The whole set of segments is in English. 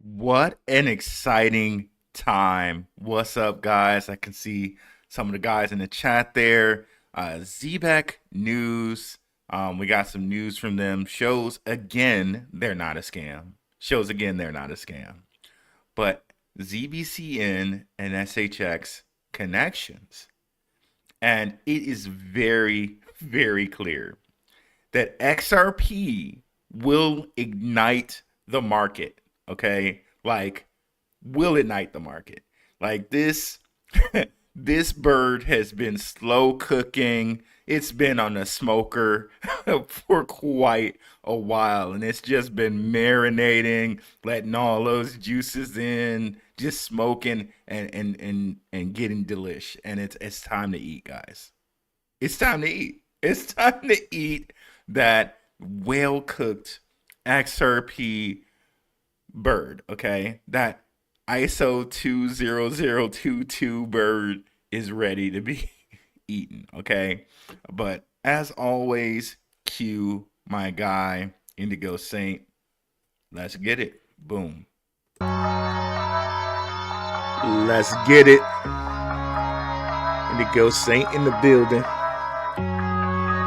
What an exciting time. What's up, guys? I can see some of the guys in the chat there. Zebec News. We got some news from them. Shows again, they're not a scam. Shows again, they're not a scam. But ZBCN and SHX connections. And it is very, very clear that XRP will ignite the market. Okay, like will ignite the market. Like this, this bird has been slow cooking. It's been on the smoker for quite a while, and it's just been marinating, letting all those juices in, just smoking and getting delish. And it's time to eat, guys. It's time to eat. It's time to eat that well cooked XRP bird, okay? That ISO 20022 bird is ready to be eaten, okay? But as always, Q, my guy, Indigo Saint, let's get it. Boom. Let's get it. Indigo Saint in the building.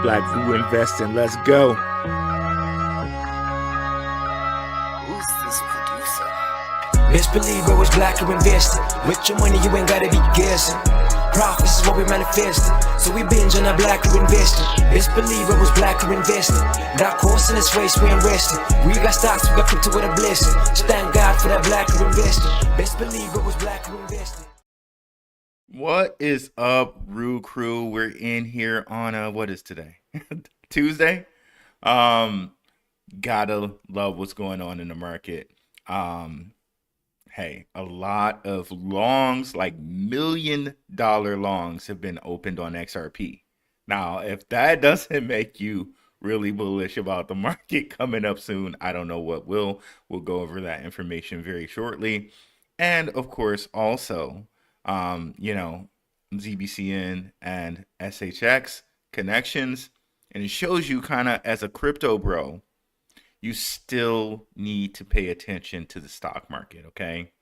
Blackrue Investing, let's go. Who's this producer? Best believe it was Blackrue Investing. With your money, you ain't gotta be guessing. Profits is what we manifesting, so we binge on that Blackrue Investing. Best believe it was Blackrue Investing. Got course in this race, we ain't resting. We got stocks, we got crypto with a blessing. Just thank God for that Blackrue Investing. Best believe it was Blackrue Investing. What is up, Rue Crew? We're in here on what is today? Tuesday. Gotta love what's going on in the market. Hey, a lot of longs, like $1 million longs, have been opened on XRP. Now, if that doesn't make you really bullish about the market coming up soon, I don't know what will. We'll go over that information very shortly. And of course, also, ZBCN and SHX connections. And it shows you kind of as a crypto bro, you still need to pay attention to the stock market, okay?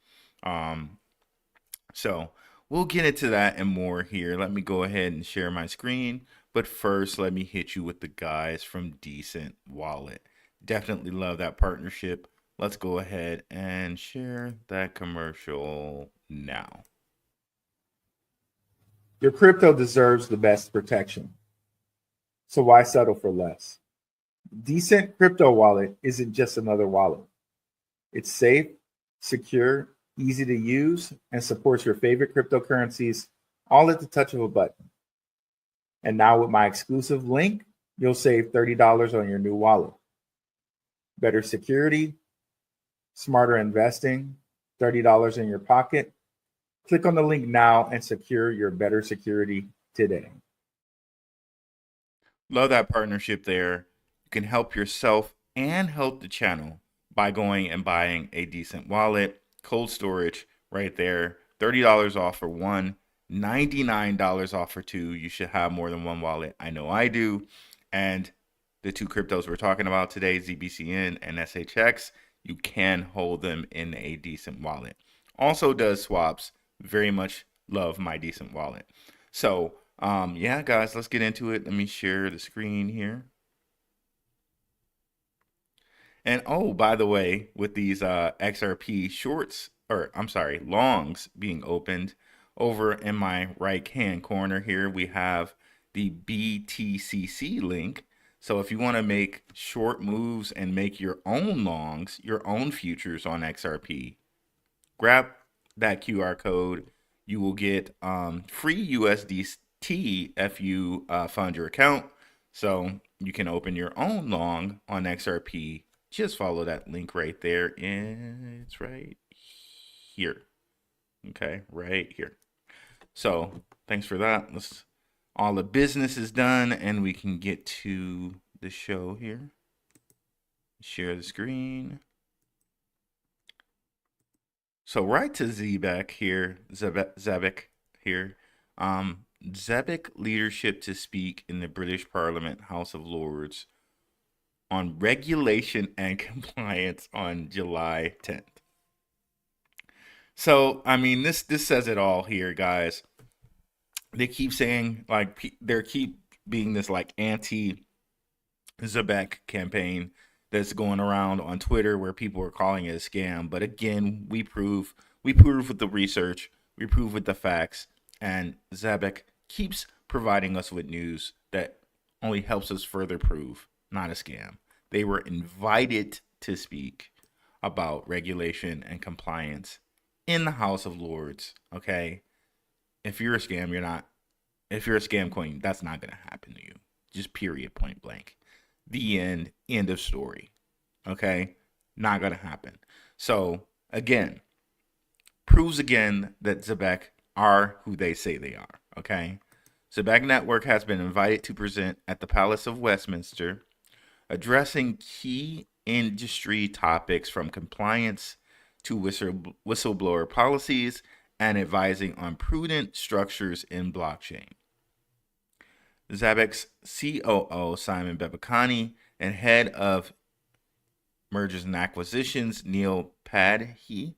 So we'll get into that and more here. Let me go ahead and share my screen. But first, let me hit you with the guys from DCENT Wallet. Definitely love that partnership. Let's go ahead and share that commercial now. Your crypto deserves the best protection. So why settle for less? DCENT Crypto Wallet isn't just another wallet. It's safe, secure, easy to use, and supports your favorite cryptocurrencies all at the touch of a button. And now with my exclusive link, you'll save $30 on your new wallet. Better security, smarter investing, $30 in your pocket. Click on the link now and secure your better security today. Love that partnership there. You can help yourself and help the channel by going and buying a DCENT wallet. Cold storage right there. $30 off for one, $99 off for two. You should have more than one wallet. I know I do. And the two cryptos we're talking about today, ZBCN and SHX, you can hold them in a DCENT wallet. Also does swaps. Very much love my DCENT wallet. So, yeah, guys, let's get into it. Let me share the screen here. And oh, by the way, with these XRP shorts, or I'm sorry, longs being opened, over in my right hand corner here, we have the BTCC link. So if you want to make short moves and make your own longs, your own futures on XRP, grab that QR code. You will get free USDT if you fund your account. So you can open your own long on XRP. Just follow that link right there. And it's right here. Okay, right here. So thanks for that. All the business is done and we can get to the show here. Share the screen. So right to Zebec here, Zebec here. Zebec leadership to speak in the British Parliament, House of Lords, on regulation and compliance on July 10th. So I mean, this says it all here, guys. They keep saying like they keep being this like anti Zebec campaign that's going around on Twitter where people are calling it a scam. But again, we prove with the research, we prove with the facts, and Zebec keeps providing us with news that only helps us further prove not a scam. They were invited to speak about regulation and compliance in the House of Lords. Okay, if you're a scam, you're not. If you're a scam queen, that's not gonna happen to you. Just period, point blank. The end. End of story. Okay, not gonna happen. So again, proves again that Zebec are who they say they are. Okay, Zebec Network has been invited to present at the Palace of Westminster, addressing key industry topics from compliance to whistleblower policies and advising on prudent structures in blockchain. Zebec's COO, Simon Bebekani, and head of mergers and acquisitions, Neil Padhey,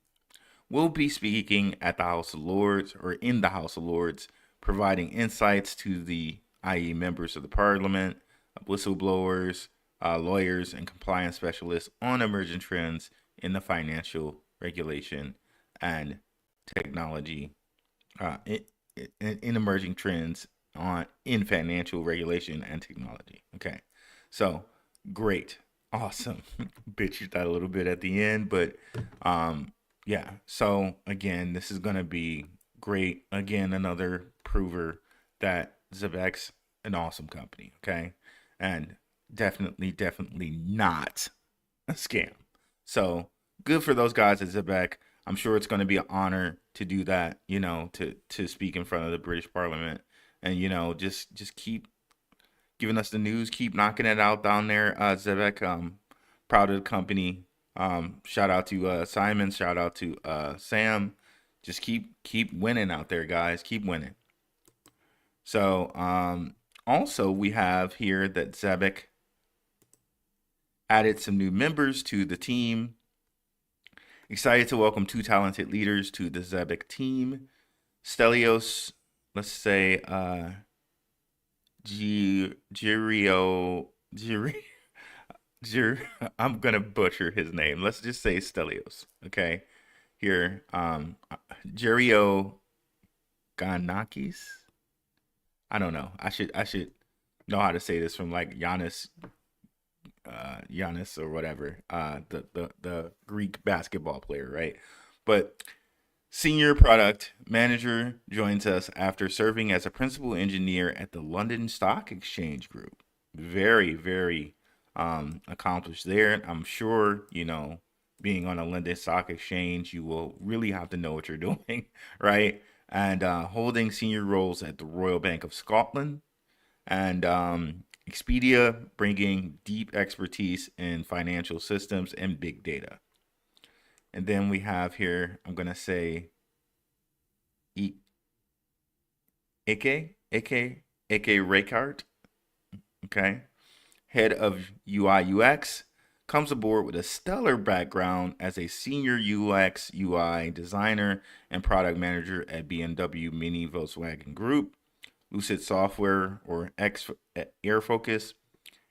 will be speaking at the House of Lords or in the House of Lords, providing insights to the, i.e., members of the parliament, whistleblowers, lawyers, and compliance specialists on emerging trends in the financial regulation and technology, in emerging trends in financial regulation and technology. Okay, so great, awesome. Bitched that a little bit at the end, but yeah. So again, this is gonna be great. Again, another prover that Zebec's an awesome company. Okay, and definitely not a scam. So good for those guys at Zebec. I'm sure it's going to be an honor to do that, to speak in front of the British Parliament, and just keep giving us the news, keep knocking it out down there, Zebec. Proud of the company. Shout out to Simon. Shout out to Sam. Just keep winning out there, guys. Keep winning. So also we have here that Zebec added some new members to the team. Excited to welcome two talented leaders to the Zebec team. Stelios, let's say, I'm gonna butcher his name. Let's just say Stelios. Okay, here, Gerio Ganakis. I don't know. I should know how to say this from like Giannis or whatever, the Greek basketball player, right? But senior product manager joins us after serving as a principal engineer at the London Stock Exchange Group. Very, very accomplished there. I'm sure, being on a London Stock Exchange, you will really have to know what you're doing, right? And holding senior roles at the Royal Bank of Scotland and Expedia, bringing deep expertise in financial systems and big data. And then we have here, I'm going to say, Ake Rakehart, okay, head of UI UX, comes aboard with a stellar background as a senior UX UI designer and product manager at BMW Mini Volkswagen Group, Lucid Software or Air Focus,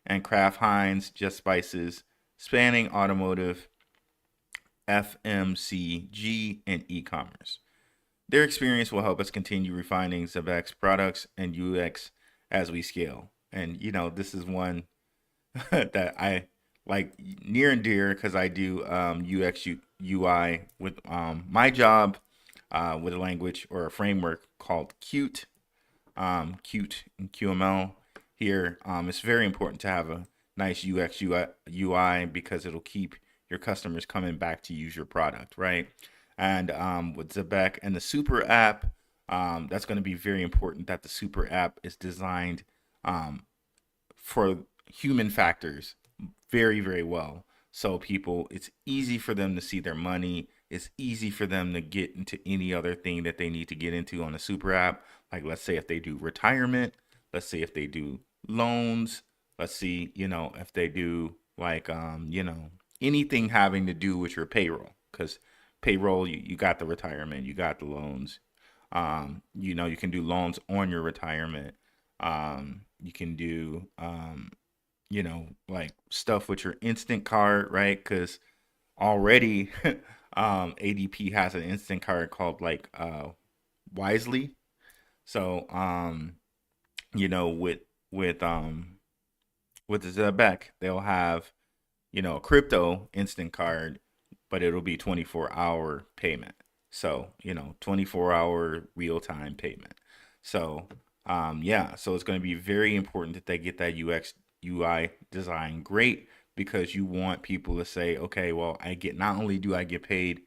and Kraft Heinz Just Spices, spanning automotive, FMCG, and e-commerce. Their experience will help us continue refining Zebec's products and UX as we scale. And this is one that I like near and dear because I do UX UI with my job with a language or a framework called Qt. Qt and QML here. It's very important to have a nice UX UI because it'll keep your customers coming back to use your product, right? And with Zebec and the super app, that's going to be very important that the super app is designed for human factors very, very well. So it's easy for them to see their money. It's easy for them to get into any other thing that they need to get into on a super app. Like, let's say if they do retirement, let's say if they do loans, let's see, if they do like, anything having to do with your payroll. Because payroll, you got the retirement, you got the loans. You know, you can do loans on your retirement. You can do, you know, like stuff with your instant card, right? Because already ADP has an instant card called like Wisely. So you know, with the Zebec, they'll have, you know, a crypto instant card, but it'll be 24-hour payment. So, you know, 24-hour real-time payment. So, yeah, so it's going to be very important that they get that UX UI design great, because you want people to say, okay, well, not only do I get paid,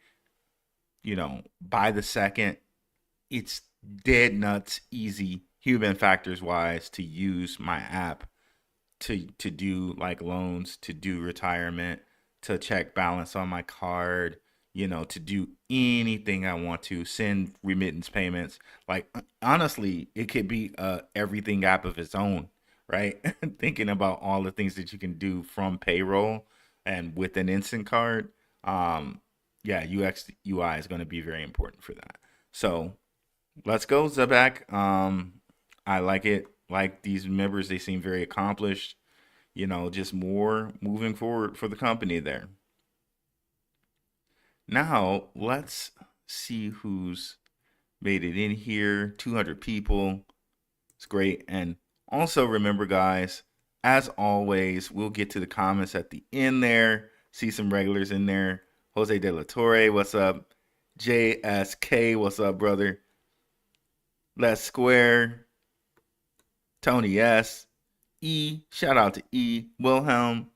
you know, by the second, it's dead nuts easy human factors wise to use my app to do like loans, to do retirement, to check balance on my card, you know, to do anything I want to, send remittance payments. Like honestly, it could be a everything app of its own, right? Thinking about all the things that you can do from payroll and with an instant card. Yeah, UX UI is going to be very important for that. So let's go, Zebec. I like it. Like these members, they seem very accomplished. You know, just more moving forward for the company there. Now, let's see who's made it in here. 200 people. It's great. And also remember, guys, as always, we'll get to the comments at the end there. See some regulars in there. Jose De La Torre, what's up? JSK, what's up, brother? Let's Square. Tony S. E. Shout out to E. Wilhelm.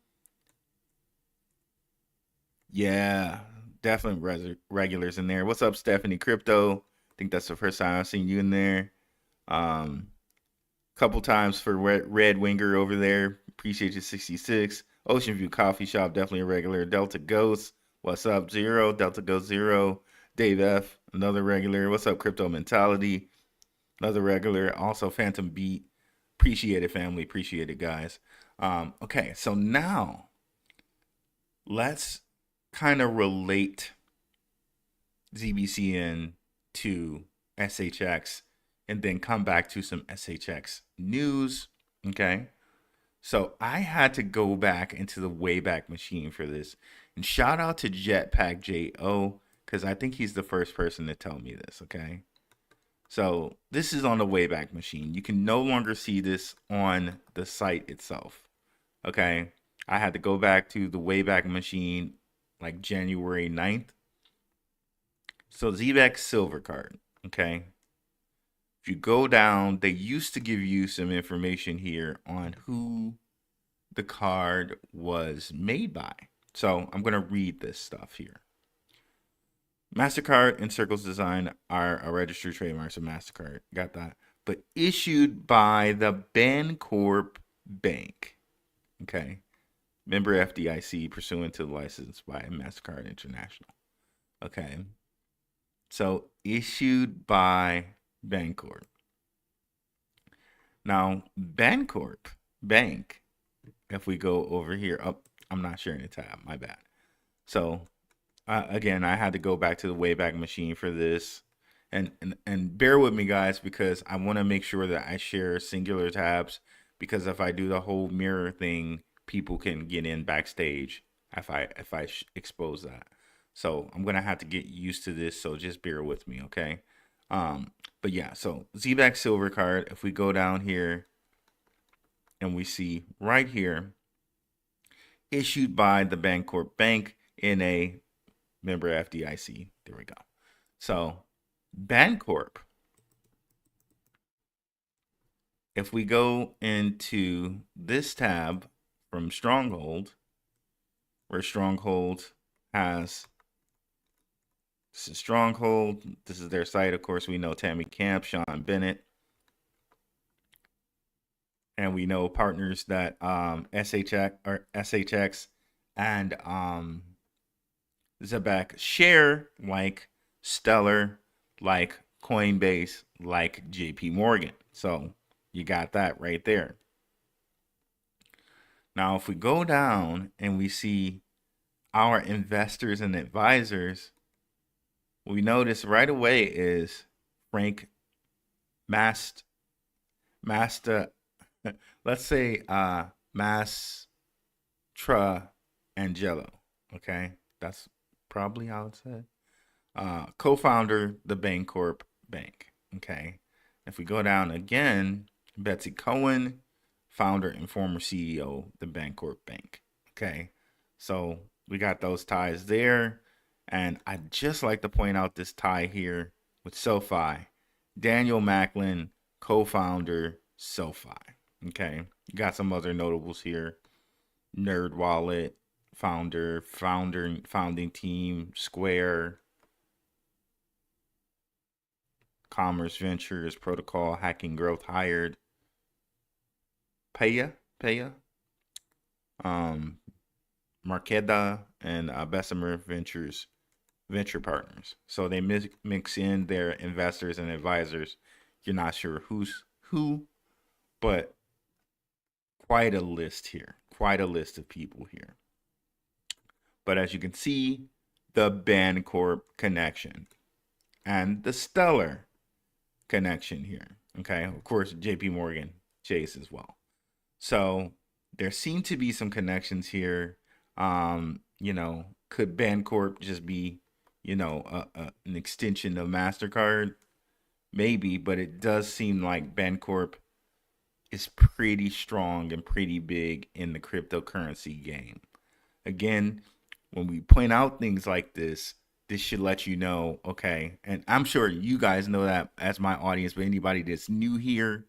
Yeah, definitely regulars in there. What's up, Stephanie Crypto? I think that's the first time I've seen you in there. Couple times for Red Winger over there. Appreciate you, 66. Ocean View Coffee Shop, definitely a regular. Delta Ghost, what's up, Zero? Delta Ghost Zero. Dave F, another regular. What's up, Crypto Mentality? Another regular. Also, Phantom Beat. Appreciate it, family. Appreciate it, guys. Okay, so now let's kind of relate ZBCN to SHX and then come back to some SHX news. Okay, so I had to go back into the Wayback Machine for this, and shout out to Jetpack JO, because I think he's the first person to tell me this. Okay, so this is on the Wayback Machine. You can no longer see this on the site itself. Okay, I had to go back to the Wayback Machine like January 9th. So Zebec Silver Card. Okay, if you go down, they used to give you some information here on who the card was made by. So I'm going to read this stuff here. MasterCard and Circles Design are a registered trademarks of MasterCard. Got that. But issued by the Bancorp Bank. Okay. Member FDIC pursuant to the license by MasterCard International. Okay. So issued by Bancorp. Now, Bancorp Bank, if we go over here, I'm not sharing the tab, my bad. So again, I had to go back to the Wayback Machine for this, and bear with me, guys, because I want to make sure that I share singular tabs, because if I do the whole mirror thing, people can get in backstage if I expose that. So I'm gonna have to get used to this, so just bear with me, okay? But yeah, so Zebec Silver Card, if we go down here and we see right here, issued by the Bancorp Bank in a member FDIC. There we go. So Bancorp, if we go into this tab from Stronghold, where Stronghold has, this is Stronghold, this is their site. Of course, we know Tammy Camp, Sean Bennett, and we know partners that SHX and Zebec share, like Stellar, like Coinbase, like JP Morgan. So you got that right there. Now, if we go down and we see our investors and advisors, what we notice right away is Frank Mast Master, let's say Mastra Angelo. Okay, that's probably how it's said. Co-founder the Bancorp Bank. Okay, if we go down again, Betsy Cohen, founder and former CEO the Bancorp Bank. Okay, so we got those ties there, and I'd just like to point out this tie here with SoFi. Daniel Macklin, co-founder SoFi. Okay, you got some other notables here. Nerd Wallet, founding team, Square, Commerce Ventures, Protocol, Hacking Growth hired, Paya, Marqueda, and Bessemer Ventures venture partners. So they mix in their investors and advisors. You're not sure who's who, but quite a list here. Quite a list of people here. But as you can see, the Bancorp connection and the Stellar connection here. Okay, of course, JP Morgan Chase as well. So there seem to be some connections here. Could Bancorp just be, an extension of MasterCard? Maybe, but it does seem like Bancorp is pretty strong and pretty big in the cryptocurrency game. Again, when we point out things like this should let you know, okay, and I'm sure you guys know that as my audience, but anybody that's new here,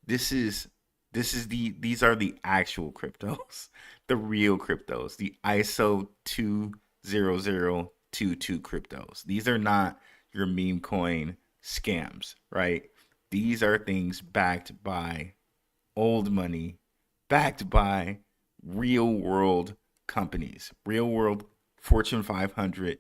these are the actual cryptos, the real cryptos, the ISO 20022 cryptos. These are not your meme coin scams, right? These are things backed by old money, backed by real world companies, real world Fortune 500,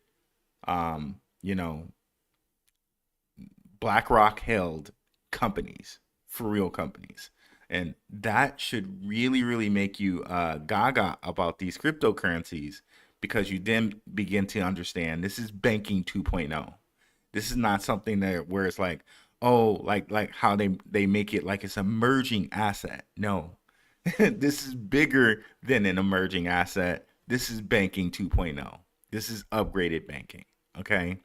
BlackRock held companies, for real companies. And that should really, really make you gaga about these cryptocurrencies, because you then begin to understand this is banking 2.0. This is not something where it's like, oh, like how they make it like it's an emerging asset. No, this is bigger than an emerging asset. This is banking 2.0. This is upgraded banking. Okay,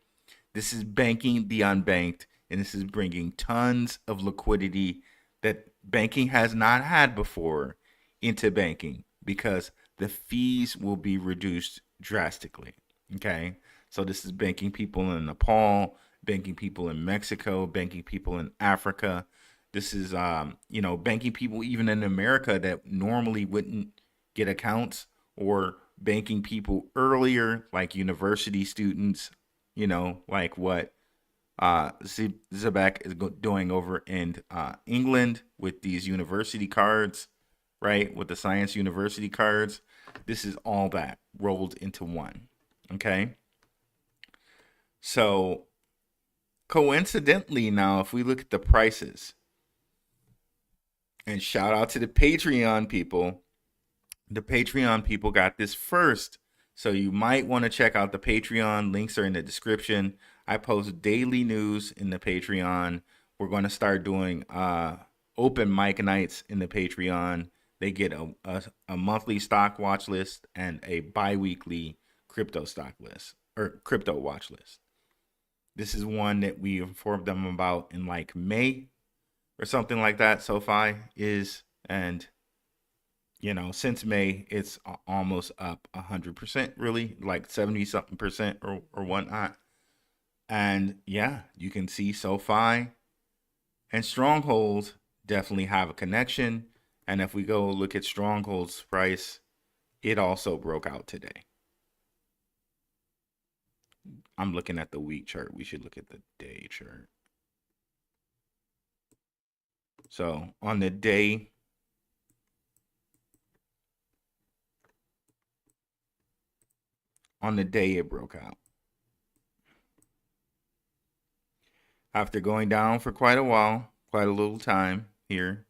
this is banking the unbanked, and this is bringing tons of liquidity that banking has not had before into banking, because the fees will be reduced drastically. Okay, so this is banking people in Nepal, banking people in Mexico, banking people in Africa. This is banking people even in America that normally wouldn't get accounts, or banking people earlier, like university students, like what Zebec is doing over in England with these university cards, right? With the science university cards. This is all that rolled into one. Okay. So coincidentally, now, if we look at the prices, and shout out to the Patreon people got this first. So you might want to check out the Patreon. Links are in the description. I post daily news in the Patreon. We're going to start doing open mic nights in the Patreon. They get a monthly stock watch list and a bi-weekly crypto stock list, or crypto watch list. This is one that we informed them about in like May or something like that. SoFi is, and since May, it's almost up 100%, really, like 70 something percent or whatnot. And yeah, you can see SoFi and Stronghold definitely have a connection. And if we go look at Stronghold's price, it also broke out today. I'm looking at the week chart. We should look at the day chart. So on the day, it broke out. After going down for quite a while, quite a little time here,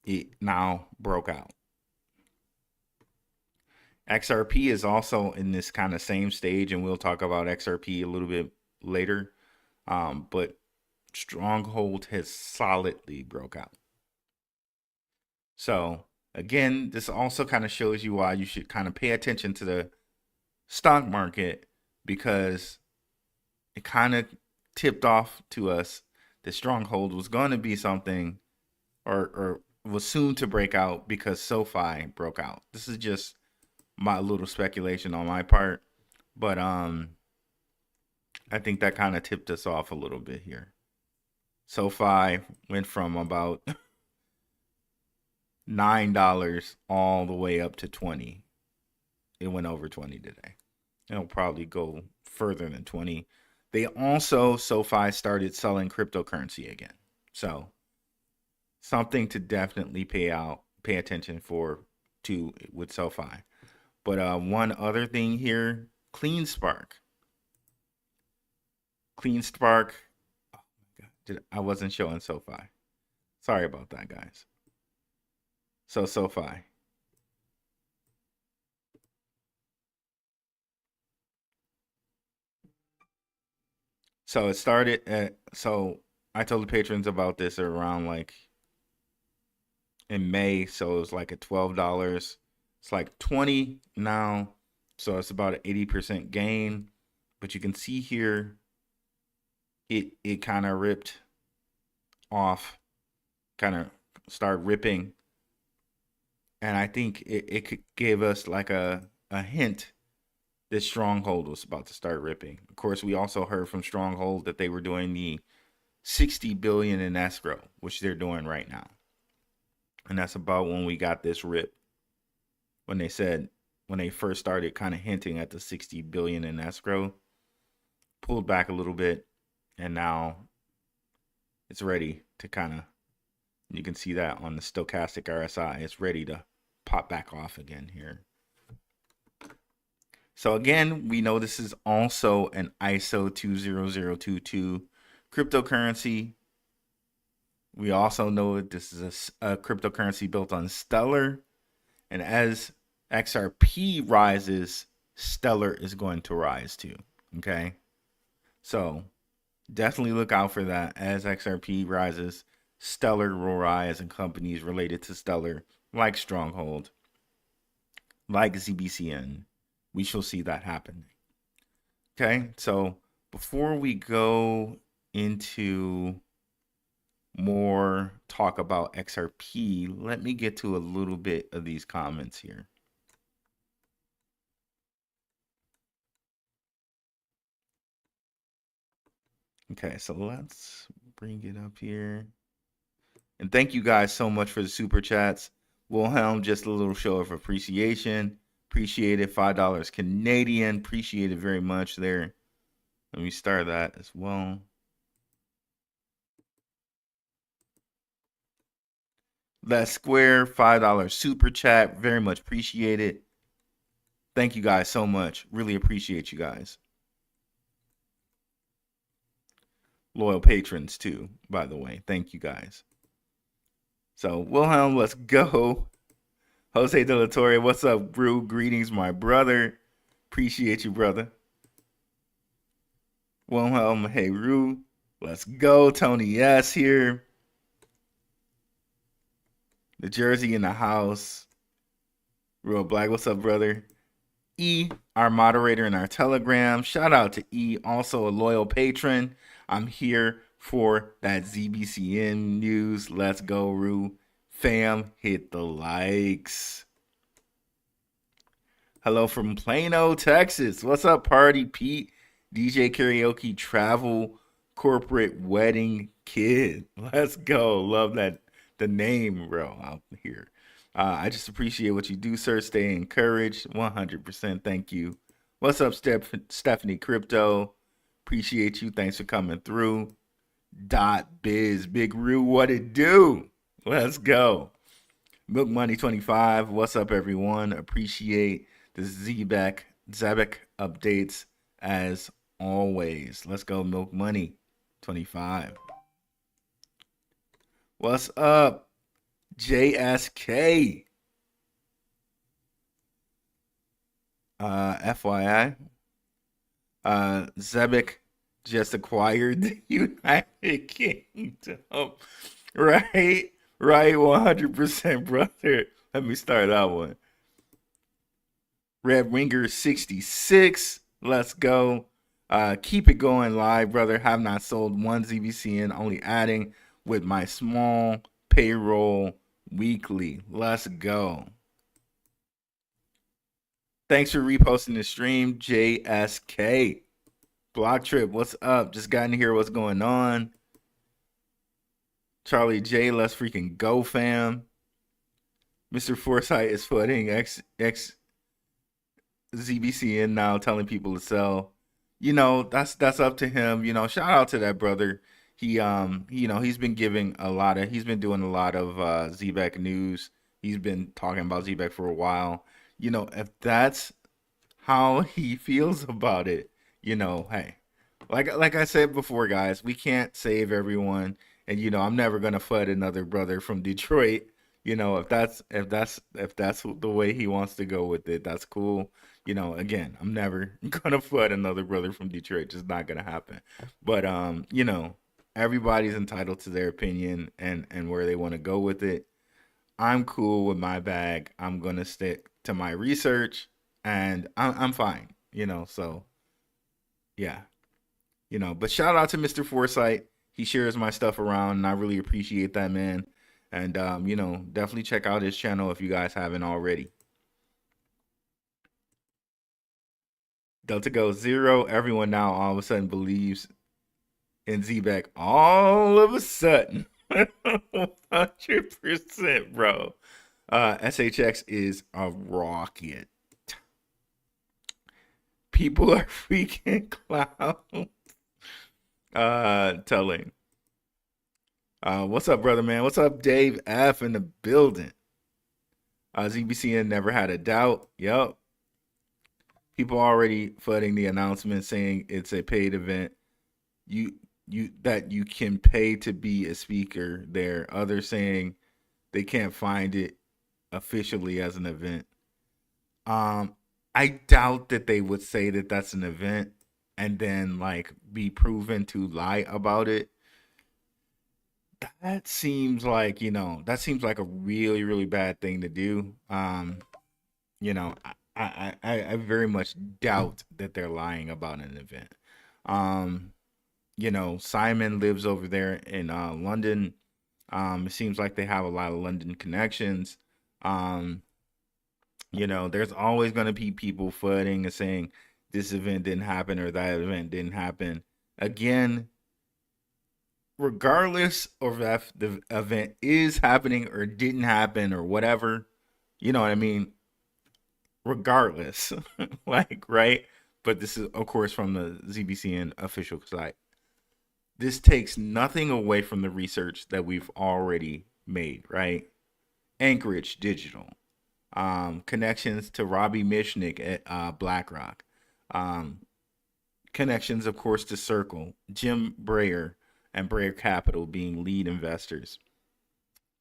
it now broke out. XRP is also in this kind of same stage, and we'll talk about XRP a little bit later. But Stronghold has solidly broke out. So again, this also kind of shows you why you should kind of pay attention to the stock market, because it kind of tipped off to us that Stronghold was going to be something, or was soon to break out, because SoFi broke out. This is just my little speculation on my part, but I think that kind of tipped us off a little bit here. SoFi went from about $9 all the way up to 20. It went over 20 today. It'll probably go further than 20. They also, SoFi started selling cryptocurrency again. So something to definitely pay attention to with SoFi. But one other thing here, CleanSpark. CleanSpark. Oh my God, I wasn't showing SoFi. Sorry about that, guys. So SoFi. So it started at, so I told the patrons about this around like in May. So it was like at $12. It's like 20 now. So it's about an 80% gain. But you can see here, it kind of ripped off, kind of started ripping. And I think it could give us like a hint that Stronghold was about to start ripping. Of course, we also heard from Stronghold that they were doing the 60 billion in escrow, which they're doing right now. And that's about when we got this rip. When they first started kind of hinting at the 60 billion in escrow, pulled back a little bit, and now it's ready to kind of, you can see that on the stochastic RSI, it's ready to pop back off again here. So again, we know this is also an ISO 20022 cryptocurrency. We also know that this is a cryptocurrency built on Stellar. And as XRP rises, Stellar is going to rise too. Okay. So definitely look out for that. As XRP rises, Stellar will rise, and companies related to Stellar, like Stronghold, like ZBCN, we shall see that happen. Okay, so before we go into more talk about XRP, let me get to a little bit of these comments here. Okay, so let's bring it up here. And thank you guys so much for the super chats. Wilhelm, just a little show of appreciation. Appreciate it. $5 Canadian. Appreciate it very much there. Let me start that as well. Let's Square, $5 super chat. Very much appreciate it. Thank you guys so much. Really appreciate you guys. Loyal patrons too, by the way. Thank you guys. So Wilhelm, let's go. Jose De La Torre, what's up, Brew? Greetings, my brother. Appreciate you, brother. Wilhelm, hey, Rue. Let's go. Tony S here. The Jersey in the house. Real Black, what's up, brother? E, our moderator in our Telegram. Shout out to E, also a loyal patron. I'm here for that ZBCN news. Let's go, Rue. Fam, hit the likes. Hello from Plano, Texas. What's up, Party Pete? DJ Karaoke Travel Corporate Wedding Kid. Let's go. Love that, the name, bro, out here. I just appreciate what you do, sir. Stay encouraged. 100%. Thank you. What's up, Stephanie Crypto? Appreciate you. Thanks for coming through. .biz. Big Rue, what it do? Let's go. Milk Money 25. What's up, everyone? Appreciate the Zebec updates as always. Let's go, Milk Money 25. What's up, JSK? FYI, Zebec just acquired the United Kingdom. Right, right, 100%, brother. Let me start that one. Red Ringer 66. Let's go. Keep it going live, brother. Have not sold one ZBCN, only adding with my small payroll weekly. Let's go. Thanks for reposting the stream, JSK. Block Trip, what's up? Just got in here. What's going on? Charlie J, let's freaking go, fam. Mr. Forsyth is putting X ZBCN now, telling people to sell. You know, that's up to him. You know, shout out to that brother. He you know, he's been doing a lot of Zebec news. He's been talking about Zebec for a while. You know, if that's how he feels about it, you know, hey, like I said before, guys, we can't save everyone, and you know, I'm never gonna flood another brother from Detroit. You know, if that's the way he wants to go with it, that's cool. You know, again, I'm never gonna flood another brother from Detroit. Just not gonna happen. But you know, everybody's entitled to their opinion and where they want to go with it. I'm cool with my bag. I'm gonna stick to my research, and I'm fine. You know, so yeah, you know. But shout out to Mr. Forsyth. He shares my stuff around, and I really appreciate that, man. And you know, definitely check out his channel if you guys haven't already. Delta goes 0. Everyone now all of a sudden believes in Zebec. All of a sudden. 100%, bro. SHX is a rocket. People are freaking clowns. Telling. What's up, brother, man? What's up, Dave F in the building? ZBCN never had a doubt. Yup. People already flooding the announcement saying it's a paid event. That you can pay to be a speaker there. Others saying they can't find it officially as an event. I doubt that they would say that that's an event and then like be proven to lie about it. That seems like, you know, that seems like a really, really bad thing to do. You know, I very much doubt that they're lying about an event. You know, Simon lives over there in London. It seems like they have a lot of London connections. You know, there's always going to be people flooding and saying this event didn't happen or that event didn't happen. Again, regardless of if the event is happening or didn't happen or whatever, you know what I mean? Regardless, like, right? But this is, of course, from the ZBCN official site. This takes nothing away from the research that we've already made, right? Anchorage Digital, connections to Robbie Mishnick at BlackRock, connections, of course, to Circle, Jim Breyer and Breyer Capital being lead investors.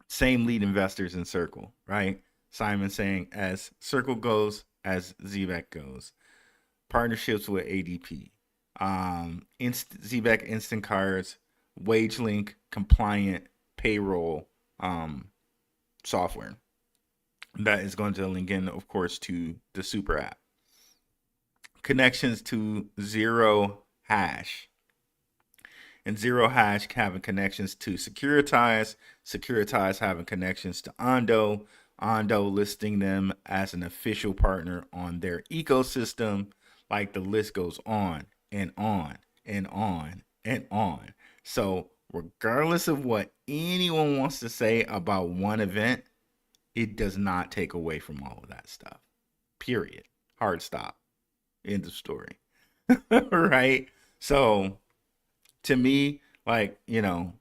Same lead investors in Circle, right? Simon saying as Circle goes, as Zebec goes. Partnerships with ADP. Zebec Instant Cards, WageLink, compliant payroll software. That is going to link in, of course, to the super app. Connections to Zero Hash. And Zero Hash having connections to Securitize. Securitize having connections to Ondo. Ondo listing them as an official partner on their ecosystem. Like the list goes on and on and on and on. So regardless of what anyone wants to say about one event, it does not take away from all of that stuff. Period. Hard stop. End of story. Right? So to me, like, you know,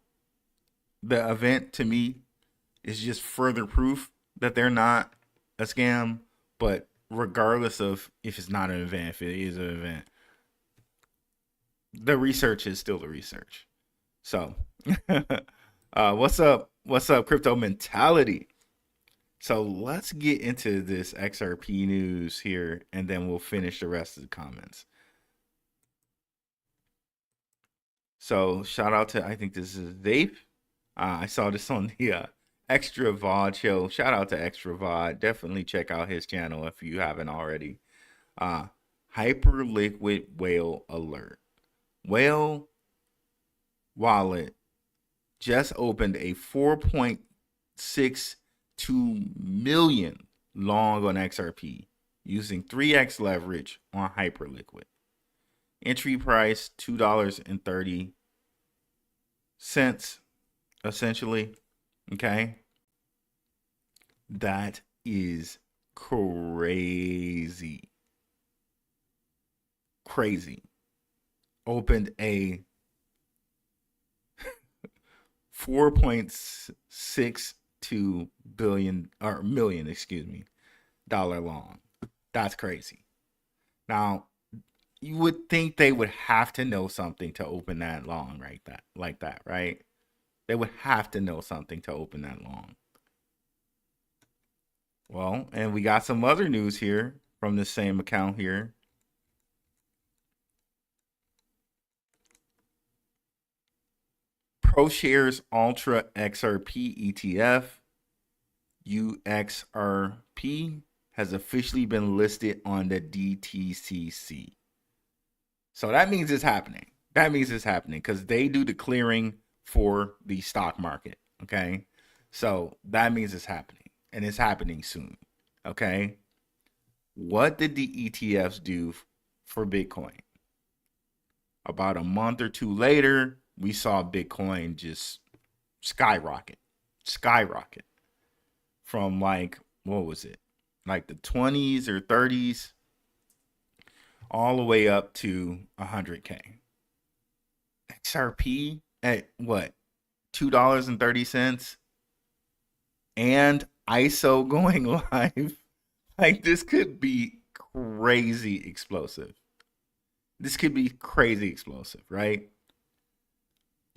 the event to me is just further proof that they're not a scam. But regardless of if it's not an event, if it is an event, the research is still the research. So what's up? What's up, Crypto Mentality? So let's get into this XRP news here, and then we'll finish the rest of the comments. So shout out to, I think this is Zebec. I saw this on the Extra VOD show. Shout out to Extra VOD. Definitely check out his channel if you haven't already. Hyper liquid whale alert. Whale wallet just opened a 4.62 million long on XRP using 3x leverage on Hyperliquid. Entry price $2.30 essentially. Okay. That is crazy. Crazy. Opened a 4.62 billion or million, excuse me, dollar long. That's crazy. Now, you would think they would have to know something to open that long, right? Like that, right? They would have to know something to open that long. Well, and we got some other news here from the same account here. ProShares Ultra XRP ETF, UXRP, has officially been listed on the DTCC. So that means it's happening. That means it's happening because they do the clearing for the stock market. Okay. So that means it's happening, and it's happening soon. Okay. What did the ETFs do for Bitcoin? About a month or two later, we saw Bitcoin just skyrocket from like, what was it? Like the 20s or 30s all the way up to 100K. XRP at what? $2.30 and ISO going live. Like, this could be crazy explosive. This could be crazy explosive, right?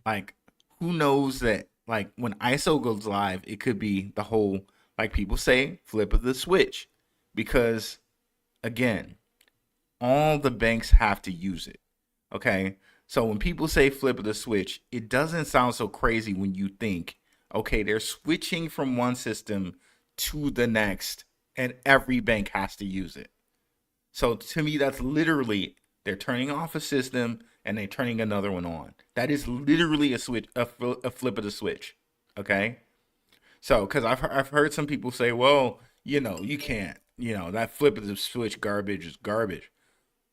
Like, who knows that, like, when ISO goes live, it could be the whole, like people say, flip of the switch. Because, again, all the banks have to use it. Okay? So when people say flip of the switch, it doesn't sound so crazy when you think, okay, they're switching from one system to the next, and every bank has to use it. So to me, that's literally, they're turning off a system and they're turning another one on. That is literally a switch, a flip of the switch. Okay. So, because I've heard some people say, well, you can't, that flip of the switch garbage is garbage.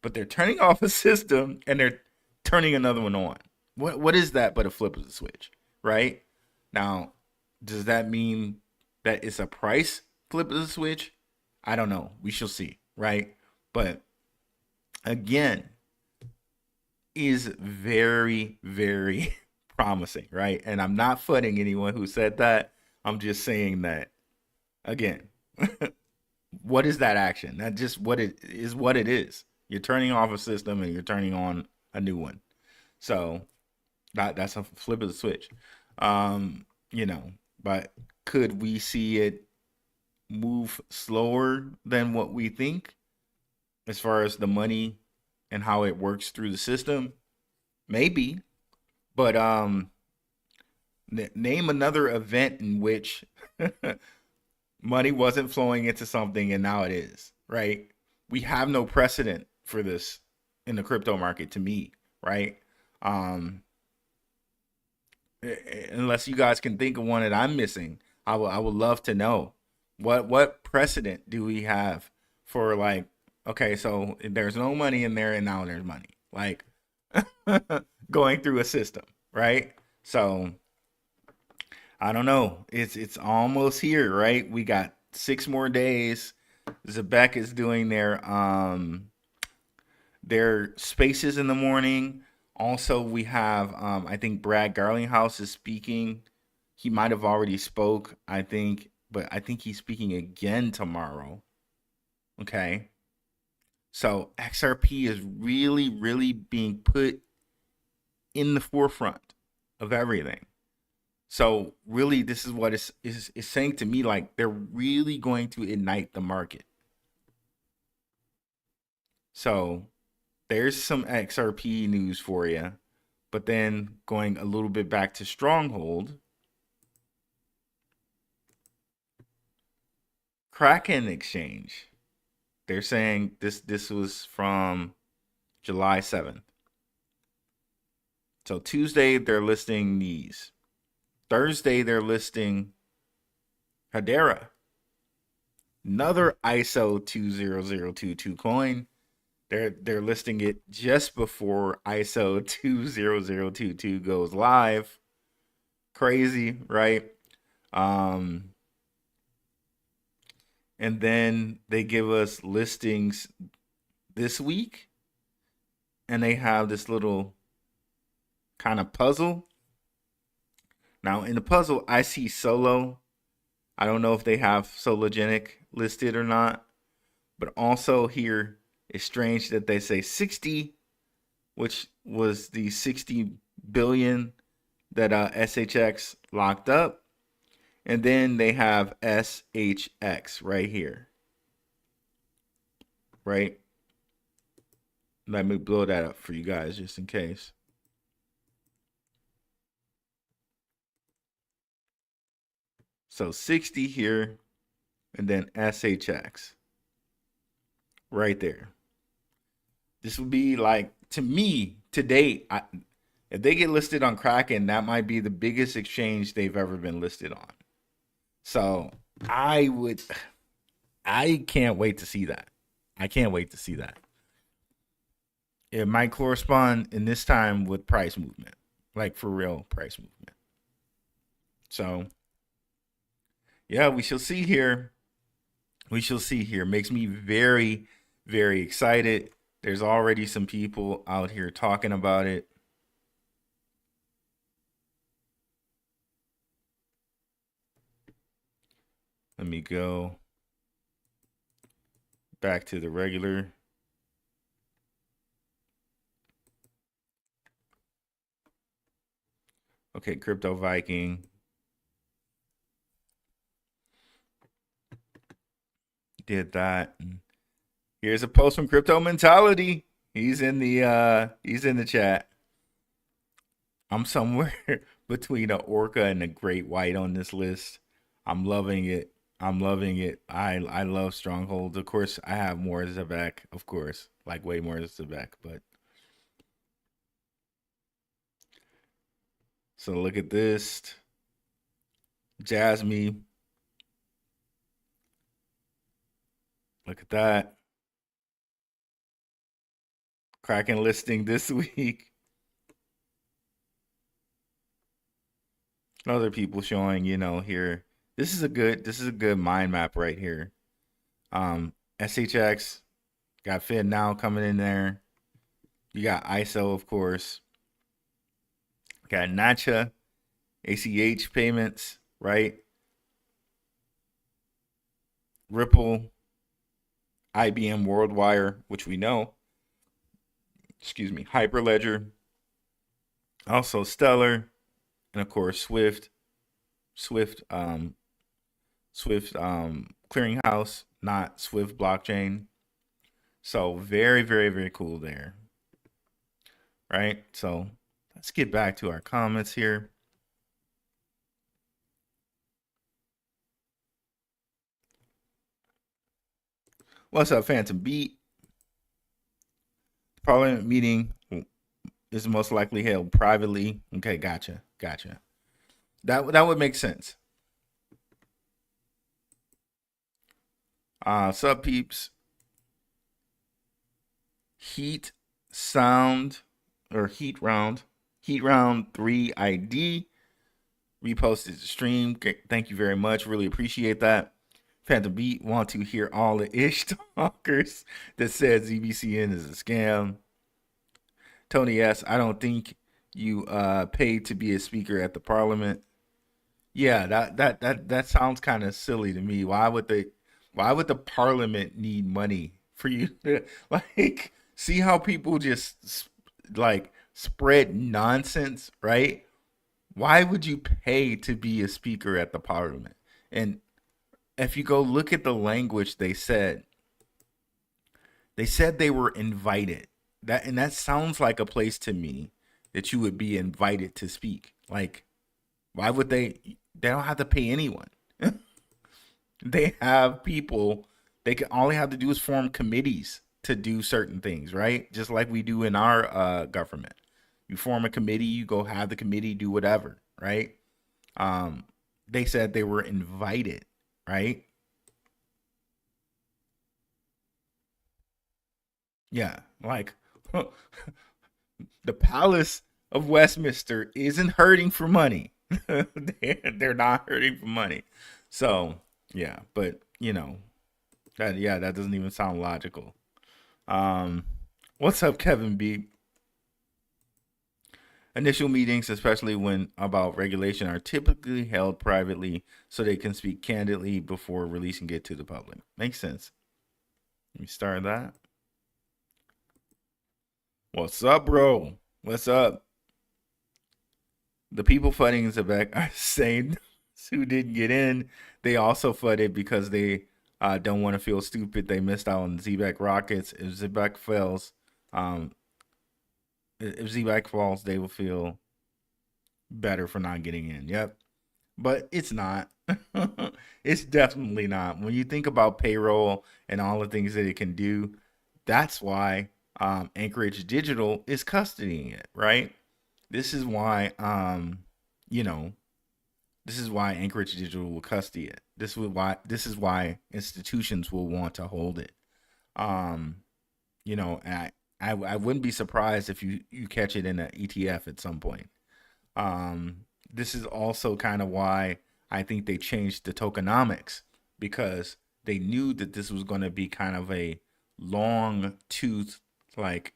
But they're turning off a system and they're turning another one on. What is that but a flip of the switch, right? Now, does that mean that it's a price flip of the switch? I don't know. We shall see, right? But again, is very, very promising, right? And I'm not footing anyone who said that. I'm just saying that, again, what is that action? That just what it is. You're turning off a system and you're turning on a new one. So that's a flip of the switch. But could we see it move slower than what we think as far as the money and how it works through the system? Maybe. But name another event in which money wasn't flowing into something and now it is, right? We have no precedent for this in the crypto market, to me, right? Unless you guys can think of one that I'm missing, I would love to know what precedent do we have for, like, okay, so there's no money in there and now there's money, like going through a system, right? So I don't know. It's almost here, right? We got 6 more days. Zebec is doing their spaces in the morning. Also, we have I think Brad Garlinghouse is speaking. He might have already spoke, I think, but I think he's speaking again tomorrow. Okay. So XRP is really, really being put in the forefront of everything. So really, this is what it's saying to me, like they're really going to ignite the market. So there's some XRP news for you, but then going a little bit back to Stronghold, Kraken exchange. They're saying this was from July 7th. So Tuesday they're listing these. Thursday they're listing Hedera, another ISO 20022 coin. They're listing it just before ISO 20022 goes live. Crazy, right? And then they give us listings this week, and they have this little kind of puzzle. Now in the puzzle, I see Solo. I don't know if they have Sologenic listed or not, but also here it's strange that they say 60, which was the 60 billion that SHX locked up, and then they have SHX right here, right? Let me blow that up for you guys just in case. So 60 here, and then SHX right there. This would be like, to me, to date, if they get listed on Kraken, that might be the biggest exchange they've ever been listed on. So I can't wait to see that. I can't wait to see that. It might correspond in this time with price movement, like for real price movement. So yeah, we shall see here. We shall see here. Makes me very, very excited. There's already some people out here talking about it. Let me go back to the regular. Okay, Crypto Viking. Did that. Here's a post from Crypto Mentality. He's in the chat. I'm somewhere between an orca and a great white on this list. I'm loving it. I'm loving it. I love strongholds. Of course, I have more Zebec, of course, like way more Zebec, but so look at this. Jasmine. Look at that. Kraken listing this week. Other people showing, here. This is a good mind map right here. SHX got Fed now coming in there. You got ISO, of course. Got Nacha, ACH payments, right? Ripple, IBM WorldWire, which we know. Excuse me, Hyperledger. Also Stellar, and of course Swift clearinghouse, not Swift blockchain. So very, very, very cool there. Right? So let's get back to our comments here. What's up, Phantom Beat? Parliament meeting is most likely held privately. Okay, gotcha. That would make sense. Sub peeps. Heat Round 3 ID reposted the stream. Thank you very much. Really appreciate that. Phantom Beat want to hear all the ish talkers that said ZBCN is a scam. Tony S, I don't think you paid to be a speaker at the parliament. Yeah, that sounds kind of silly to me. Why would the parliament need money for you to like see how people just like spread nonsense, right? Why would you pay to be a speaker at the parliament? And if you go look at the language they said they were invited. That sounds like a place to me that you would be invited to speak. Like, why would they don't have to pay anyone. They have people, they can all they have to do is form committees to do certain things, right? Just like we do in our government. You form a committee, you go have the committee do whatever, right? They said they were invited, right? Yeah, like the Palace of Westminster isn't hurting for money. They're not hurting for money. So, yeah, but that doesn't even sound logical. What's up, Kevin B? Initial meetings, especially when about regulation, are typically held privately so they can speak candidly before releasing it to the public. Makes sense. Let me start that. What's up, bro? What's up? The people fighting Zebec are saying who didn't get in. They also flooded because they don't want to feel stupid. They missed out on Zebec rockets. If Zebec fails, if Zebec falls, they will feel better for not getting in. Yep. But it's not. It's definitely not. When you think about payroll and all the things that it can do, that's why Anchorage Digital is custodying it, right? This is why, this is why Anchorage Digital will custody it. This is why institutions will want to hold it. And I wouldn't be surprised if you catch it in an ETF at some point. This is also kind of why I think they changed the tokenomics, because they knew that this was going to be kind of a long tooth, like,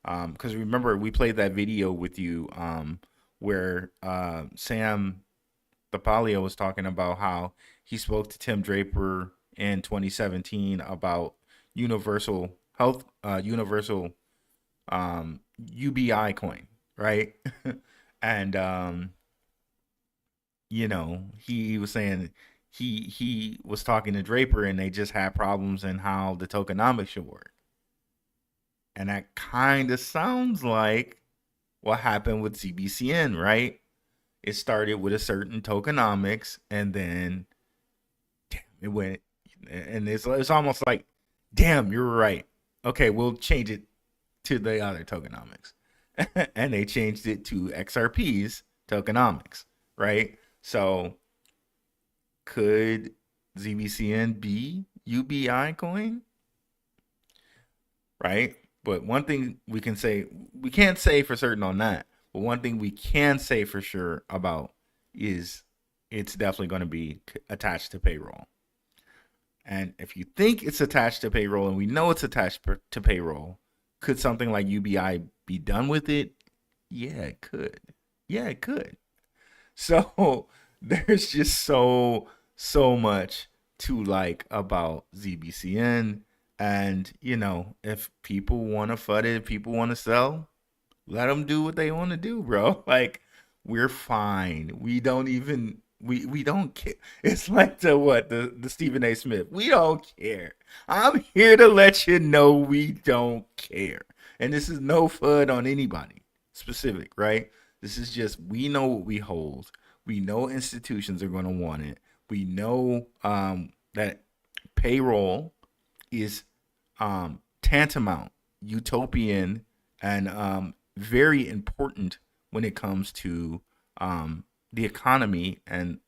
because remember we played that video with you where Sam the Polio was talking about how he spoke to Tim Draper in 2017 about universal health, universal UBI coin, right? And he was saying he was talking to Draper and they just had problems in how the tokenomics should work. And that kind of sounds like what happened with ZBCN, right? It started with a certain tokenomics, and then it went, and it's almost like, damn, you're right. Okay, we'll change it to the other tokenomics. And they changed it to XRP's tokenomics, right? So could ZBCN be UBI coin? Right? But one thing we can say, we can't say for certain on that, but one thing we can say for sure about is it's definitely going to be attached to payroll. And if you think it's attached to payroll, and we know it's attached to payroll, could something like UBI be done with it? Yeah, it could. Yeah, it could. So there's just so much to like about ZBCN. And, if people want to FUD it, if people want to sell, let them do what they want to do, bro. Like, we're fine. We don't even, we don't care. It's like the Stephen A. Smith. We don't care. I'm here to let you know we don't care. And this is no FUD on anybody specific, right? This is just, we know what we hold. We know institutions are going to want it. We know that payroll is tantamount, utopian, and very important when it comes to the economy and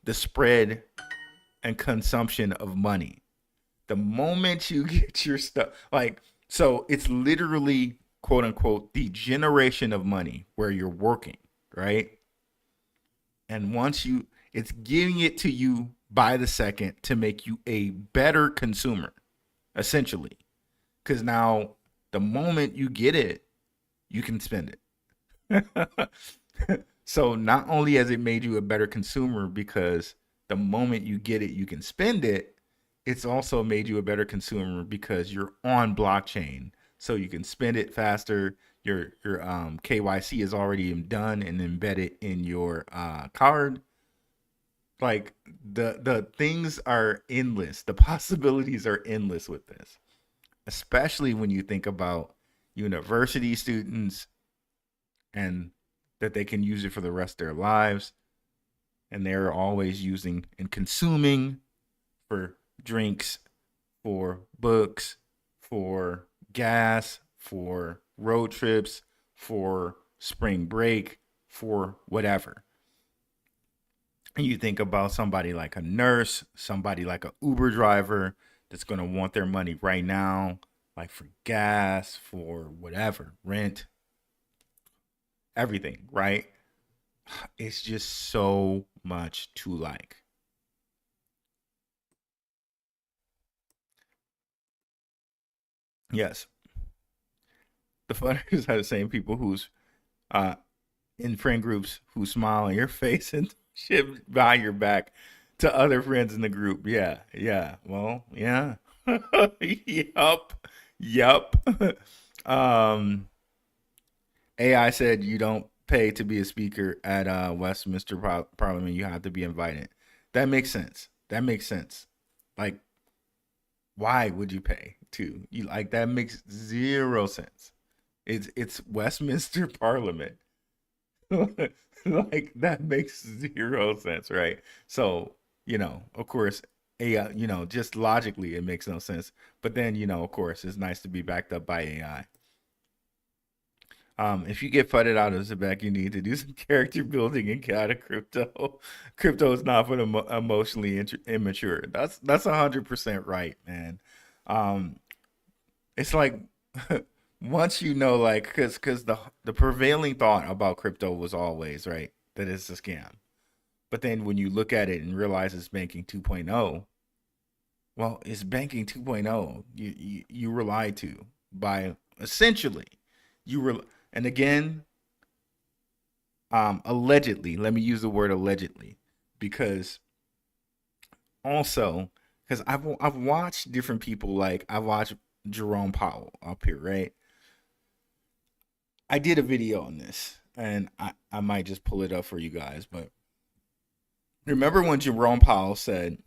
the spread and consumption of money. The moment you get your stuff, so it's literally, quote unquote, the generation of money where you're working, right? And it's giving it to you by the second to make you a better consumer, essentially. Because now, the moment you get it, you can spend it. So not only has it made you a better consumer because the moment you get it, you can spend it, it's also made you a better consumer because you're on blockchain. So you can spend it faster, your KYC is already done and embedded in your card. Like the things are endless. The possibilities are endless with this, especially when you think about university students and that they can use it for the rest of their lives, and they're always using and consuming for drinks, for books, for gas, for road trips, for spring break, for whatever. And you think about somebody like a nurse, somebody like an Uber driver that's going to want their money right now, like for gas, for whatever, rent, everything, right? It's just so much to like. Yes. The funners are the same people who's in friend groups who smile in your face and shit behind your back to other friends in the group. Yeah, yeah. Well, yeah. Yup. um AI said you don't pay to be a speaker at Westminster Parliament. You have to be invited. That makes sense. That makes sense. Like, why would you pay to? You like that makes zero sense. It's Westminster Parliament. Like that makes zero sense, right? So, of course, AI, just logically it makes no sense. But then, of course, it's nice to be backed up by AI. If you get flooded out of Zebec, you need to do some character building and get out of crypto. Crypto is not for the emotionally immature. That's 100% right, man. It's like once like, because the prevailing thought about crypto was always right that it's a scam. But then when you look at it and realize it's banking 2.0, well, it's banking 2.0. You relied to by essentially and again, allegedly. Let me use the word allegedly because also because I've watched different people. Like I watched Jerome Powell up here, right? I did a video on this, and I might just pull it up for you guys. But remember when Jerome Powell said,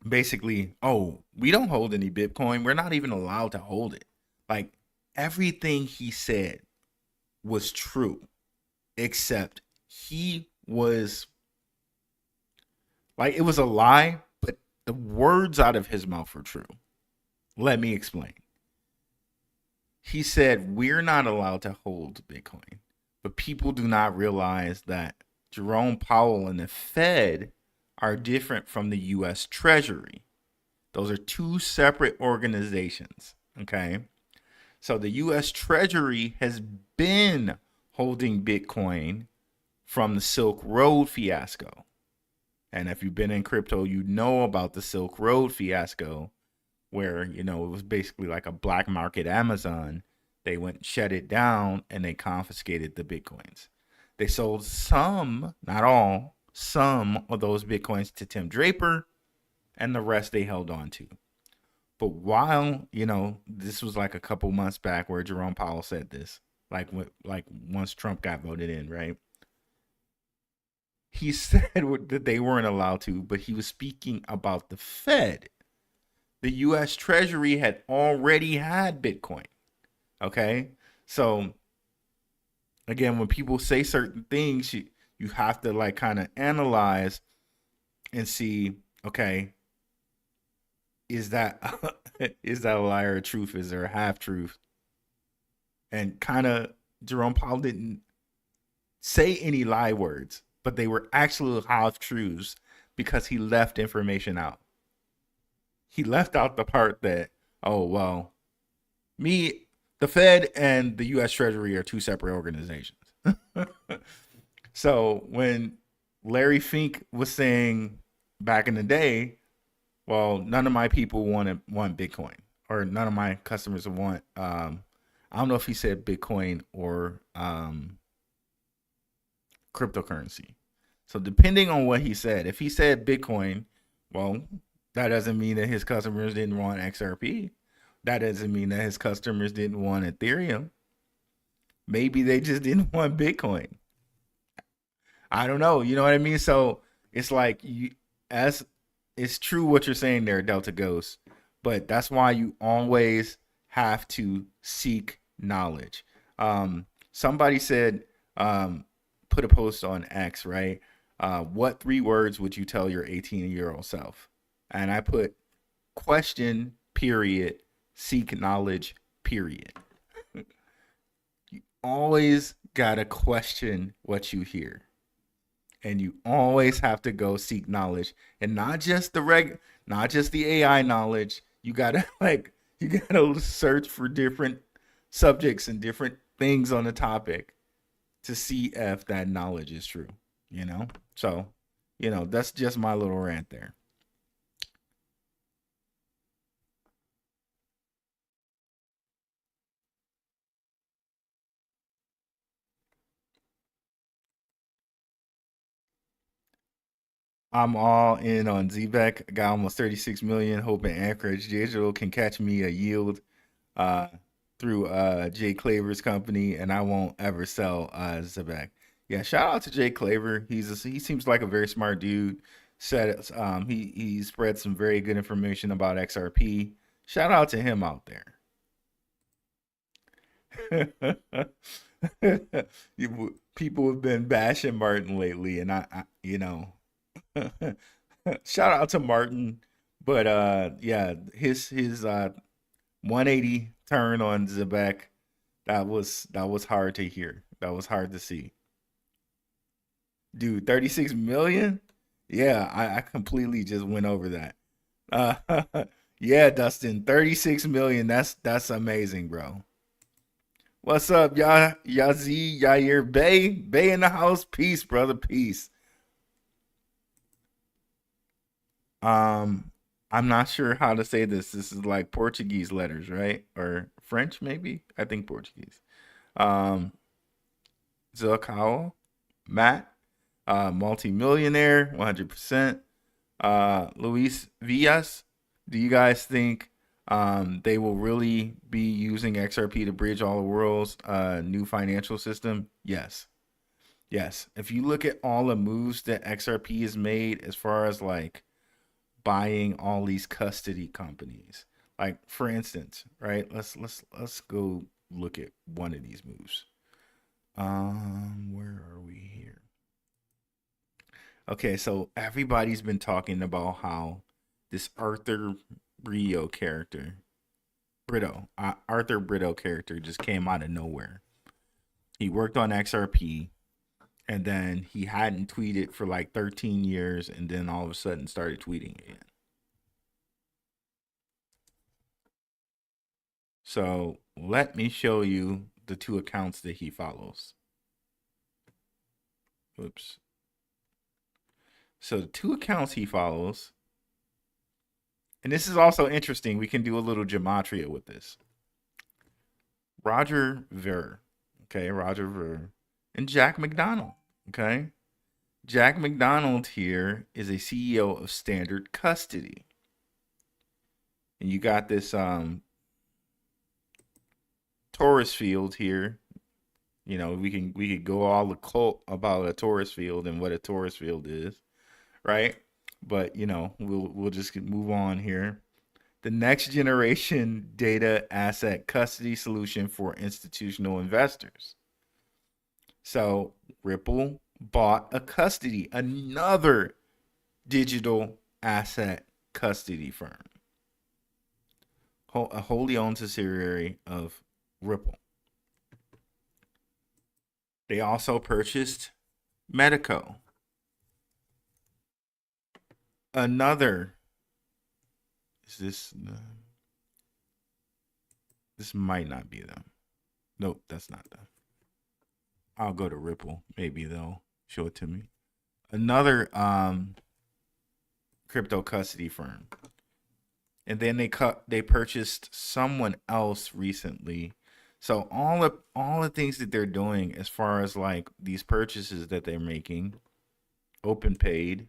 basically, "Oh, we don't hold any Bitcoin. We're not even allowed to hold it." Like everything he said was true, except he was like, it was a lie, but the words out of his mouth were true. Let me explain. He said, we're not allowed to hold Bitcoin, but people do not realize that Jerome Powell and the Fed are different from the U.S. Treasury. Those are two separate organizations, okay? So the U.S. Treasury has been holding Bitcoin from the Silk Road fiasco. And if you've been in crypto, you know about the Silk Road fiasco where, it was basically like a black market Amazon. They went and shut it down and they confiscated the Bitcoins. They sold some, not all, some of those Bitcoins to Tim Draper, and the rest they held on to. But while, this was like a couple months back where Jerome Powell said this, like once Trump got voted in, right? He said that they weren't allowed to, but he was speaking about the Fed. The U.S. Treasury had already had Bitcoin. Okay? So, again, when people say certain things, you have to like kind of analyze and see, okay, is that a lie or a truth? Is there a half truth? And kind of Jerome Powell didn't say any lie words, but they were actually half truths because he left information out. He left out the part that, oh, well, the Fed and the U.S. Treasury are two separate organizations. So when Larry Fink was saying back in the day, well, none of my people want Bitcoin, or none of my customers want, I don't know if he said Bitcoin or cryptocurrency. So depending on what he said, if he said Bitcoin, well, that doesn't mean that his customers didn't want XRP. That doesn't mean that his customers didn't want Ethereum. Maybe they just didn't want Bitcoin. I don't know. You know what I mean? So it's like as it's true what you're saying there, Delta Ghost, but that's why you always have to seek knowledge. Somebody said, put a post on X, right? What 3 words would you tell your 18-year-old self? And I put question, period, seek knowledge, period. You always gotta question what you hear. And you always have to go seek knowledge. And not just the AI knowledge. You gotta search for different subjects and different things on the topic to see if that knowledge is true, you know? So, that's just my little rant there. I'm all in on Zebec. Got almost 36 million. Hoping Anchorage Digital can catch me a yield through Jay Claver's company, and I won't ever sell Zebec. Yeah, shout out to Jay Claver. He seems like a very smart dude. He spread some very good information about XRP. Shout out to him out there. People have been bashing Martin lately, and I shout out to Martin. But yeah, his 180 turn on Zebec, that was hard to hear. That was hard to see. Dude, 36 million? Yeah, I completely just went over that. Yeah, Dustin, 36 million. That's amazing, bro. What's up, y'all? Yazi, Yair, Bay in the house. Peace, brother. Peace. I'm not sure how to say this. This is like Portuguese letters, right? Or French, maybe? I think Portuguese. Um, Zilkao, Matt, multi-millionaire, 100%. Luis Villas, do you guys think they will really be using XRP to bridge all the world's new financial system? Yes. Yes. If you look at all the moves that XRP has made as far as like buying all these custody companies, like for instance, right? Let's go look at one of these moves. Where are we here? Okay, so everybody's been talking about how this Arthur Brito character, Arthur Brito character just came out of nowhere. He worked on XRP, and then he hadn't tweeted for like 13 years, and then all of a sudden started tweeting again. So let me show you the 2 accounts that he follows. Whoops. So the 2 accounts he follows, and this is also interesting. We can do a little gematria with this. Roger Ver, okay, Roger Ver, and Jack McDonald, okay. Jack McDonald here is a CEO of Standard Custody, and you got this Taurus field here. You know, we could go all the cult about a Taurus field and what a Taurus field is, right? But we'll just move on here. The next generation data asset custody solution for institutional investors. So Ripple bought another digital asset custody firm, a wholly owned subsidiary of Ripple. They also purchased Medico, another. Is this? This might not be them. Nope, that's not them. I'll go to Ripple. Maybe they'll show it to me. Another crypto custody firm. And then they purchased someone else recently. So all the things that they're doing as far as like these purchases that they're making, OpenPaid,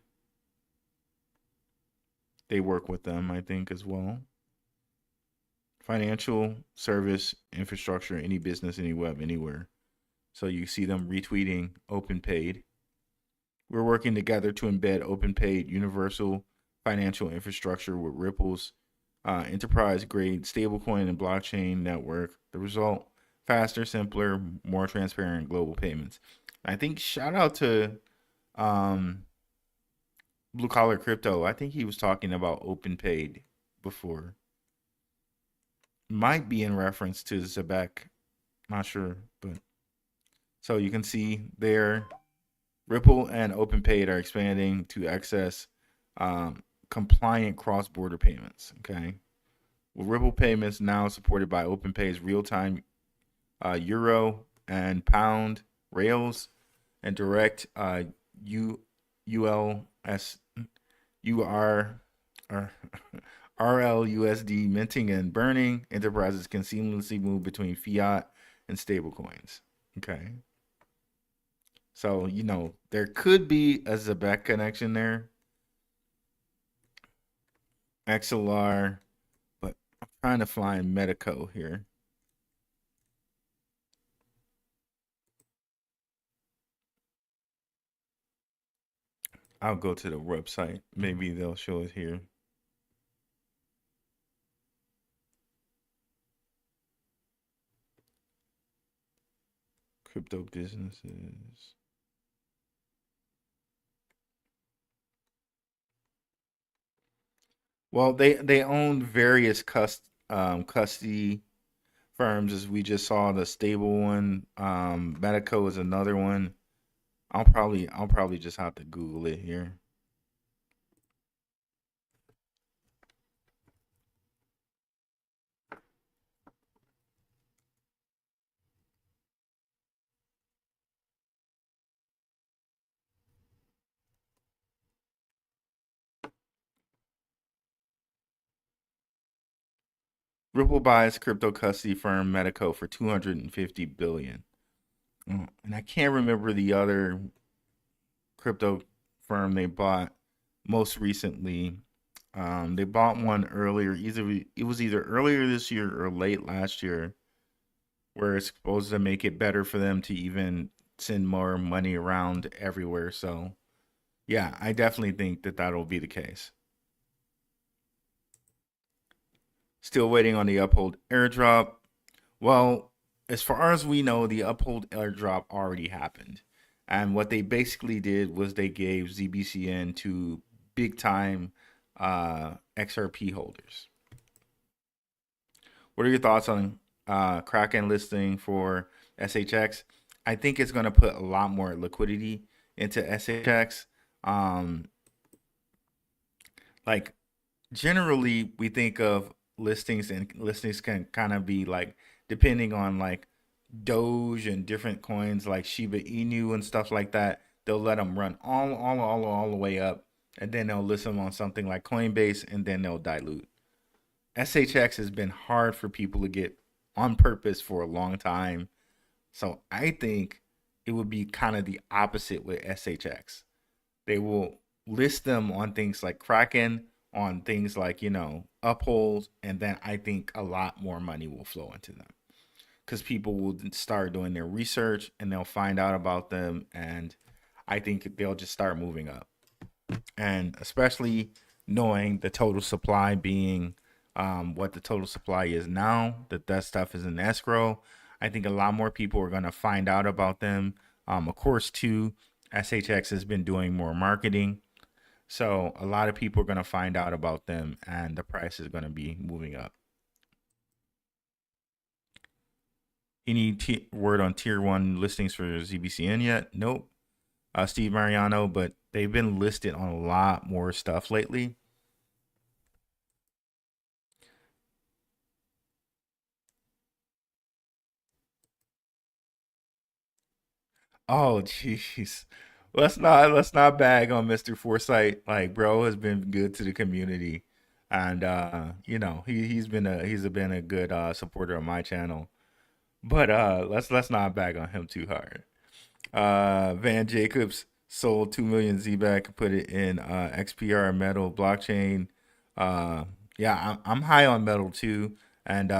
they work with them, I think, as well. Financial service infrastructure, any business, any web, anywhere. So you see them retweeting OpenPaid. We're working together to embed OpenPaid universal financial infrastructure with Ripple's enterprise-grade stablecoin and blockchain network. The result: faster, simpler, more transparent global payments. I think shout out to um, Blue Collar Crypto. I think he was talking about OpenPaid before. Might be in reference to Zebec. Not sure, but so you can see there, Ripple and OpenPaid are expanding to access compliant cross-border payments. Okay, with Ripple payments now supported by OpenPay's real-time euro and pound rails and direct ULS UR RLUSD minting and burning, enterprises can seamlessly move between fiat and stablecoins. Okay. So, there could be a Zebec connection there. XLR, but I'm trying to find Medico here. I'll go to the website. Maybe they'll show it here. Crypto businesses. Well, they own various custody firms, as we just saw. The stable one, Medico is another one. I'll probably just have to Google it here. Ripple buys crypto custody firm Medico for 250 billion. And I can't remember the other crypto firm they bought most recently. They bought one earlier. It was either earlier this year or late last year, where it's supposed to make it better for them to even send more money around everywhere. So, yeah, I definitely think that that'll be the case. Still waiting on the Uphold airdrop. Well, as far as we know, the Uphold airdrop already happened. And what they basically did was they gave ZBCN to big time XRP holders. What are your thoughts on Kraken listing for SHX? I think it's going to put a lot more liquidity into SHX. Like, generally, we think of listings, and listings can kind of be like, depending on like Doge and different coins like Shiba Inu and stuff like that, they'll let them run all the way up, and then they'll list them on something like Coinbase, and then they'll dilute. SHX has been hard for people to get on purpose for a long time. So I think it would be kind of the opposite with SHX. They will list them on things like Kraken, on things like, Uphold, and then I think a lot more money will flow into them, because people will start doing their research and they'll find out about them, and I think they'll just start moving up. And especially knowing the total supply being what the total supply is now, that stuff is in escrow, I think a lot more people are going to find out about them. Of course, too, SHX has been doing more marketing, so a lot of people are going to find out about them, and the price is going to be moving up. Any word on tier 1 listings for ZBCN yet? Nope. Steve Mariano, but they've been listed on a lot more stuff lately. Oh, jeez. Let's not bag on Mr. Foresight. Like, bro has been good to the community, and he's been a good supporter of my channel. But let's not bag on him too hard. Van Jacobs sold 2 million Zebec, put it in XPR Metal blockchain. Yeah, I'm high on Metal too, and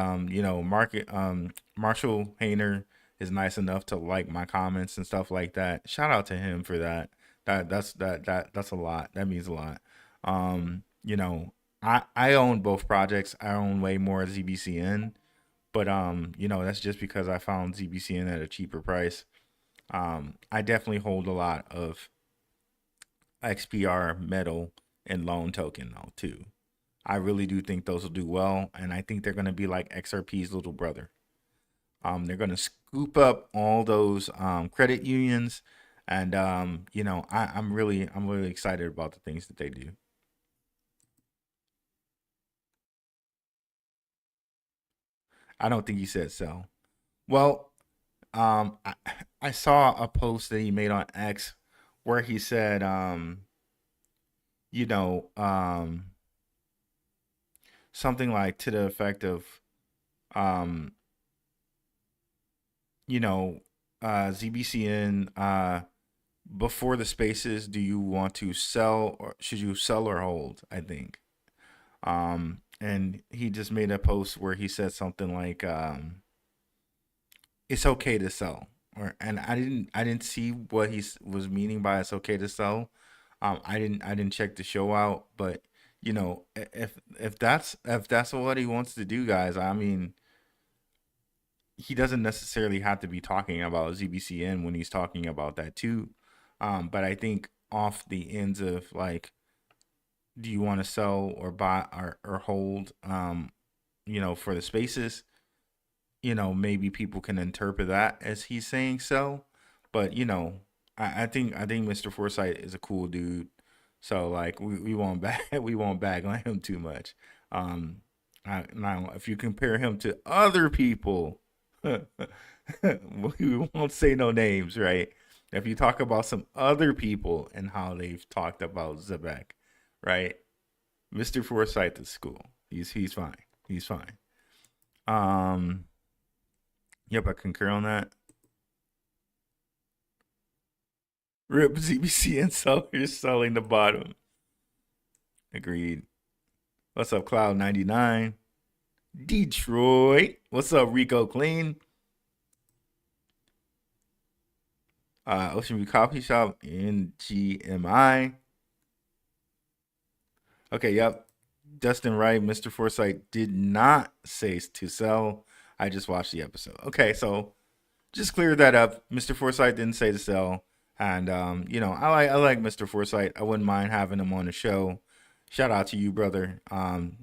Marshall Hayner is nice enough to like my comments and stuff like that. Shout out to him for that. That's a lot. That means a lot. You know, I own both projects. I own way more ZBCN, but you know, that's just because I found ZBCN at a cheaper price. I definitely hold a lot of XPR metal and loan token though too. I really do think those will do well, and I think they're going to be like XRP's little brother. They're going to scoop up all those credit unions, and you know, I'm really excited about the things that they do. I don't think he said so. Well, I, I saw a post that he made on X where he said, you know, something like to the effect of, um, you know, ZBCN, before the spaces, do you want to sell or should you sell or hold? I think. And he just made a post where he said something like, it's okay to sell. Or, and I didn't see what he was meaning by it's okay to sell. I didn't check the show out, but you know, if that's what he wants to do, guys, I mean, he doesn't necessarily have to be talking about ZBCN when he's talking about that too. But I think off the ends of like, do you want to sell or buy or hold, you know, for the spaces, you know, maybe people can interpret that as he's saying so. But you know, I think Mr. Foresight is a cool dude. So like we won't back we won't bag on him too much. Um Now if you compare him to other people, we won't say no names, right? If you talk about some other people and how they've talked about Zebec, right? Mr. Forsyth is cool. He's fine. He's fine. Um, yep, I concur on that. Rip ZBCN sellers selling the bottom. Agreed. What's up, Cloud 99? Detroit. What's up, Rico Clean? Ocean View Coffee Shop in GMI. Okay, yep. Justin Wright, Mr. Foresight did not say to sell. I just watched the episode. Okay, so just clear that up. Mr. Foresight didn't say to sell. And you know, I like Mr. Foresight. I wouldn't mind having him on the show. Shout out to you, brother.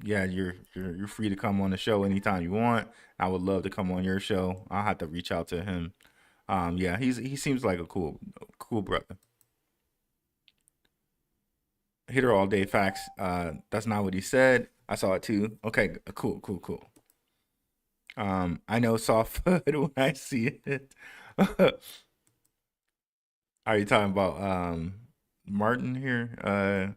Yeah, you're free to come on the show anytime you want. I would love to come on your show. I'll have to reach out to him. Yeah, he seems like a cool brother. Hitter all day facts. That's not what he said. I saw it too. Okay, cool. I know soft foot when I see it. Are you talking about Martin here?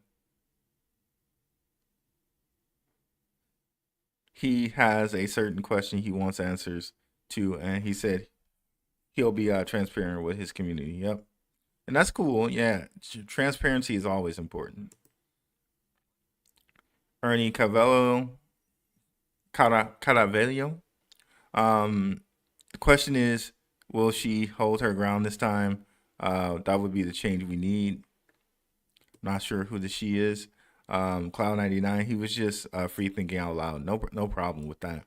He has a certain question he wants answers to, and he said he'll be transparent with his community. Yep, and that's cool. Yeah, transparency is always important. Ernie Caravello. The question is, will she hold her ground this time? That would be the change we need. Not sure who the she is. Cloud 99. He was just free thinking out loud. No problem with that.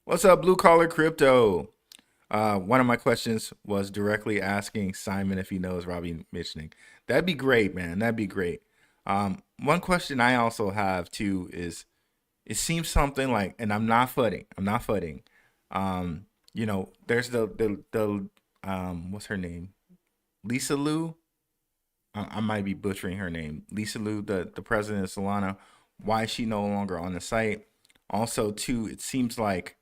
What's up, Blue Collar Crypto? One of my questions was directly asking Simon if he knows Robbie Mitchning. That'd be great, man. That'd be great. One question I also have too is, it seems something like, and I'm not footing. You know, there's the what's her name? Lisa Lou. I might be butchering her name. Lisa Lou, the president of Solana. Why is she no longer on the site? Also, too, it seems like,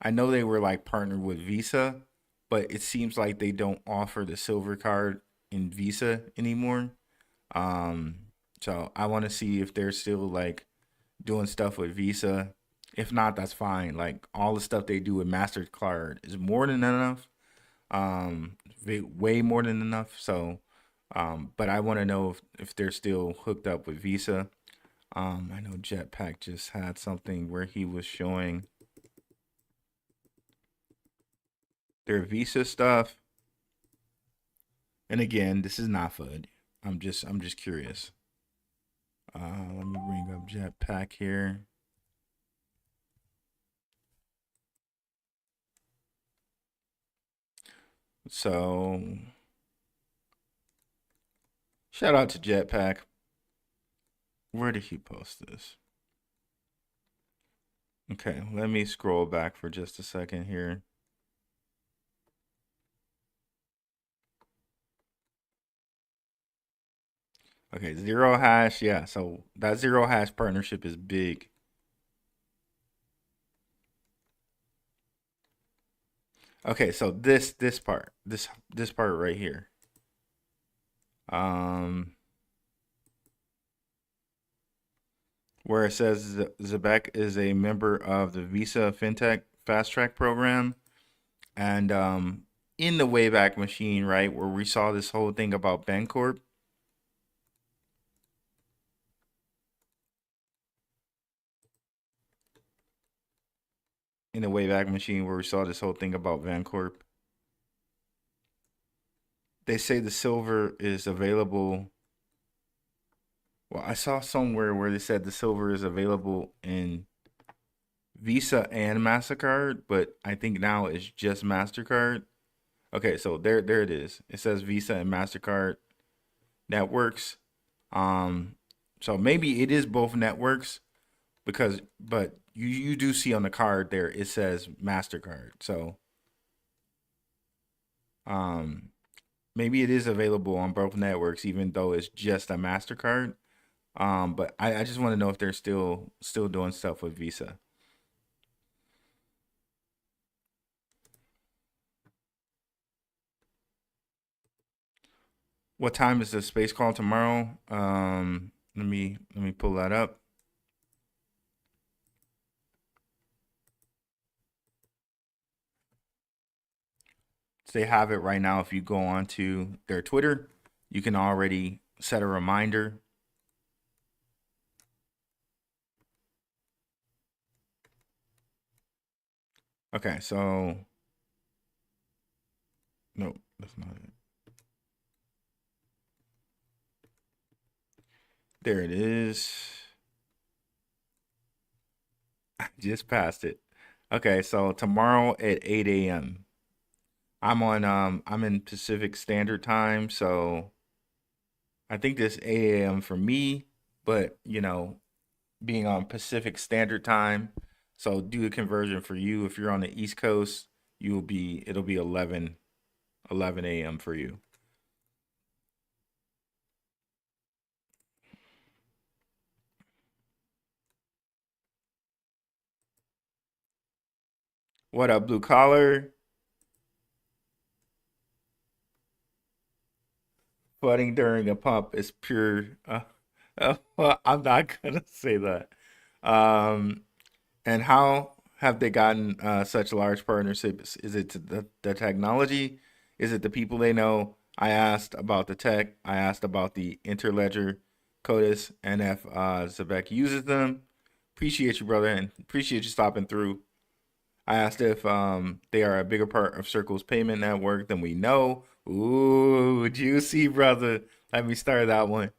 I know they were like partnered with Visa, but it seems like they don't offer the silver card in Visa anymore. So I want to see if they're still like doing stuff with Visa. If not, that's fine. Like all the stuff they do with MasterCard is more than enough. Way more than enough. So, but I want to know if they're still hooked up with Visa. I know Jetpack just had something where he was showing. their Visa stuff. And again, this is not FUD. I'm just curious. Let me bring up Jetpack here. So shout out to Jetpack. Where did he post this? Okay, let me scroll back for just a second here. Okay, zero hash. Yeah, so that zero hash partnership is big. Okay, so this part right here. Where it says Zebec is a member of the Visa FinTech Fast Track program, and in the Wayback Machine, right, where we saw this whole thing about Bancorp. In the Wayback Machine, where we saw this whole thing about Bancorp. They say the silver is available. Well, I saw somewhere where they said the silver is available in Visa and MasterCard, but I think now it's just MasterCard. Okay, so there it is. It says Visa and MasterCard networks. So maybe it is both networks but you do see on the card there it says MasterCard. So maybe it is available on both networks, even though it's just a MasterCard. But I just want to know if they're still doing stuff with Visa. What time is the space call tomorrow? Let me pull that up. They have it right now. If you go on to their Twitter, you can already set a reminder. Okay, so no, that's not it. There it is. I just passed it. Okay, so tomorrow at 8 a.m. I'm in Pacific Standard Time, so I think this 8 a.m. for me, but being on Pacific Standard Time, so do the conversion for you. If you're on the East Coast, it'll be 11 a.m. for you. What up, blue collar? Flooding during a pump is pure. Well, I'm not gonna say that. And how have they gotten such large partnerships? Is it the technology? Is it the people they know? I asked about the tech. I asked about the Interledger, CODIS, and if Zebec uses them. Appreciate you, brother, and appreciate you stopping through. I asked if they are a bigger part of Circle's payment network than we know. Ooh, juicy, brother. Let me start that one.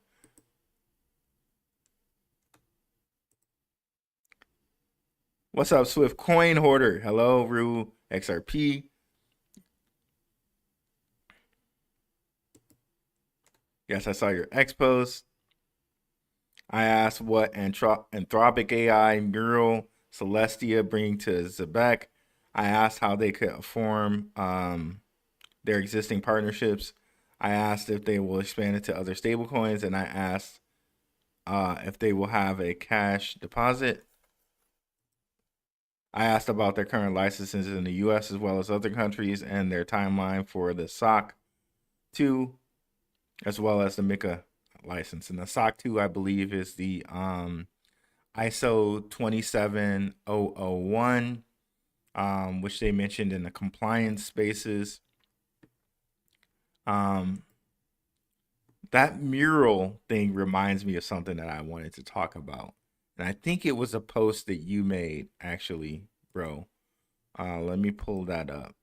What's up, Swift Coin Hoarder? Hello, Rue XRP. Yes, I saw your X post. I asked what Anthropic AI, Mural, Celestia bring to Zebec. I asked how they could form their existing partnerships. I asked if they will expand it to other stablecoins, and I asked if they will have a cash deposit. I asked about their current licenses in the U.S. as well as other countries and their timeline for the SOC 2 as well as the MiCA license. And the SOC 2, I believe, is the ISO 27001, which they mentioned in the compliance spaces. That mural thing reminds me of something that I wanted to talk about. And I think it was a post that you made, actually, bro. Let me pull that up.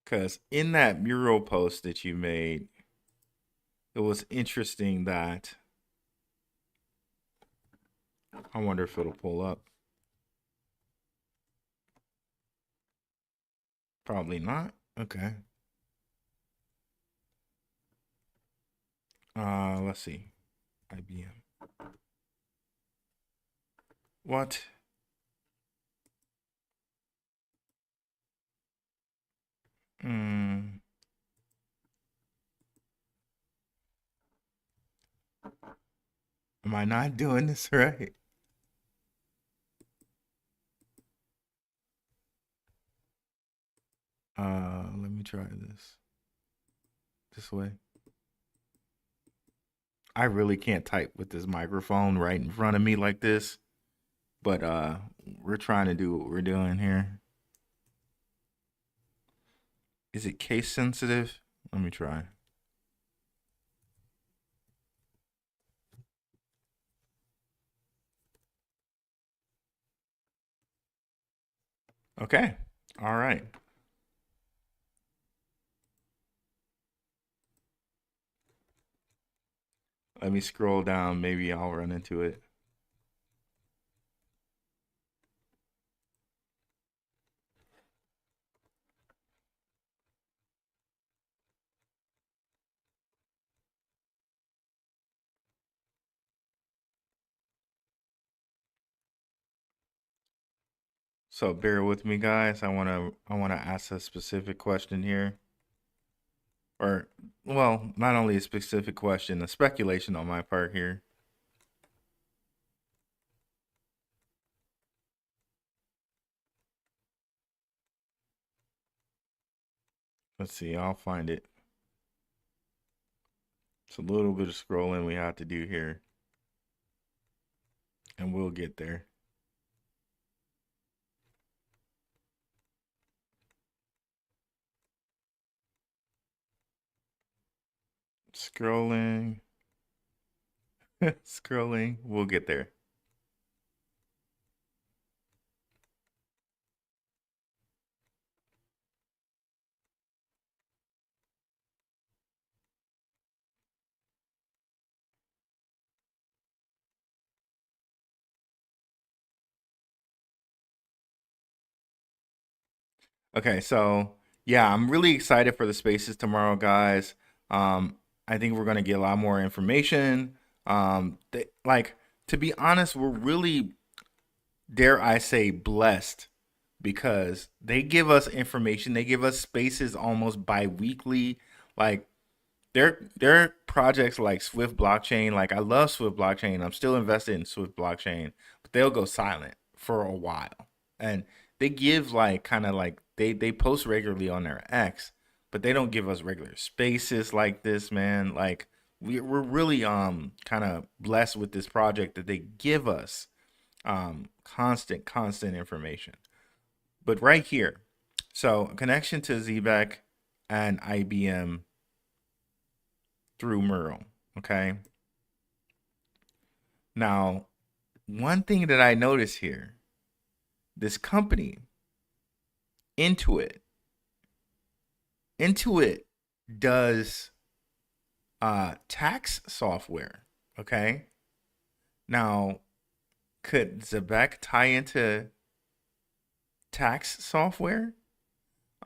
Because in that mural post that you made, it was interesting that I wonder if it'll pull up. Probably not. Okay. Let's see. IBM. What? Hmm. Am I not doing this right? Let me try this way. I really can't type with this microphone right in front of me like this, but we're trying to do what we're doing here. Is it case sensitive? Let me try. Okay. All right. Let me scroll down. Maybe I'll run into it. So bear with me, guys. I wanna ask a specific question here. Or, well, not only a specific question, a speculation on my part here. Let's see, I'll find it. It's a little bit of scrolling we have to do here. And we'll get there. Scrolling. Scrolling. We'll get there. Okay, so yeah, I'm really excited for the spaces tomorrow, guys. I think we're gonna get a lot more information. Like, to be honest, we're really, dare I say, blessed because they give us information. They give us spaces almost bi-weekly. Like their projects like Swift Blockchain. Like I love Swift Blockchain. I'm still invested in Swift Blockchain, but they'll go silent for a while. And they give like kind of like they post regularly on their X, but they don't give us regular spaces like this, man. Like we're really kind of blessed with this project that they give us constant information. But right here, so connection to Zebec and IBM through Merle. Okay. Now, one thing that I notice here, this company, Intuit does tax software. Okay. Now, could Zebec tie into tax software?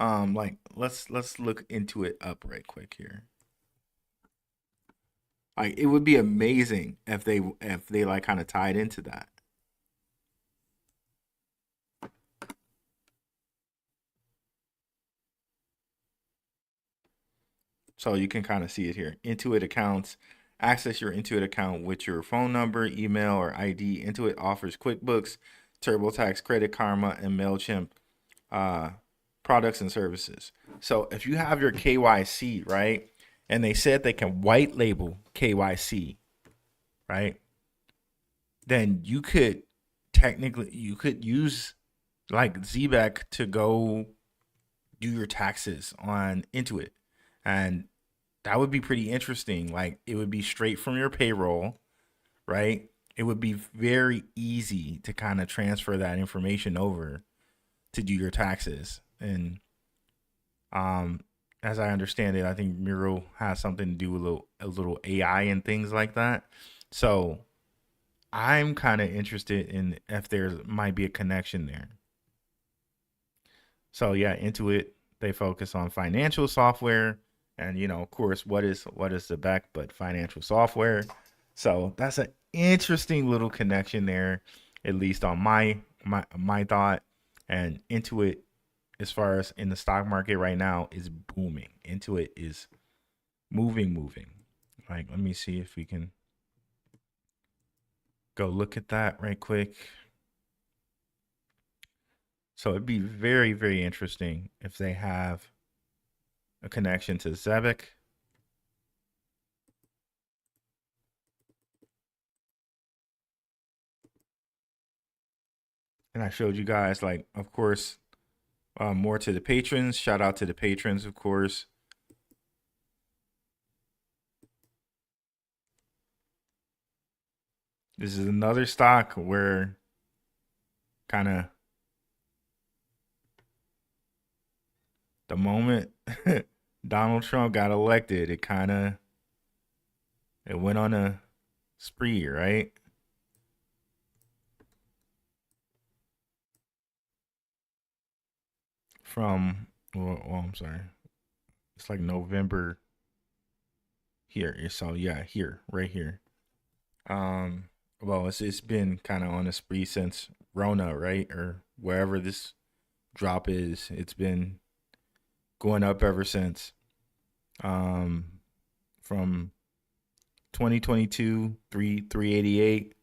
Like let's look into it up right quick here. Like it would be amazing if they like kind of tied into that. So you can kind of see it here. Intuit accounts. Access your Intuit account with your phone number, email, or ID. Intuit offers QuickBooks, TurboTax, Credit Karma, and MailChimp products and services. So if you have your KYC, right, and they said they can white label KYC, right, then you could technically use like Zebec to go do your taxes on Intuit. And that would be pretty interesting. Like it would be straight from your payroll, right? It would be very easy to kind of transfer that information over to do your taxes. And As I understand it, I think Mural has something to do with a little AI and things like that. So I'm kind of interested in if there might be a connection there. So yeah, Intuit, they focus on financial software, and of course, what is Zebec but financial software. So that's an interesting little connection there, at least on my thought. And Intuit, as far as in the stock market right now, is booming. Intuit is moving. Like, let me see if we can go look at that right quick. So it'd be very, very interesting if they have a connection to Zebec. And I showed you guys, like, of course, more to the patrons. Shout out to the patrons, of course. This is another stock where kind of the moment Donald Trump got elected, it went on a spree, right? Well, I'm sorry. It's like November here. So yeah, here, right here. Well, it's been kind of on a spree since Rona, right? Or wherever this drop is. It's been going up ever since. From 2022, 388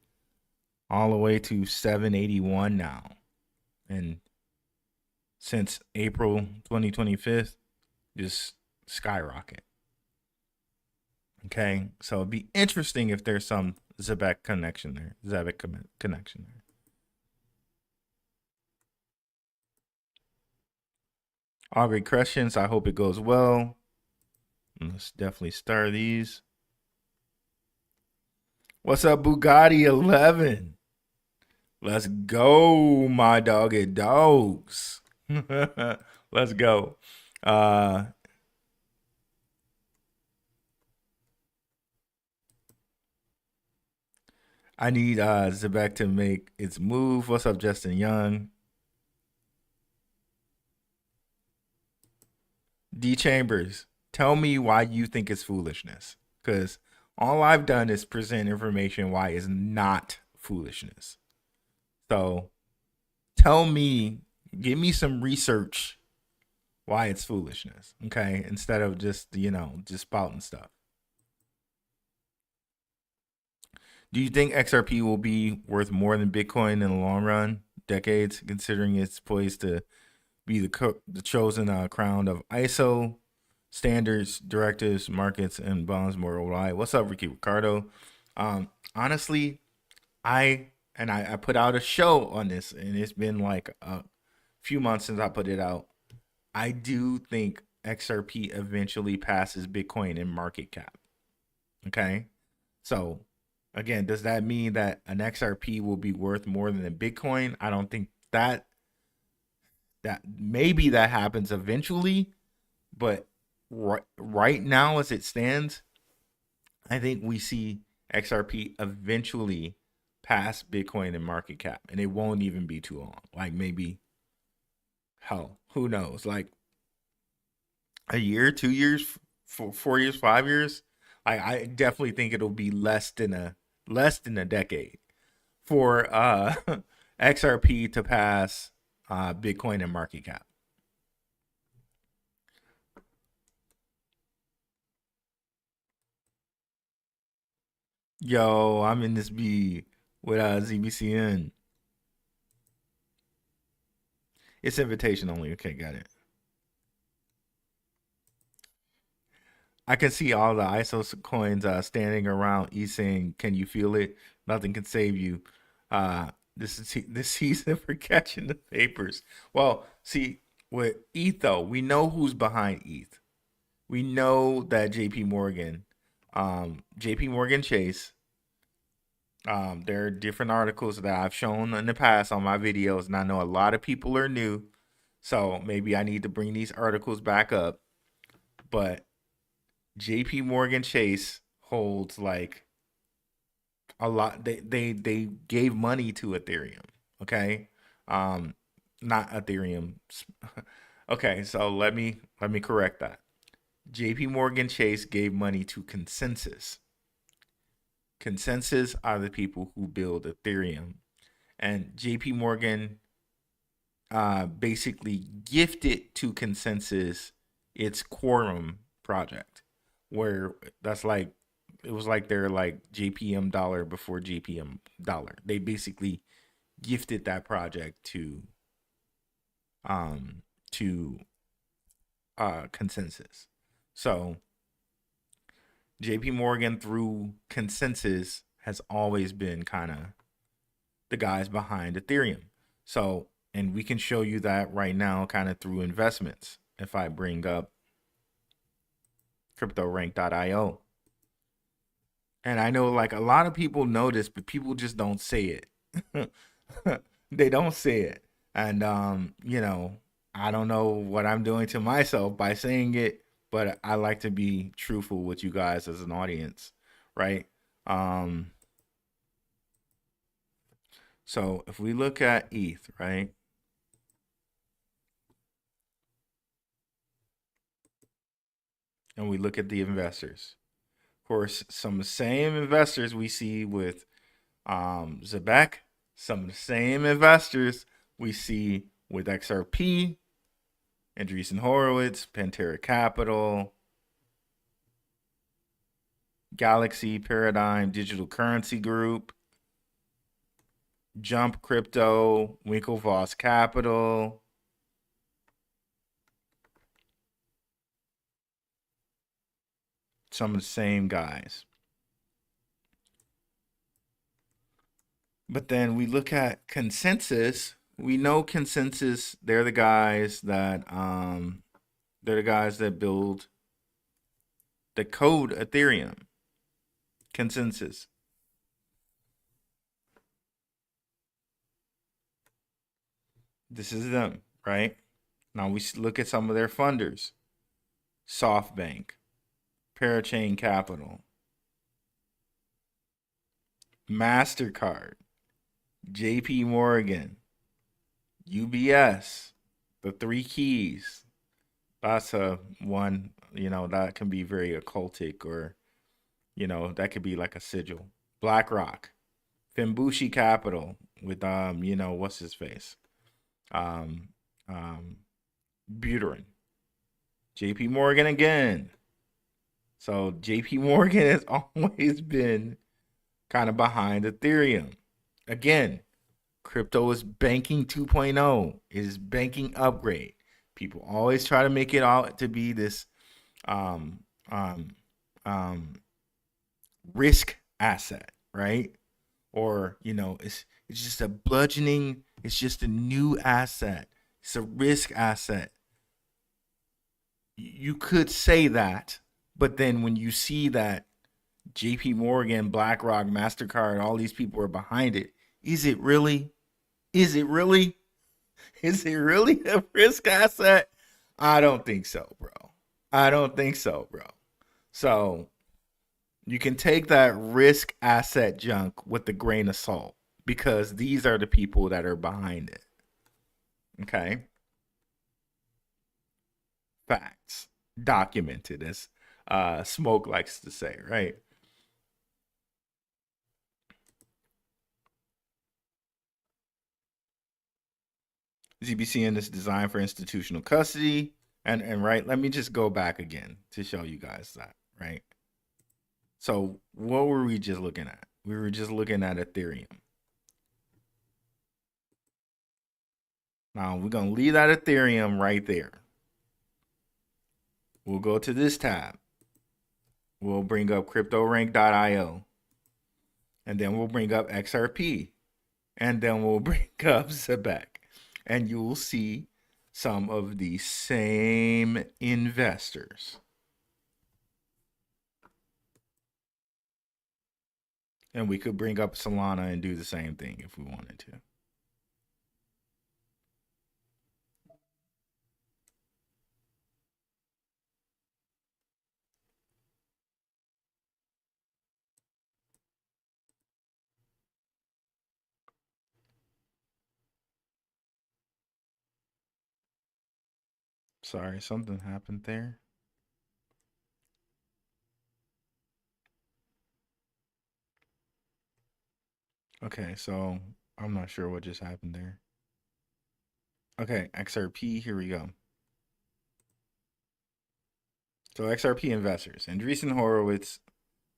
all the way to 781 now. And since April 2025, just skyrocket. Okay, so it'd be interesting if there's some Zebec connection there. All great questions. I hope it goes well. Let's definitely start these. What's up, Bugatti 11? Let's go, my doggy dogs. Let's go. I need Zebec to make its move. What's up, Justin Young? D Chambers, tell me why you think it's foolishness. Because all I've done is present information why it's not foolishness. So tell me, give me some research why it's foolishness. Okay. Instead of just spouting stuff. Do you think XRP will be worth more than Bitcoin in the long run, decades, considering it's poised to be the chosen crown of ISO standards, directives, markets, and bonds worldwide? What's up, Ricky Ricardo? Honestly, I put out a show on this, and it's been like a few months since I put it out. I do think XRP eventually passes Bitcoin in market cap. Okay, so again, does that mean that an XRP will be worth more than a Bitcoin? I don't think that maybe that happens eventually, but right now as it stands, I think we see XRP eventually pass Bitcoin in market cap, and it won't even be too long. Like maybe, hell, who knows? Like a year, 2 years, 4 years, 5 years. I definitely think it'll be less than a decade for XRP to pass Bitcoin and market cap. Yo, I'm in this B with ZBCN. It's invitation only. Okay, got it. I can see all the ISO coins standing around ETH saying, "Can you feel it? Nothing can save you." This season for catching the papers. Well, see, with ETH though, we know who's behind ETH. We know that JP Morgan, JP Morgan Chase. There are different articles that I've shown in the past on my videos, and I know a lot of people are new. So maybe I need to bring these articles back up. But JP Morgan Chase holds like a lot. They gave money to Ethereum. Okay. Not Ethereum. Okay, so let me correct that. JP Morgan Chase gave money to Consensus. Consensus are the people who build Ethereum. And JP Morgan basically gifted to Consensus its Quorum project, where that's like, it was like their like JPM dollar before JPM dollar. They basically gifted that project to Consensus. So JP Morgan through Consensus has always been kind of the guys behind Ethereum. So, and we can show you that right now kind of through investments. If I bring up cryptorank.io. And I know like a lot of people know this, but people just don't say it. They don't say it. And you know, I don't know what I'm doing to myself by saying it, but I like to be truthful with you guys as an audience, right? So if we look at ETH, right? And we look at the investors. Of course, some of the same investors we see with Zebec, some of the same investors we see with XRP, Andreessen Horowitz, Pantera Capital, Galaxy, Paradigm, Digital Currency Group, Jump Crypto, Winklevoss Capital, some of the same guys. But then we look at Consensus. We know Consensus, they're the guys that build the code Ethereum. Consensus. This is them, right? Now we look at some of their funders. SoftBank, Parachain Capital, MasterCard, JP Morgan, UBS, the three keys. That's a one, you know, that can be very occultic, or, you know, that could be like a sigil. BlackRock, Fimbushi Capital with you know, what's his face? Buterin. JP Morgan again. So JP Morgan has always been kind of behind Ethereum. Again, crypto is banking 2.0. It is banking upgrade. People always try to make it out to be this risk asset, right? Or, you know, it's just a bludgeoning, it's just a new asset. It's a risk asset. You could say that, but then when you see that JP Morgan, BlackRock, MasterCard, all these people are behind it, is it really? Is it really? Is it really a risk asset? I don't think so, bro. I don't think so, bro. So you can take that risk asset junk with a grain of salt, because these are the people that are behind it. Okay? Facts. Documented, as Smoke likes to say, right? ZBCN is designed for institutional custody. And right, let me just go back again to show you guys that, right? So what were we just looking at? We were just looking at Ethereum. Now we're going to leave that Ethereum right there. We'll go to this tab. We'll bring up cryptorank.io. And then we'll bring up XRP. And then we'll bring up Zebec. And you will see some of the same investors. And we could bring up Solana and do the same thing if we wanted to. Sorry, something happened there. Okay, so I'm not sure what just happened there. Okay, XRP, here we go. So XRP investors, Andreessen Horowitz,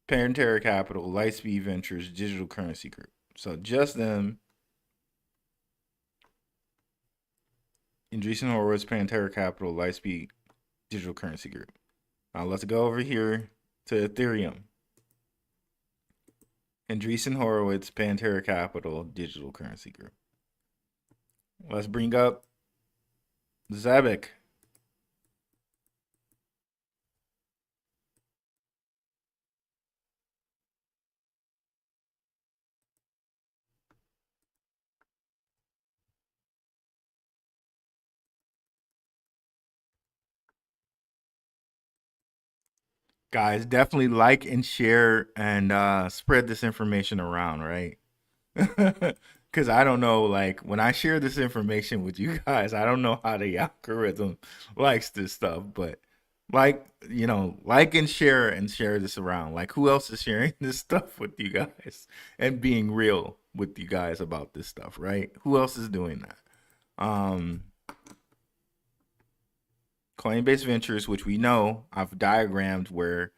Pantera Capital, Lightspeed Ventures, Digital Currency Group. So just them. Andreessen Horowitz, Pantera Capital, Lightspeed, Digital Currency Group. Now let's go over here to Ethereum. Andreessen Horowitz, Pantera Capital, Digital Currency Group. Let's bring up Zebec. Guys, definitely like and share and spread this information around, right? Because I don't know, like when I share this information with you guys, I don't know how the algorithm likes this stuff, but like and share this around. Like who else is sharing this stuff with you guys and being real with you guys about this stuff, right? Who else is doing that? Coinbase Ventures, which we know I've diagrammed where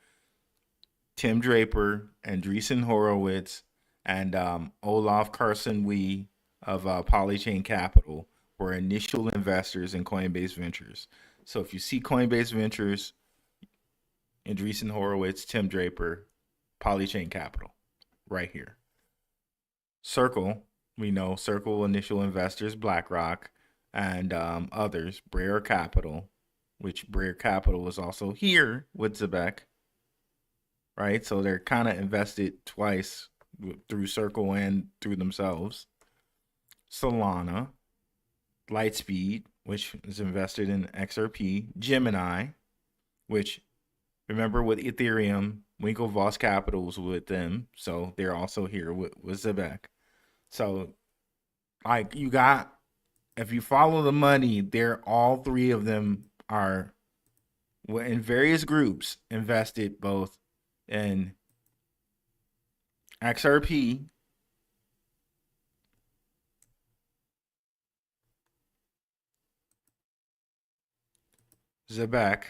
Tim Draper, Andreessen Horowitz, and Olaf Carson Wee of Polychain Capital were initial investors in Coinbase Ventures. So if you see Coinbase Ventures, Andreessen Horowitz, Tim Draper, Polychain Capital, right here. Circle, we know Circle initial investors, BlackRock, and others, Brayer Capital, which Brayer Capital is also here with Zebec, right? So they're kind of invested twice through Circle and through themselves. Solana, Lightspeed, which is invested in XRP, Gemini, which remember with Ethereum, Winklevoss Capital was with them, so they're also here with Zebec. So, like you got, if you follow the money, they're all three of them are in various groups invested both in XRP, Zebec,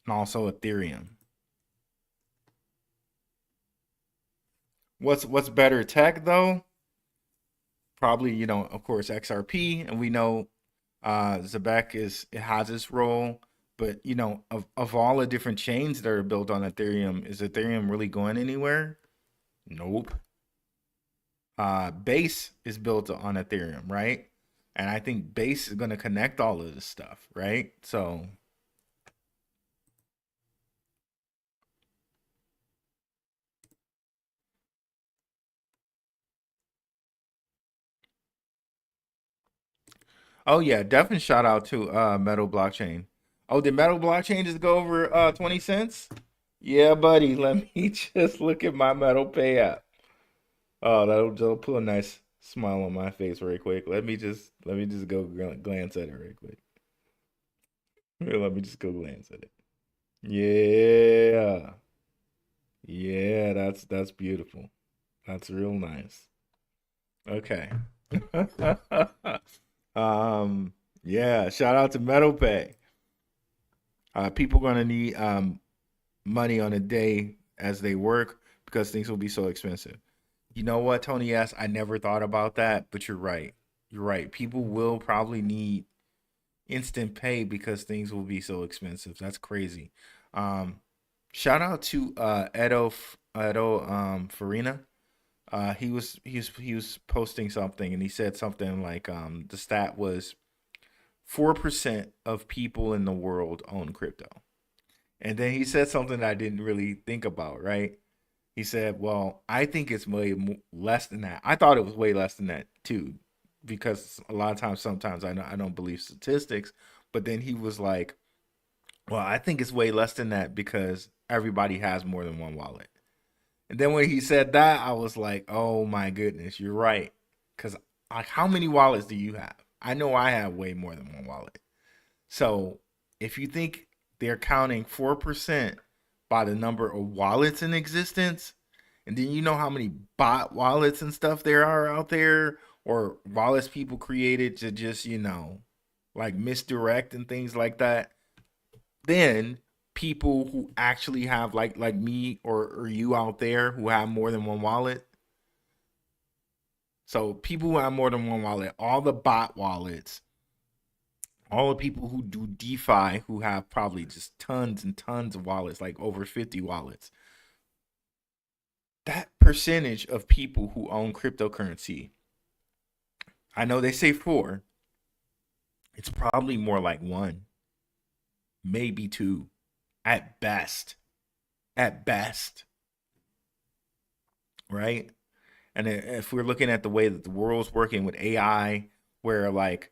and also Ethereum. What's better tech though? Probably, of course, XRP, and we know Zebec it has its role, but of all the different chains that are built on Ethereum, is Ethereum really going anywhere? Nope. Base is built on Ethereum, right? And I think Base is going to connect all of this stuff, right? So oh yeah, definitely shout out to Metal Blockchain. Oh, did Metal Blockchain just go over 20 cents? Yeah, buddy. Let me just look at my Metal Pay app. Oh, that'll put a nice smile on my face very quick. Let me just go glance at it very quick. Here, let me just go glance at it. Yeah. Yeah, that's beautiful. That's real nice. Okay. Yeah, shout out to MetalPay. People gonna need money on a day as they work because things will be so expensive. You know what, Tony S? I never thought about that, but you're right. You're right. People will probably need instant pay because things will be so expensive. That's crazy. Um, Shout out to Edo Farina. He was posting something and he said something like the stat was 4% of people in the world own crypto. And then he said something that I didn't really think about, right? He said, "Well, I think it's way less than that. I thought it was way less than that too, because a lot of times, sometimes I don't believe statistics." But then he was like, "Well, I think it's way less than that because everybody has more than one wallet." And then when he said that, I was like, "Oh my goodness, you're right." Because like, how many wallets do you have? I know I have way more than one wallet. So if you think they're counting 4% by the number of wallets in existence, and then you know how many bot wallets and stuff there are out there, or wallets people created to just, like misdirect and things like that, then people who actually have like me or you out there who have more than one wallet. So people who have more than one wallet, all the bot wallets, all the people who do DeFi who have probably just tons and tons of wallets, like over 50 wallets. That percentage of people who own cryptocurrency, I know they say 4, it's probably more like 1, maybe 2 at best. At best, right? And if we're looking at the way that the world's working with AI, where like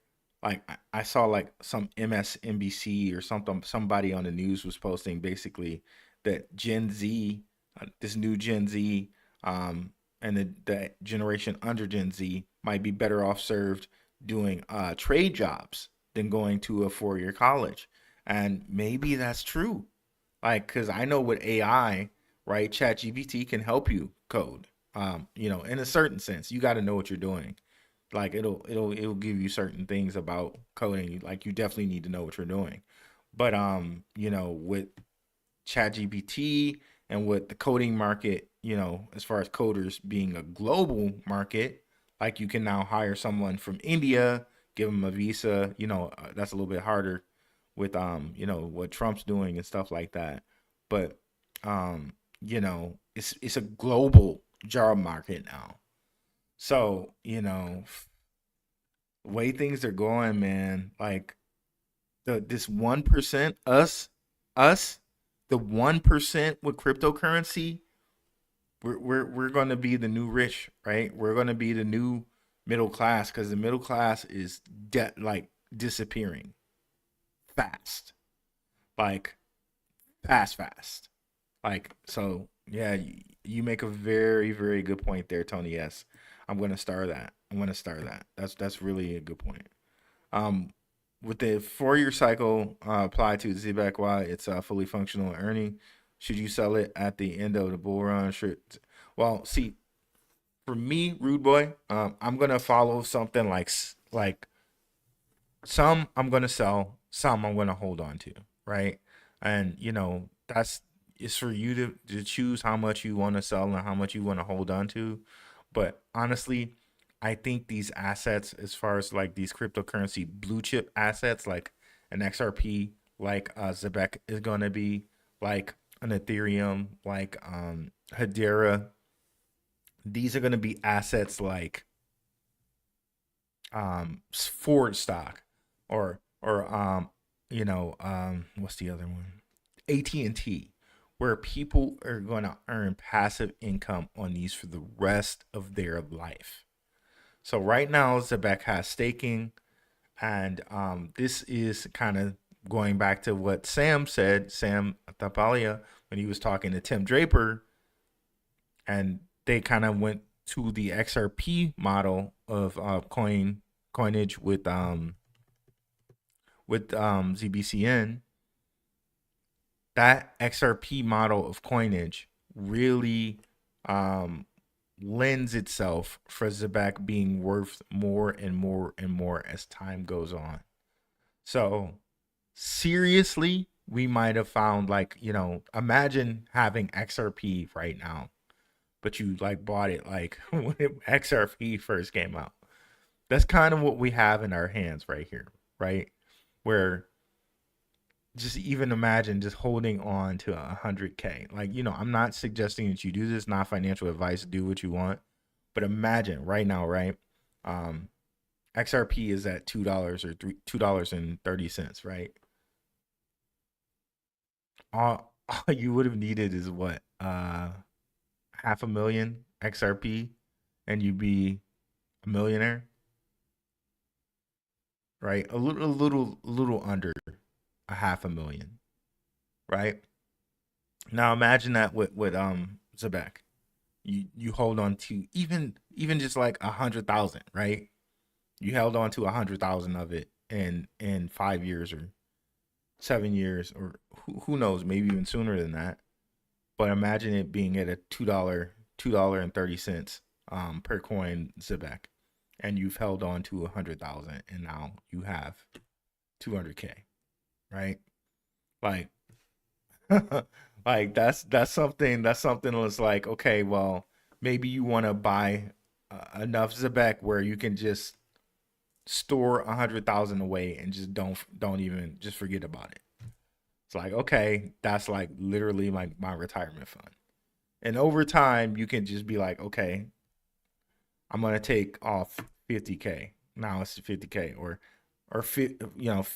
I saw like some MSNBC or somebody on the news was posting basically that Gen Z, this new Gen Z, and the generation under Gen Z might be better off served doing trade jobs than going to a 4-year college. And maybe that's true. Like, because I know with AI, right, ChatGPT can help you code. In a certain sense, you got to know what you're doing. Like it'll give you certain things about coding. Like you definitely need to know what you're doing. But with ChatGPT and with the coding market, as far as coders being a global market, like you can now hire someone from India, give them a visa. That's a little bit harder with what Trump's doing and stuff like that. But it's a global job market now. So, the way things are going, man, like this 1%, us, the 1% with cryptocurrency, we're gonna be the new rich, right? We're gonna be the new middle class because the middle class is like disappearing fast. Like fast. Like, so yeah, you make a very, very good point there, Tony. Yes. I'm gonna star that. That's really a good point. Um, with the 4-year cycle applied to the Zebec, why it's fully functional and earning, should you sell it at the end of the bull run? Well, see, for me, Rude Boy, I'm gonna follow something like some I'm gonna sell, some I'm gonna hold on to, right? And that's it's for you to choose how much you want to sell and how much you want to hold on to. But honestly, I think these assets, as far as like these cryptocurrency blue chip assets, like an XRP, like Zebec is gonna be, like an Ethereum, like Hedera. These are gonna be assets like Ford stock, or what's the other one? AT&T, where people are going to earn passive income on these for the rest of their life. So right now, Zebec has staking, and this is kind of going back to what Sam said, Sam Tapalia, when he was talking to Tim Draper, and they kind of went to the XRP model of coinage with ZBCN. That XRP model of coinage really lends itself for Zebec being worth more and more and more as time goes on. So seriously, we might have found, like, imagine having XRP right now, but you like bought it like when XRP first came out. That's kind of what we have in our hands right here, right? Where just even imagine just holding on to 100K. Like, I'm not suggesting that you do this, not financial advice, do what you want. But imagine right now, right? XRP is at $2 or $2.30, right? All you would have needed is what? Half a million XRP and you'd be a millionaire, right? A little under a half a million, right? Now imagine that with Zebec. You hold on to even just like 100,000, right? You held on to 100,000 of it in 5 years, or 7 years, or who knows, maybe even sooner than that. But imagine it being at a $2.30 per coin Zebec, and you've held on to 100,000, and now you have 200K, right? Like, like that's something that's like, okay, well, maybe you want to buy enough Zebec where you can just store 100,000 away and just don't even just forget about it. It's like, okay, that's like literally like my retirement fund. And over time, you can just be like, okay, I'm gonna take off 50K. Now it's 50K, or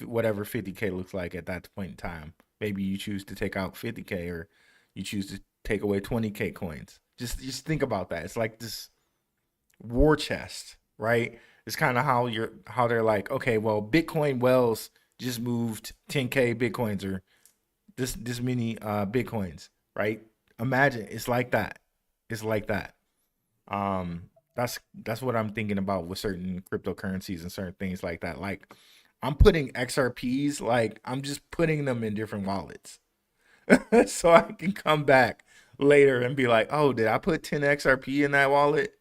whatever 50K looks like at that point in time. Maybe you choose to take out 50K, or you choose to take away 20K coins. Just think about that. It's like this war chest, right? It's kind of how they're like, okay, well, Bitcoin Wells just moved 10K Bitcoins, or this many Bitcoins, right? Imagine it's like that. It's like that. That's what I'm thinking about with certain cryptocurrencies and certain things like that. Like, I'm putting XRPs, like I'm just putting them in different wallets. So I can come back later and be like, oh, did I put 10 XRP in that wallet?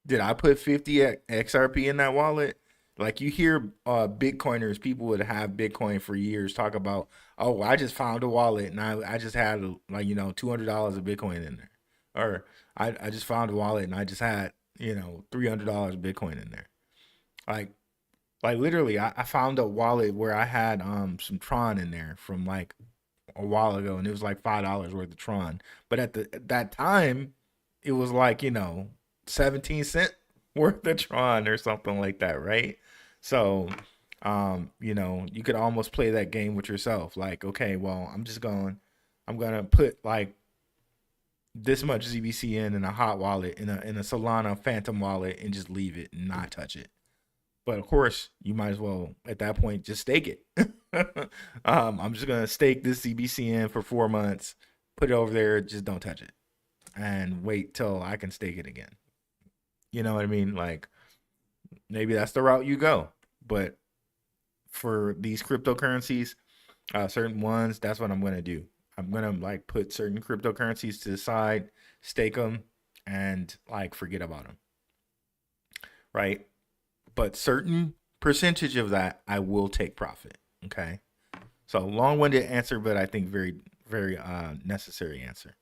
Did I put 50 XRP in that wallet? Like, you hear Bitcoiners, people would have Bitcoin for years, talk about, oh, I just found a wallet and I just had like, $200 of Bitcoin in there. Or I just found a wallet and I just had, $300 of Bitcoin in there. Like, literally, I found a wallet where I had some Tron in there from like a while ago, and it was like $5 worth of Tron. But at that time, it was like 17 cent worth of Tron or something like that, right? So, you could almost play that game with yourself. Like, okay, well, I'm gonna put like this much ZBCN in a hot wallet, in a Solana Phantom wallet, and just leave it and not touch it. But of course, you might as well at that point just stake it. I'm just gonna stake this ZBCN for 4 months, put it over there, just don't touch it, and wait till I can stake it again. You know what I mean? Like, maybe that's the route you go. But for these cryptocurrencies, certain ones, that's what I'm gonna do. I'm gonna like put certain cryptocurrencies to the side, stake them, and like forget about them. Right? But certain percentage of that, I will take profit. Okay. So, long-winded answer, but I think very, very necessary answer.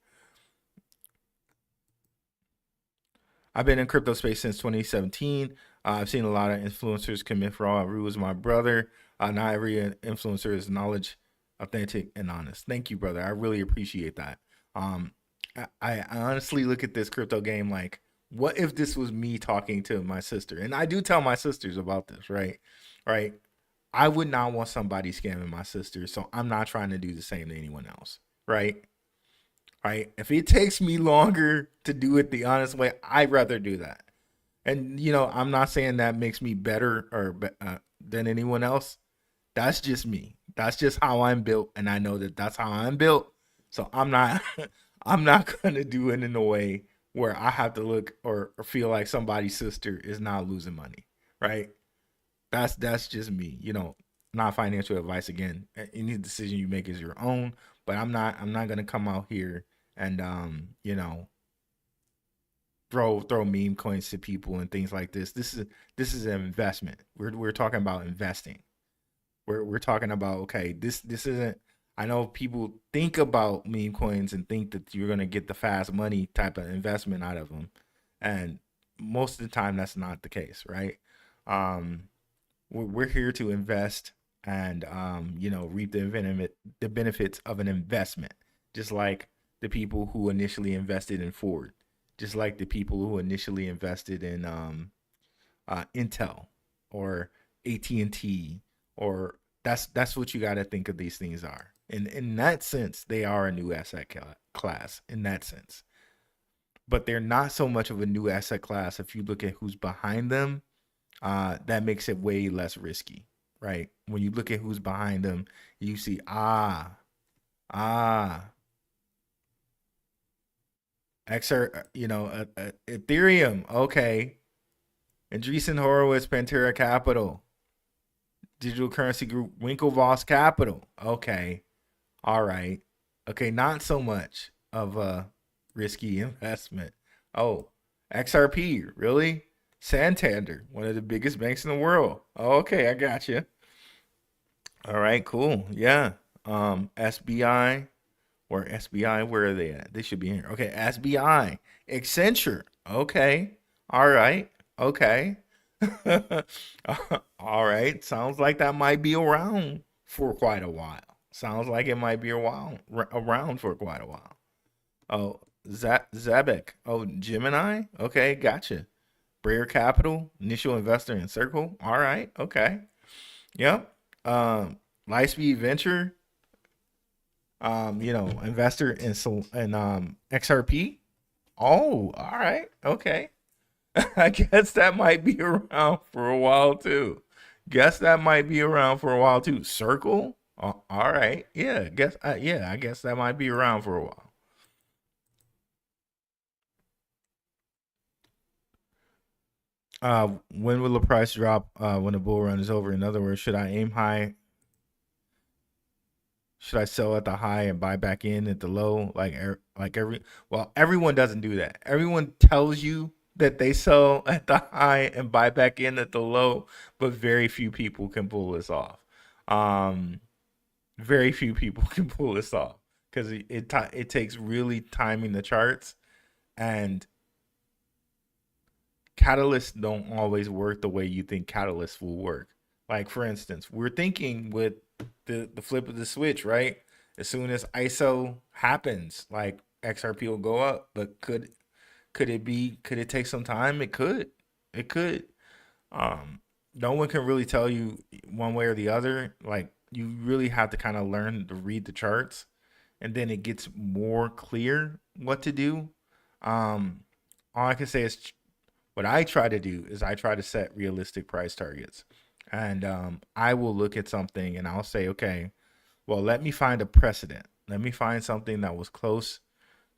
I've been in crypto space since 2017. I've seen a lot of influencers commit fraud. Rue is my brother. Not every influencer is knowledge, authentic, and honest. Thank you, brother. I really appreciate that. I honestly look at this crypto game like, what if this was me talking to my sister? And I do tell my sisters about this, right? Right. I would not want somebody scamming my sister, so I'm not trying to do the same to anyone else, right? Right. If it takes me longer to do it the honest way, I'd rather do that. And I'm not saying that makes me better or than anyone else. That's just me. That's just how I'm built, and I know that that's how I'm built. So I'm not I'm not gonna do it in a way where I have to look or feel like somebody's sister is not losing money, right? That's just me. Not financial advice again. Any decision you make is your own, but I'm not gonna come out here and throw meme coins to people and things like this. This is an investment. We're talking about investing. We're talking about, okay, this isn't. I know people think about meme coins and think that you're gonna get the fast money type of investment out of them, and most of the time that's not the case, right? We're here to invest and reap the benefits of an investment, just like the people who initially invested in Ford, just like the people who initially invested in Intel or AT&T, or that's what you got to think of these things are. And in that sense, they are a new asset class in that sense. But they're not so much of a new asset class if you look at who's behind them. That makes it way less risky, right? When you look at who's behind them, you see, Ethereum, okay. Andreessen Horowitz, Pantera Capital. Digital currency group Winklevoss Capital. Okay. All right. Okay, not so much of a risky investment. Oh, XRP, really? Santander, one of the biggest banks in the world. Oh, okay, I got you. All right, cool. Yeah. SBI or SBI, where are they at? They should be here. Okay, SBI, Accenture. Okay. All right. Okay. All right. Sounds like that might be around for quite a while. Sounds like it might be around for quite a while. Oh, Zebec. Oh, Gemini. Okay, gotcha. Brayer Capital, initial investor in Circle. All right. Okay. Yep. Lightspeed Venture. Investor in XRP. Oh, all right. Okay. I guess that might be around for a while too. Guess that might be around for a while too. Circle. All right. Yeah. I guess that might be around for a while. When will the price drop? When the bull run is over? In other words, should I aim high? Should I sell at the high and buy back in at the low? Everyone doesn't do that. Everyone tells you that they sell at the high and buy back in at the low, but very few people can pull this off. Very few people can pull this off because it takes really timing the charts, and catalysts don't always work the way you think catalysts will work. Like, for instance, we're thinking with the flip of the switch, right? As soon as ISO happens, like XRP will go up. But could it take some time? It could. It could. No one can really tell you one way or the other. Like, you really have to kind of learn to read the charts, and then it gets more clear what to do. All I can say is what I try to do is I try to set realistic price targets. And I will look at something and I'll say, okay, well, let me find a precedent. Let me find something that was close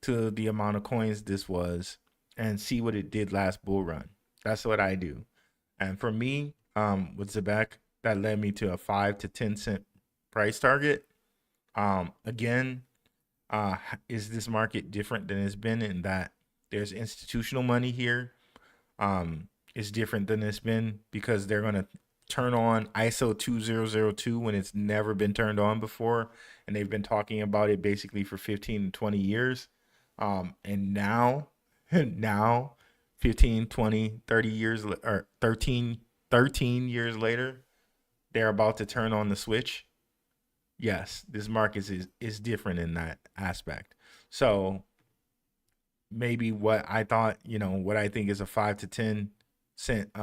to the amount of coins this was and see what it did last bull run. That's what I do. And for me, with Zebec, that led me to a 5 to 10 cent price target. Again, is this market different than it's been in that there's institutional money here? It's different than it's been because they're going to turn on ISO 2002 when it's never been turned on before, and they've been talking about it basically for 15 to 20 years. And now 15, 20, 30 years or 13 years later, they're about to turn on the switch. Yes, this market is different in that aspect. So maybe what I think is a 5 to 10 cent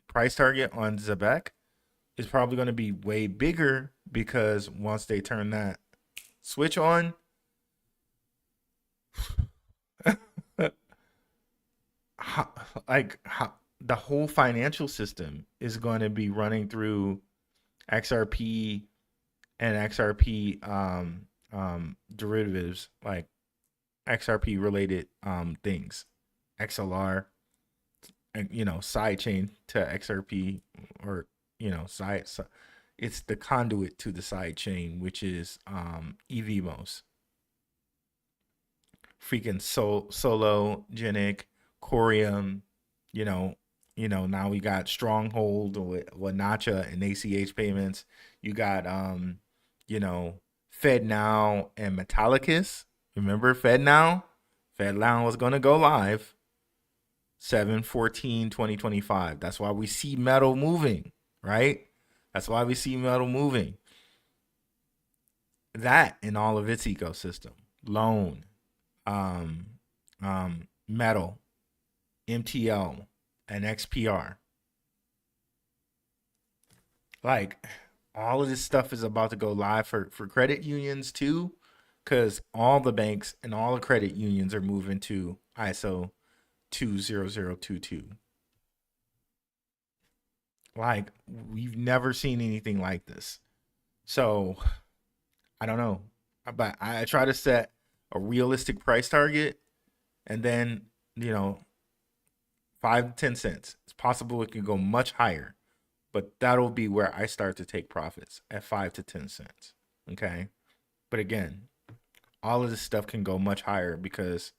price target on Zebec is probably going to be way bigger because once they turn that switch on, the whole financial system is going to be running through XRP and XRP derivatives, like XRP related things, XLR, and side chain to XRP, or it's the conduit to the side chain, which is EVMOS. Freaking Solo, Genic, Corium, now we got Stronghold with Nacha and ACH payments. You got FedNow and Metallicus. Remember FedNow? FedNow was gonna go live 7/14/2025. That's why we see metal moving, right? That's why we see metal moving. That in all of its ecosystem, loan, metal, MTL, and XPR. Like, all of this stuff is about to go live for credit unions too, because all the banks and all the credit unions are moving to ISO 20022. Like, we've never seen anything like this. So I don't know, but I try to set a realistic price target, and then 5 to 10 cents. It's possible it can go much higher, but that'll be where I start to take profits at 5 to 10 cents. Okay. But again, all of this stuff can go much higher because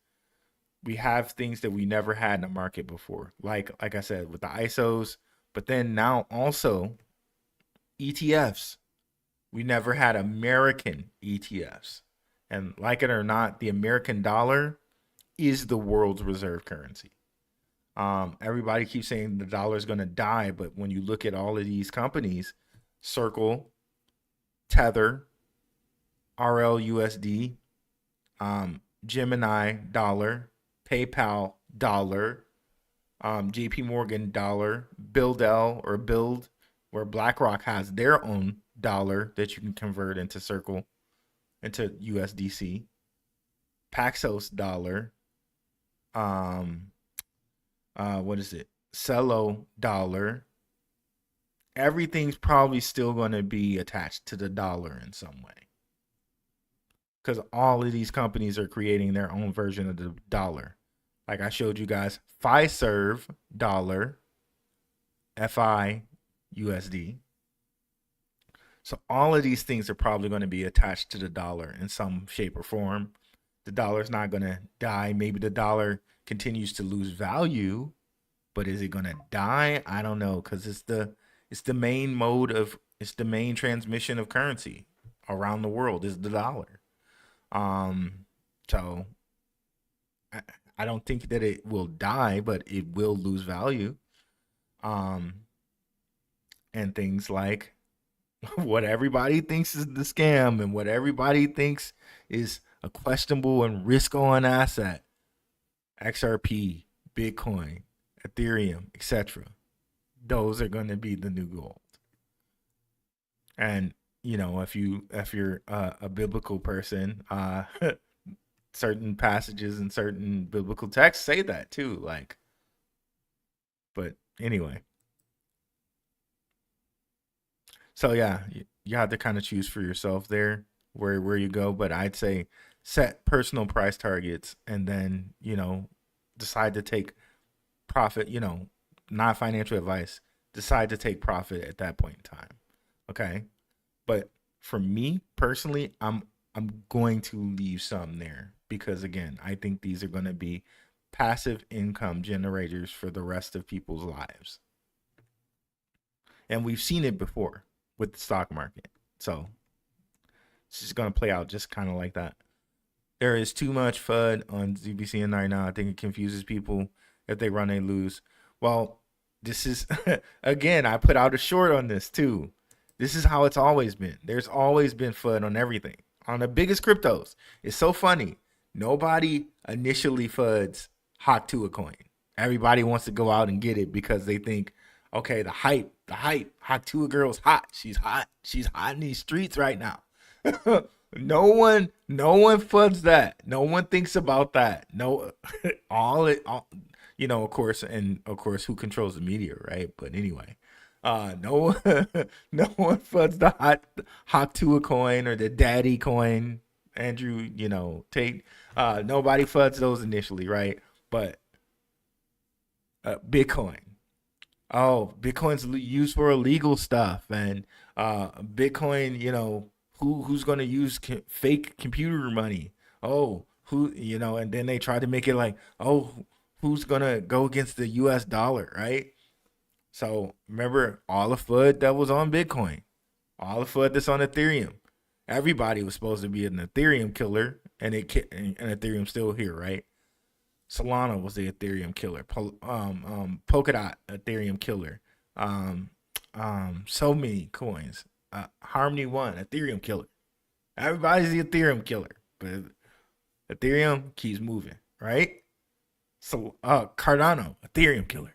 we have things that we never had in the market before. Like I said, with the ISOs, but then now also ETFs. We never had American ETFs. And like it or not, the American dollar is the world's reserve currency. Everybody keeps saying the dollar is going to die, but when you look at all of these companies, Circle, Tether, RLUSD, Gemini dollar, PayPal dollar, JP Morgan dollar, Build, where BlackRock has their own dollar that you can convert into Circle, into USDC, Paxos dollar, what is it? Cello dollar. Everything's probably still going to be attached to the dollar in some way. Because all of these companies are creating their own version of the dollar. Like I showed you guys, Fiserv dollar, FIUSD. So all of these things are probably going to be attached to the dollar in some shape or form. The dollar's not going to die. Maybe the dollar continues to lose value, but is it going to die? I don't know, because it's the main it's the main transmission of currency around the world is the dollar. So I don't think that it will die, but it will lose value. And things like what everybody thinks is the scam and what everybody thinks is a questionable and risk-on asset, XRP, Bitcoin, Ethereum, etc. Those are going to be the new gold. And if you're a biblical person, certain passages and certain biblical texts say that too. But anyway. So yeah, you have to kind of choose for yourself there where you go. But I'd say set personal price targets and then, decide to take profit, not financial advice, decide to take profit at that point in time. Okay. But for me personally, I'm going to leave some there because again, I think these are going to be passive income generators for the rest of people's lives. And we've seen it before with the stock market. So it's just going to play out just kind of like that. There is too much FUD on ZBCN right now. I think it confuses people. If they run, they lose. Well, this is, again, I put out a short on this too. This is how it's always been. There's always been FUD on everything. On the biggest cryptos. It's so funny. Nobody initially FUDs Hawk to a coin. Everybody wants to go out and get it because they think, okay, the hype, Hawk to a girl's hot. She's hot in these streets right now. No one FUDs that. No one thinks about that. No, of course, who controls the media, right? But anyway, no one FUDs the hot to a coin or the daddy coin. Andrew, Tate. Nobody FUDs those initially, right? But Bitcoin. Oh, Bitcoin's used for illegal stuff, and Bitcoin, who's going to use fake computer money? Oh, and then they try to make it like, oh, who's going to go against the US dollar, right? So remember all the FUD that was on Bitcoin, all the FUD that's on Ethereum. Everybody was supposed to be an Ethereum killer, and Ethereum's still here, right? Solana was the Ethereum killer. Polkadot, Ethereum killer. So many coins. Harmony One, Ethereum killer. Everybody's the Ethereum killer, but Ethereum keeps moving, right? So Cardano, Ethereum killer.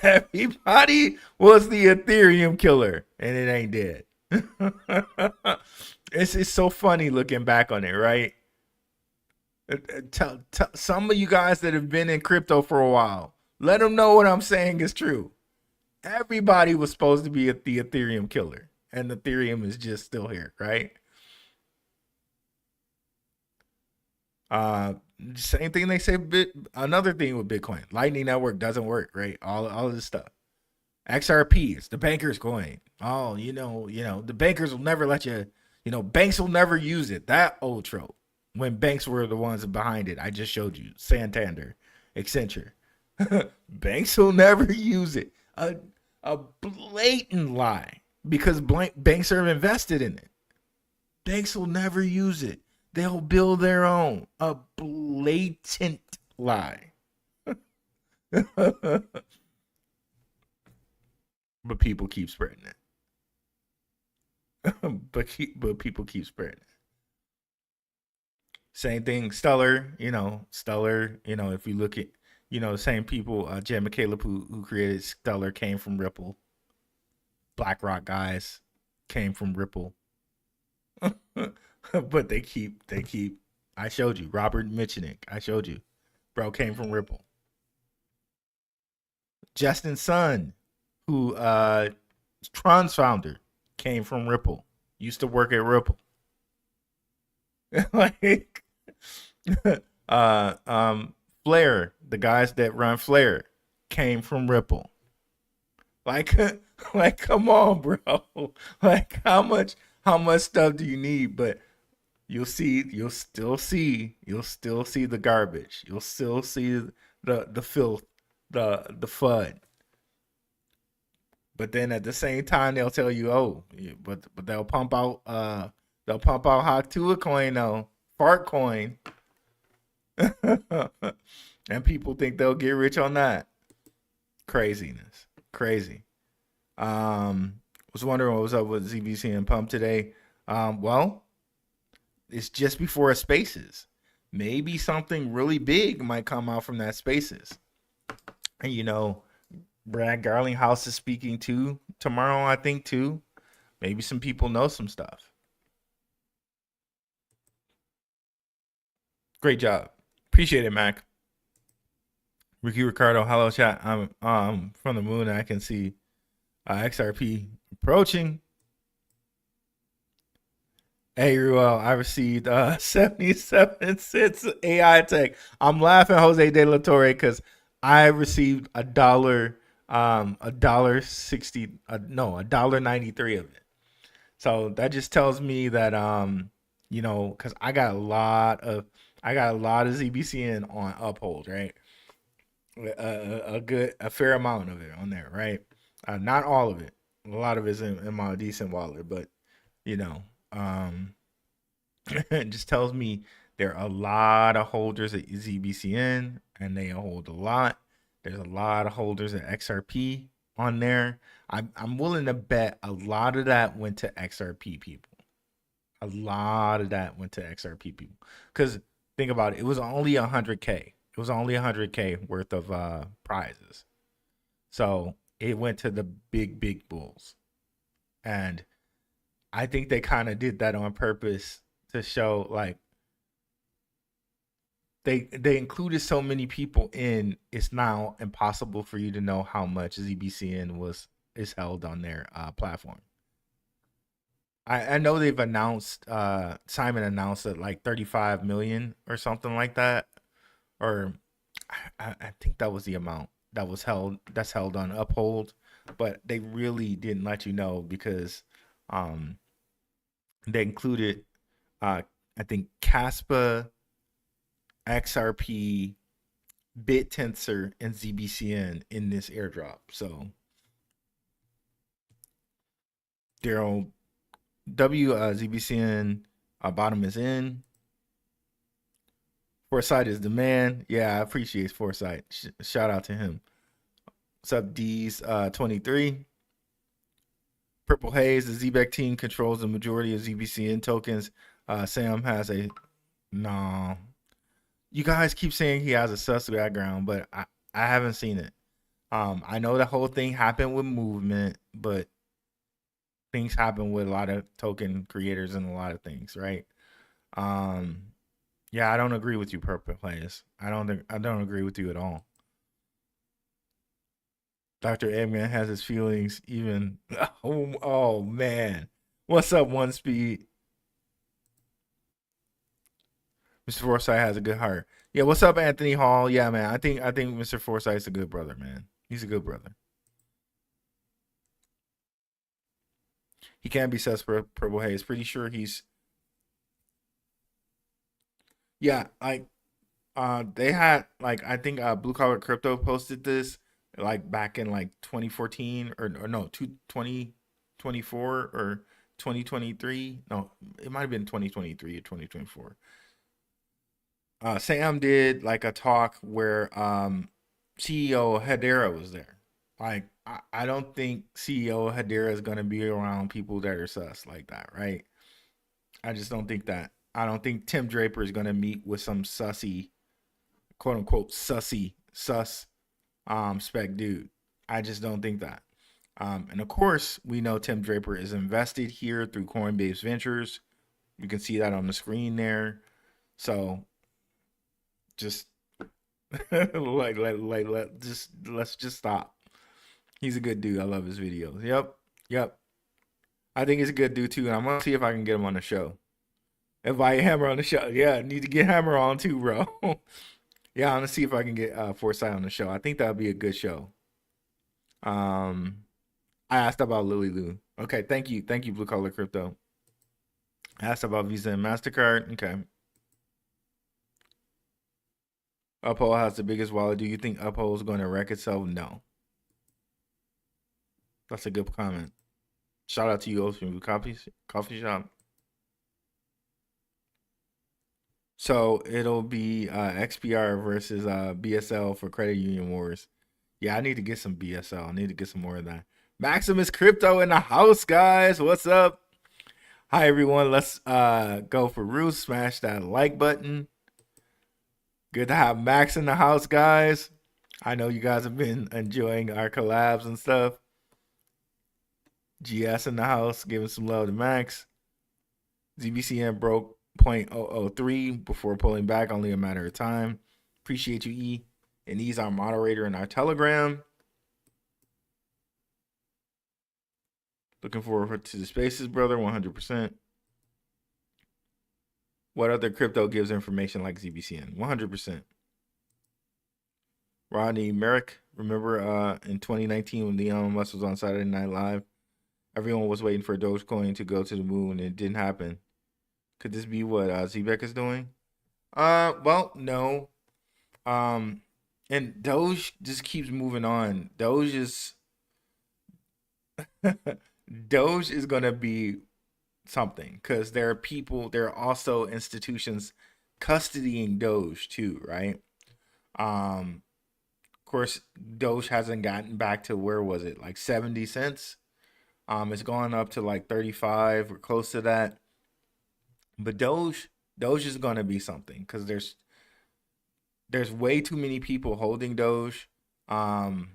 Everybody was the Ethereum killer, and it ain't dead. It's so funny looking back on it, right? Tell some of you guys that have been in crypto for a while, let them know what I'm saying is true. Everybody was supposed to be the Ethereum killer, and Ethereum is just still here, right? Same thing they say. Another thing with Bitcoin, Lightning Network doesn't work, right? All of this stuff. XRP is the banker's coin. Oh, the bankers will never let you, banks will never use it. That old trope. When banks were the ones behind it. I just showed you. Santander, Accenture. Banks will never use it. A blatant lie because banks are invested in it. Banks will never use it. They'll build their own. A blatant lie. But people keep spreading it. but people keep spreading it. Same thing, Stellar. If you look at, the same people, Jen McCaleb, who created Stellar, came from Ripple. BlackRock guys came from Ripple. But they keep. I showed you Robert Mitchenick. I showed you, bro, came from Ripple. Justin Sun, who Tron's founder, came from Ripple. Used to work at Ripple. Like, Flare, the guys that run Flare, came from Ripple. Like, come on, bro. Like, how much stuff do you need? But you'll still see the garbage. You'll still see the filth, the FUD. But then at the same time, they'll tell you, but they'll pump out Haktua coin though, fart coin, and people think they'll get rich on that. Craziness, crazy. Was wondering what was up with ZBCN Pump today. Well, it's just before a Spaces. Maybe something really big might come out from that Spaces. And Brad Garlinghouse is speaking too tomorrow, I think too. Maybe some people know some stuff. Great job. Appreciate it, Mac. Ricky Ricardo, hello chat. I'm from the moon. I can see XRP approaching. Hey, Ruel, I received 77 cents AI tech. I'm laughing, Jose De La Torre, because I received $1.93 of it. So that just tells me that because I got a lot of ZBCN on Uphold, right? A fair amount of it on there, right? Not all of it. A lot of it's in my DCENT Wallet, but it just tells me there are a lot of holders at ZBCN, and they hold a lot. There's a lot of holders at XRP on there. I'm willing to bet a lot of that went to XRP people. A lot of that went to XRP people. Because think about it, it was only 100K. It was only 100K worth of prizes. So it went to the big bulls. And I think they kind of did that on purpose to show, like, they included so many people in, it's now impossible for you to know how much ZBCN is held on their platform. I know they've announced, Simon announced that like 35 million or something like that, or I think that was the amount that's held on Uphold, but they really didn't let you know because they included I think Caspa, XRP, BitTensor, and ZBCN in this airdrop. So Daryl ZBCN bottom is in. Foresight is the man. Yeah, I appreciate Foresight. Shout out to him. What's up, D's 23? Purple Haze, the Zebec team controls the majority of ZBCN tokens. Sam has a no. You guys keep saying he has a sus background, but I haven't seen it. I know the whole thing happened with movement, but things happen with a lot of token creators and a lot of things, right? Yeah, I don't agree with you, Purple Haze. I don't agree with you at all. Dr. Edman has his feelings even. Oh man. What's up, One Speed? Mr. Forsyth has a good heart. Yeah, what's up, Anthony Hall? Yeah, man. I think Mr. Forsyth's a good brother, man. He's a good brother. He can't be sus for Purple Haze. Pretty sure he's yeah. Like they had like I think Blue Collar Crypto posted this like back in like 2014 or no 2024 or 2023. No, it might have been 2023 or 2024. Sam did like a talk where CEO Hedera was there. Like I don't think CEO Hedera is gonna be around people that are sus like that, right? I just don't think that. I don't think Tim Draper is gonna meet with some sussy, quote unquote sussy sus spec dude. I just don't think that. And of course, we know Tim Draper is invested here through Coinbase Ventures. You can see that on the screen there. So just let's just stop. He's a good dude. I love his videos. Yep. I think he's a good dude too, and I'm gonna see if I can get him on the show. Invite Hammer on the show. Yeah, I need to get Hammer on too, bro. Yeah, I'm gonna see if I can get Foresight on the show. I think that would be a good show. I asked about Lily Lou. Okay, thank you, Blue Collar Crypto. I asked about Visa and MasterCard. Okay. Uphold has the biggest wallet. Do you think Uphold is going to wreck itself? No. That's a good comment. Shout out to you, Ocean Coffee Shop. So it'll be XPR versus BSL for Credit Union Wars. Yeah, I need to get some BSL. I need to get some more of that. Maximus Crypto in the house, guys. What's up? Hi, everyone. Let's go for Ruth. Smash that like button. Good to have Max in the house, guys. I know you guys have been enjoying our collabs and stuff. GS in the house, giving some love to Max. ZBCN broke 0.003 before pulling back, only a matter of time. Appreciate you, E. And E's our moderator in our Telegram. Looking forward to the spaces, brother, 100%. What other crypto gives information like ZBCN? 100%. Rodney Merrick, remember in 2019 when Elon Musk was on Saturday Night Live? Everyone was waiting for Dogecoin to go to the moon and it didn't happen. Could this be what Zebec is doing? Well, no. And Doge just keeps moving on. Doge is gonna be something because there are also institutions custodying Doge too, right? Of course, Doge hasn't gotten back to where was it, like 70 cents? It's gone up to like 35 or close to that. But Doge is gonna be something because there's way too many people holding Doge, and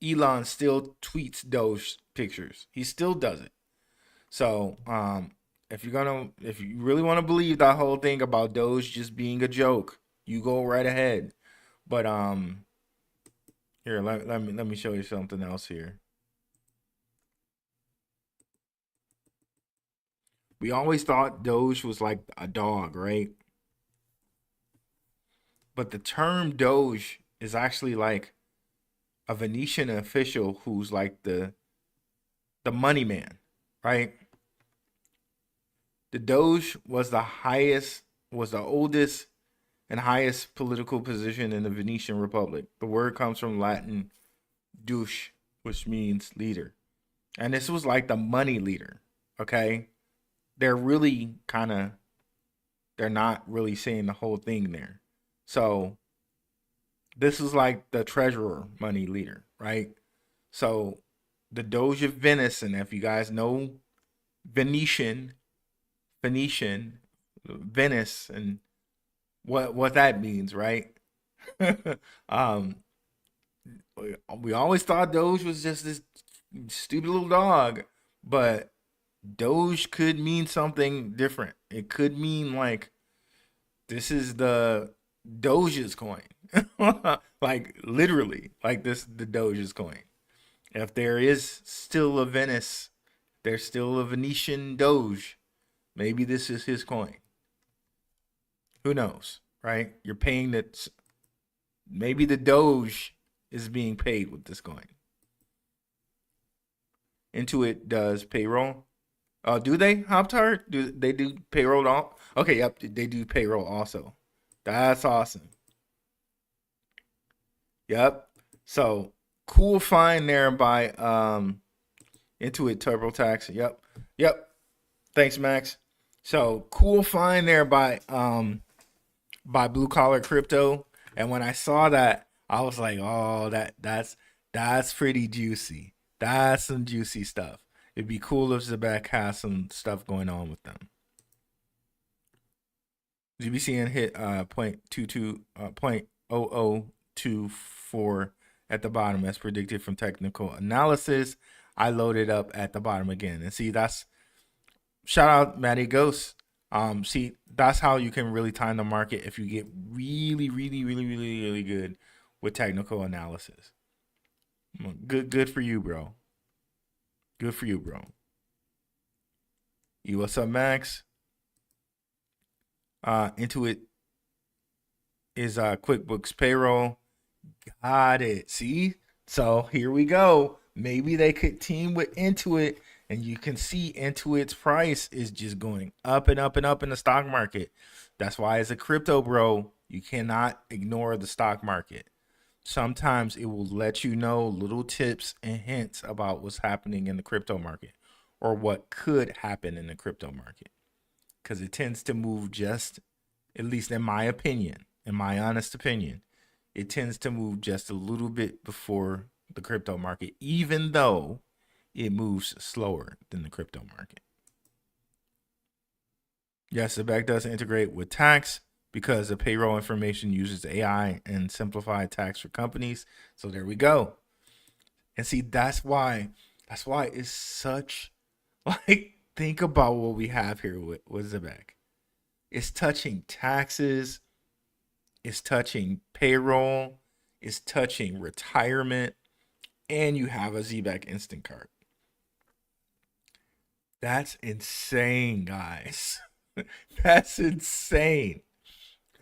Elon still tweets Doge pictures. He still does it. So if you really want to believe that whole thing about Doge just being a joke, you go right ahead. But here, let me show you something else here. We always thought Doge was like a dog, right? But the term Doge is actually like a Venetian official who's like the money man, right? The Doge was the oldest and highest political position in the Venetian Republic. The word comes from Latin douche, which means leader. And this was like the money leader, okay? They're not really saying the whole thing there. So this is like the treasurer money leader, right? So the Doge of Venice, and if you guys know Venetian, Venice, and what that means, right? We always thought Doge was just this stupid little dog, but Doge could mean something different. It could mean like this is the Doge's coin. Like literally, like this the Doge's coin. If there is still a Venice, there's still a Venetian Doge. Maybe this is his coin. Who knows, right? You're paying that. Maybe the Doge is being paid with this coin. Intuit does payroll. Do they, Hoptard? Do they do payroll? Okay, yep, they do payroll also. That's awesome. Yep. So cool find there by Intuit TurboTax. Yep. Yep. Thanks, Max. So cool find there by Blue Collar Crypto. And when I saw that, I was like, oh, that's pretty juicy. That's some juicy stuff. It'd be cool if Zebec has some stuff going on with them. ZBCN hit 0.0024 at the bottom as predicted from technical analysis. I loaded up at the bottom again. And see, that's shout out Matty Ghost. See, that's how you can really time the market if you get really good with technical analysis. Good for you, bro. Good for you, bro. You, what's up, Max? Intuit is QuickBooks payroll. Got it. See? So here we go. Maybe they could team with Intuit, and you can see Intuit's price is just going up and up and up in the stock market. That's why as a crypto bro, you cannot ignore the stock market. Sometimes it will let you know little tips and hints about what's happening in the crypto market or what could happen in the crypto market. Because it tends to move just, at least in my opinion, in my honest opinion, it tends to move just a little bit before the crypto market, even though it moves slower than the crypto market. Yes, Zebec does integrate with tax because the payroll information uses AI and simplified tax for companies. So there we go. And see, that's why it's such, like, think about what we have here with Zebec. It's touching taxes. It's touching payroll. It's touching retirement. And you have a Zebec instant card. That's insane, guys. That's insane.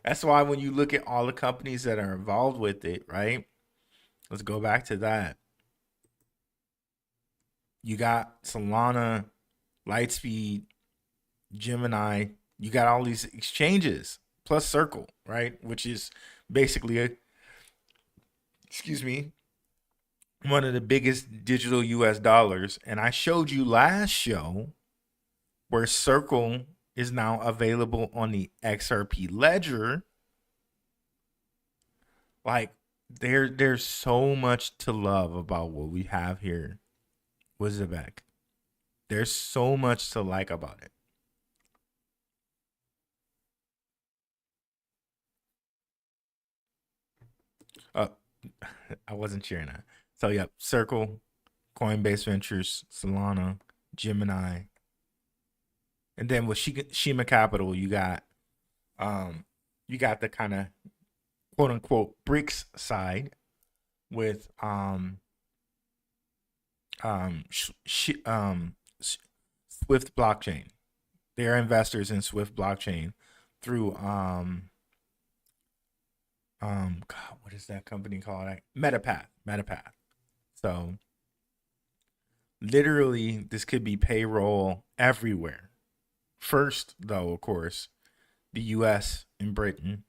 That's why when you look at all the companies that are involved with it, right? Let's go back to that. You got Solana, Lightspeed, Gemini. You got all these exchanges plus Circle, right? Which is basically one of the biggest digital US dollars. And I showed you last show where Circle is now available on the XRP ledger. Like, there's so much to love about what we have here with Zebec. There's so much to like about it. I wasn't sharing that. So, yep, Circle, Coinbase Ventures, Solana, Gemini. And then with Shima Capital, you got the kind of quote unquote bricks side with Swift blockchain. They're investors in Swift blockchain through God, what is that company called? Metapath. So literally this could be payroll everywhere. First, though, of course, the US and Britain,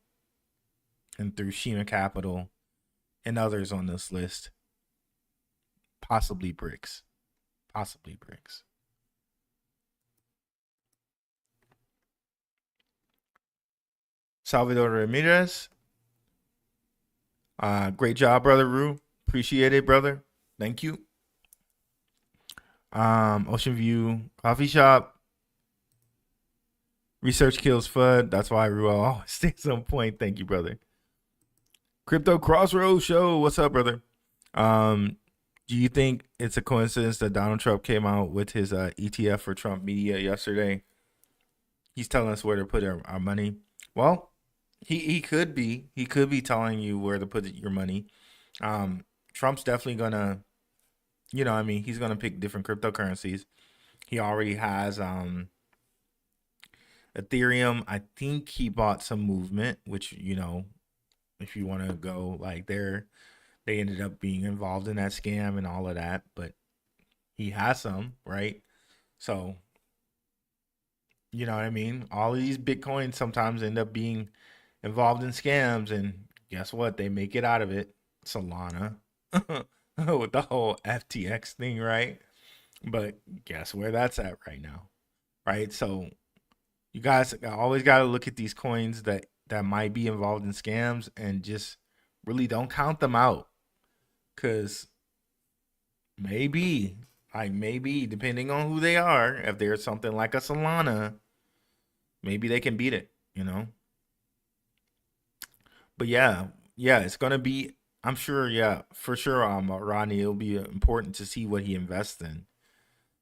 and through Shima Capital and others on this list, possibly BRICS. Salvador Ramirez. Great job, brother Rue. Appreciate it, brother. Thank you. Ocean View Coffee Shop. Research kills FUD. That's why Ruel always stays on point. Thank you, brother. Crypto Crossroads Show. What's up, brother? Do you think it's a coincidence that Donald Trump came out with his ETF for Trump Media yesterday? He's telling us where to put our money. Well, he could be. He could be telling you where to put your money. Trump's definitely gonna, he's gonna pick different cryptocurrencies. He already has Ethereum. I think he bought some movement, which, if you want to go like they ended up being involved in that scam and all of that. But he has some, right? So, you know what I mean? All of these Bitcoins sometimes end up being involved in scams, and guess what? They make it out of it. Solana with the whole FTX thing, right? But guess where that's at right now, right? So you guys always got to look at these coins that might be involved in scams and just really don't count them out, because maybe depending on who they are, if there's something like a Solana, maybe they can beat it, you know. But yeah, it's gonna be. I'm sure, yeah, for sure. Rodney, it'll be important to see what he invests in,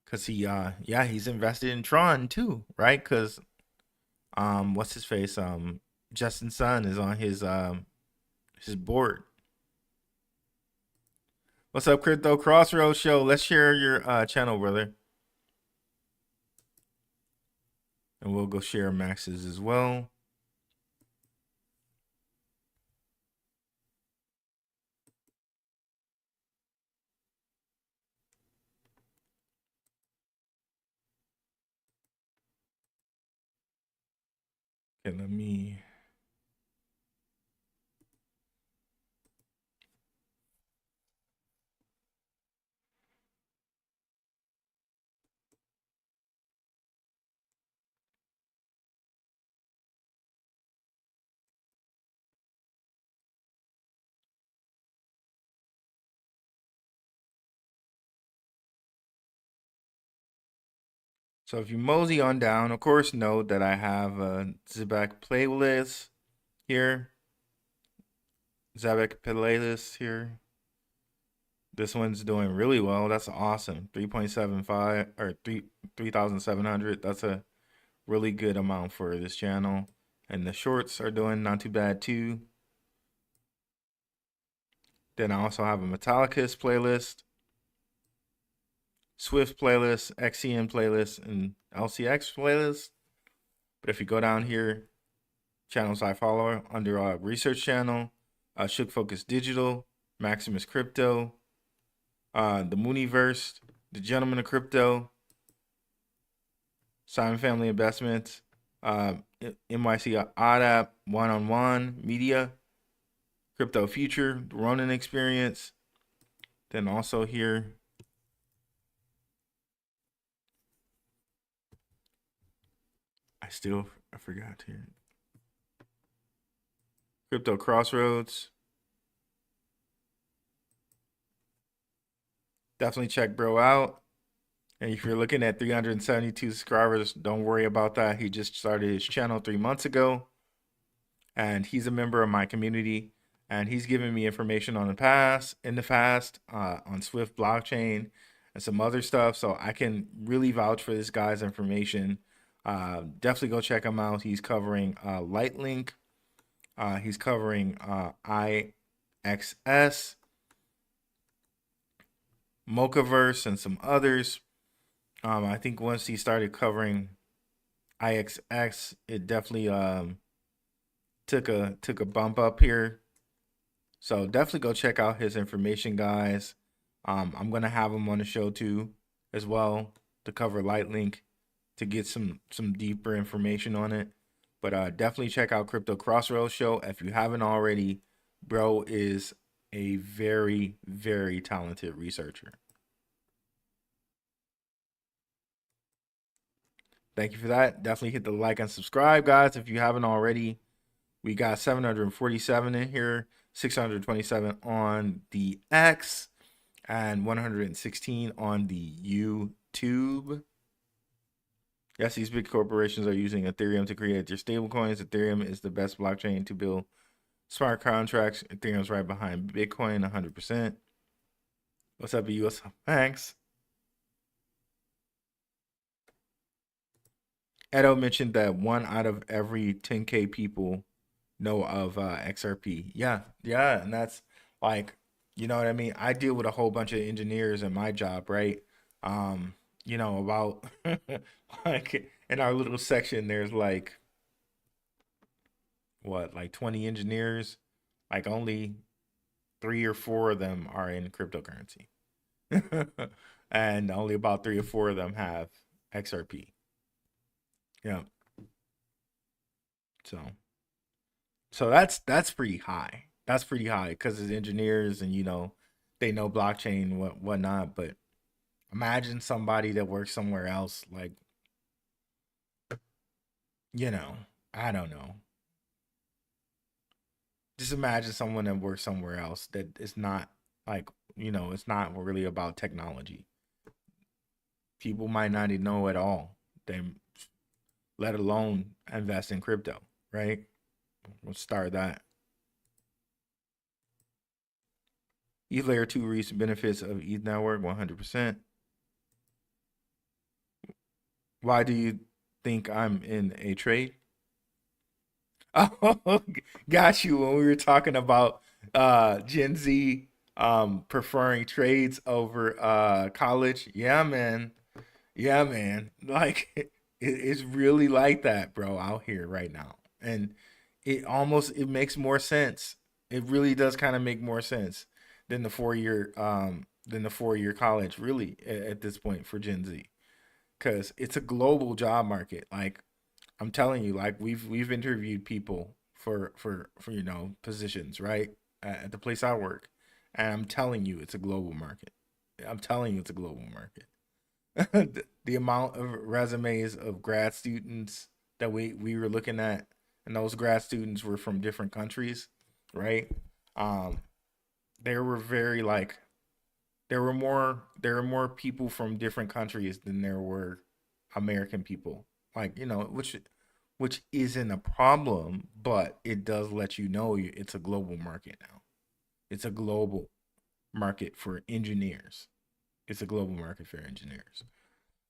cause yeah, he's invested in Tron too, right? Cause what's his face? Justin Sun is on his board. What's up, Crypto Crossroads Show? Let's share your channel, brother, and we'll go share Max's as well. Okay, let me. So if you mosey on down, of course, note that I have a Zebec playlist here. Zebec playlist here. This one's doing really well. That's awesome. 3.75 or 3,700. That's a really good amount for this channel. And the shorts are doing not too bad too. Then I also have a Metallicus playlist, Swift playlist, XCN playlist, and LCX playlist. But if you go down here, channels I follow under our research channel, Shook Focus Digital, Maximus Crypto, the Mooniverse, the Gentleman of Crypto, Simon Family Investments, NYC Odd App, One on One Media, Crypto Future, the Ronin Experience. Then also here, I forgot here. Crypto Crossroads. Definitely check bro out. And if you're looking at 372 subscribers, don't worry about that. He just started his channel 3 months ago. And he's a member of my community. And he's given me information on the past, on Swift blockchain and some other stuff. So I can really vouch for this guy's information. Definitely go check him out. He's covering Lightlink. He's covering IXS, Mochaverse, and some others. I think once he started covering IXX, it definitely took a bump up here. So definitely go check out his information, guys. I'm gonna have him on the show too, as well, to cover Lightlink, to get some deeper information on it. But definitely check out Crypto Crossroads Show if you haven't already. Bro is a very, very talented researcher. Thank you for that. Definitely hit the like and subscribe, guys, if you haven't already. We got 747 in here, 627 on the X, and 116 on the YouTube. Yes, these big corporations are using Ethereum to create their stablecoins. Ethereum is the best blockchain to build smart contracts. Ethereum's right behind Bitcoin 100%. What's up, US? Thanks. Edo mentioned that 1 out of every 10K people know of XRP. Yeah, and that's like, you know what I mean? I deal with a whole bunch of engineers in my job, right? You know, about like in our little section, there's like 20 engineers. Like only 3 or 4 of them are in cryptocurrency. And only about 3 or 4 of them have XRP. Yeah. So that's pretty high. That's pretty high because it's engineers and they know blockchain whatnot. But imagine somebody that works somewhere else, like I don't know. Just imagine someone that works somewhere else that is not like it's not really about technology. People might not even know at all. They let alone invest in crypto, right? We'll start that. ETH layer 2 reaps benefits of ETH network 100%. Why do you think I'm in a trade? Oh, got you. When we were talking about Gen Z preferring trades over college. Yeah, man. Yeah, man. Like it's really like that, bro, out here right now. And it makes more sense. It really does kind of make more sense than the 4-year college, really, at this point for Gen Z. Cause it's a global job market. Like I'm telling you, like we've interviewed people for positions, right? At the place I work. And I'm telling you it's a global market. I'm telling you it's a global market. The amount of resumes of grad students that we were looking at, and those grad students were from different countries, right? Um, there were very like there were more people from different countries than there were American people. Like, which isn't a problem, but it does let you know it's a global market now. It's a global market for engineers. It's a global market for engineers.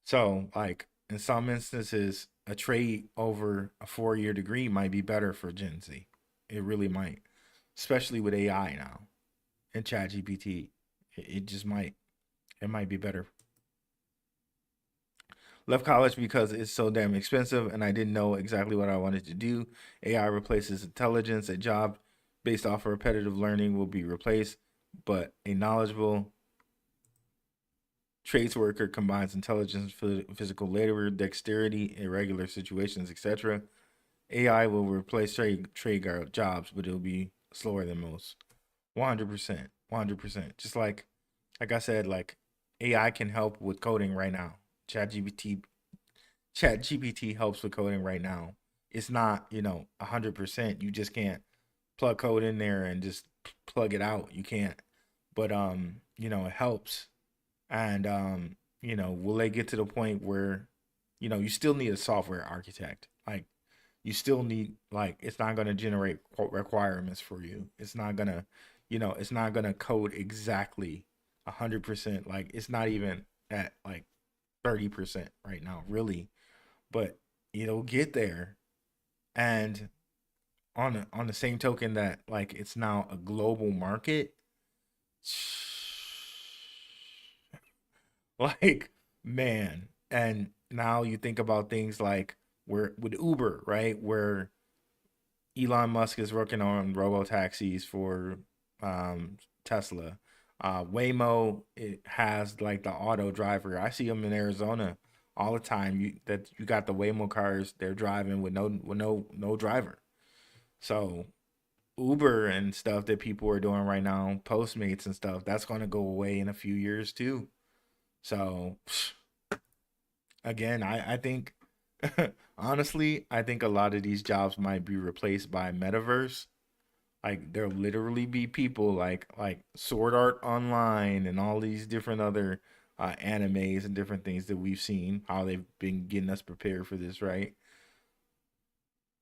So, like in some instances, a trade over a 4-year degree might be better for Gen Z. It really might, especially with AI now and ChatGPT. It just might. It might be better. Left college because it's so damn expensive and I didn't know exactly what I wanted to do. AI replaces intelligence. A job based off of repetitive learning will be replaced, but a knowledgeable trades worker combines intelligence, physical labor, dexterity, irregular situations, etc. AI will replace trade jobs, but it'll be slower than most. 100%. 100%. Just like I said, like AI can help with coding right now. ChatGPT ChatGPT helps with coding right now. It's not, 100%. You just can't plug code in there and just plug it out. You can't. But it helps. And will they get to the point where, you still need a software architect. Like you still need like it's not going to generate requirements for you. It's not going to code exactly 100%. Like it's not even at like 30% right now, really. But it'll get there. And on the same token that like it's now a global market, like man. And now you think about things like where with Uber, right? Where Elon Musk is working on robo taxis for Tesla. Waymo, it has like the auto driver. I see them in Arizona all the time. You got the Waymo cars. They're driving with no driver. So Uber and stuff that people are doing right now, Postmates and stuff, that's going to go away in a few years too. So again, I think honestly, I think a lot of these jobs might be replaced by metaverse. Like there'll literally be people like Sword Art Online and all these different other animes and different things that we've seen how they've been getting us prepared for this, right?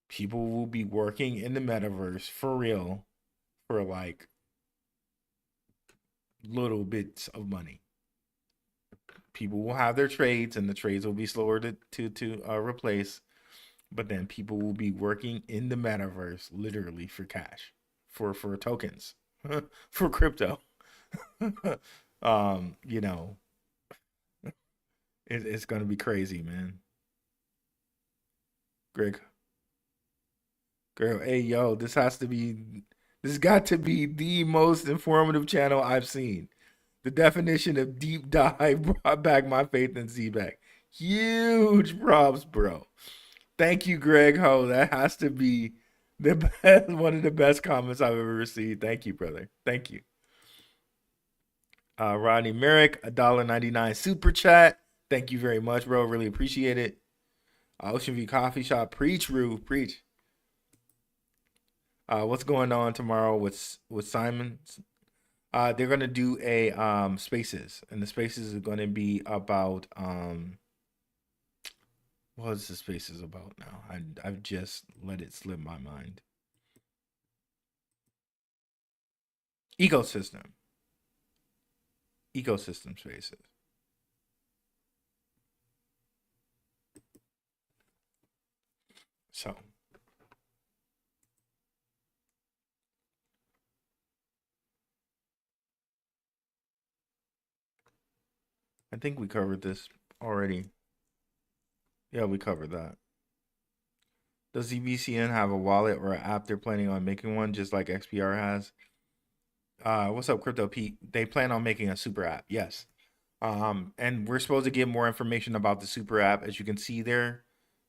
People will be working in the metaverse for real for like little bits of money. People will have their trades and the trades will be slower to replace, but then people will be working in the metaverse literally for cash, for tokens, for crypto. um, you know, it's gonna be crazy, man. Greg, girl, hey yo, this got to be the most informative channel I've seen. The definition of deep dive brought back my faith in Zebec. Huge props, bro. Thank you, Greg Ho. That has to be the best, one of the best comments I've ever received. Thank you, brother. Thank you. Rodney Merrick, $1.99 super chat. Thank you very much, bro. Really appreciate it. Ocean View Coffee Shop. Preach, Rue. Preach. What's going on tomorrow with Simon? They're gonna do a spaces, and the spaces are gonna be about what is the spaces about now? I've just let it slip my mind. Ecosystem spaces. So I think we covered this already. Yeah, we covered that. Does ZBCN have a wallet or an app they're planning on making one, just like XPR has? What's up, Crypto Pete? They plan on making a super app, yes. And we're supposed to get more information about the super app. As you can see there,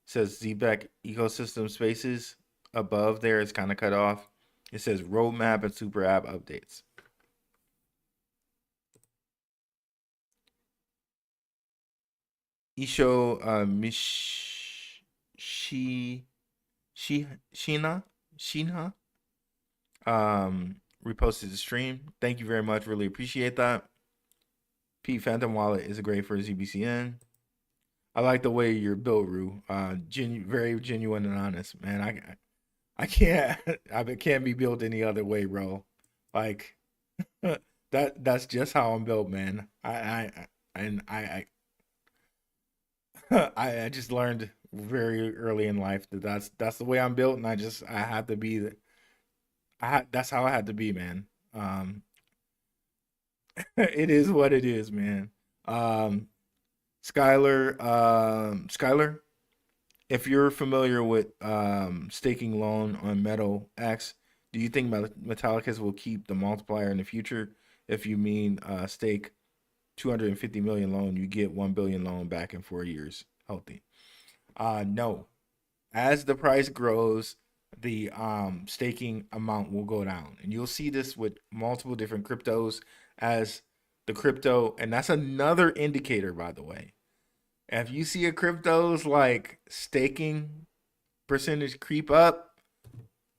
it says Zebec Ecosystem Spaces. Above there, it's kind of cut off. It says roadmap and super app updates. Isho Sheena reposted the stream. Thank you very much. Really appreciate that. Pete Phantom Wallet is great for ZBCN. I like the way you're built, Rue. Very genuine and honest, man. I can't be built any other way, bro. Like that's just how I'm built, man. I I just learned very early in life that that's the way I'm built, and I have to be that's how I had to be, man. It is what it is, man. Skylar, if you're familiar with staking loan on Metal X, do you think Metallicus will keep the multiplier in the future? If you mean stake 250 million loan, you get 1 billion loan back in 4 years, healthy. No. As the price grows, the staking amount will go down, and you'll see this with multiple different cryptos as the crypto, and that's another indicator, by the way. If you see a crypto's like staking percentage creep up,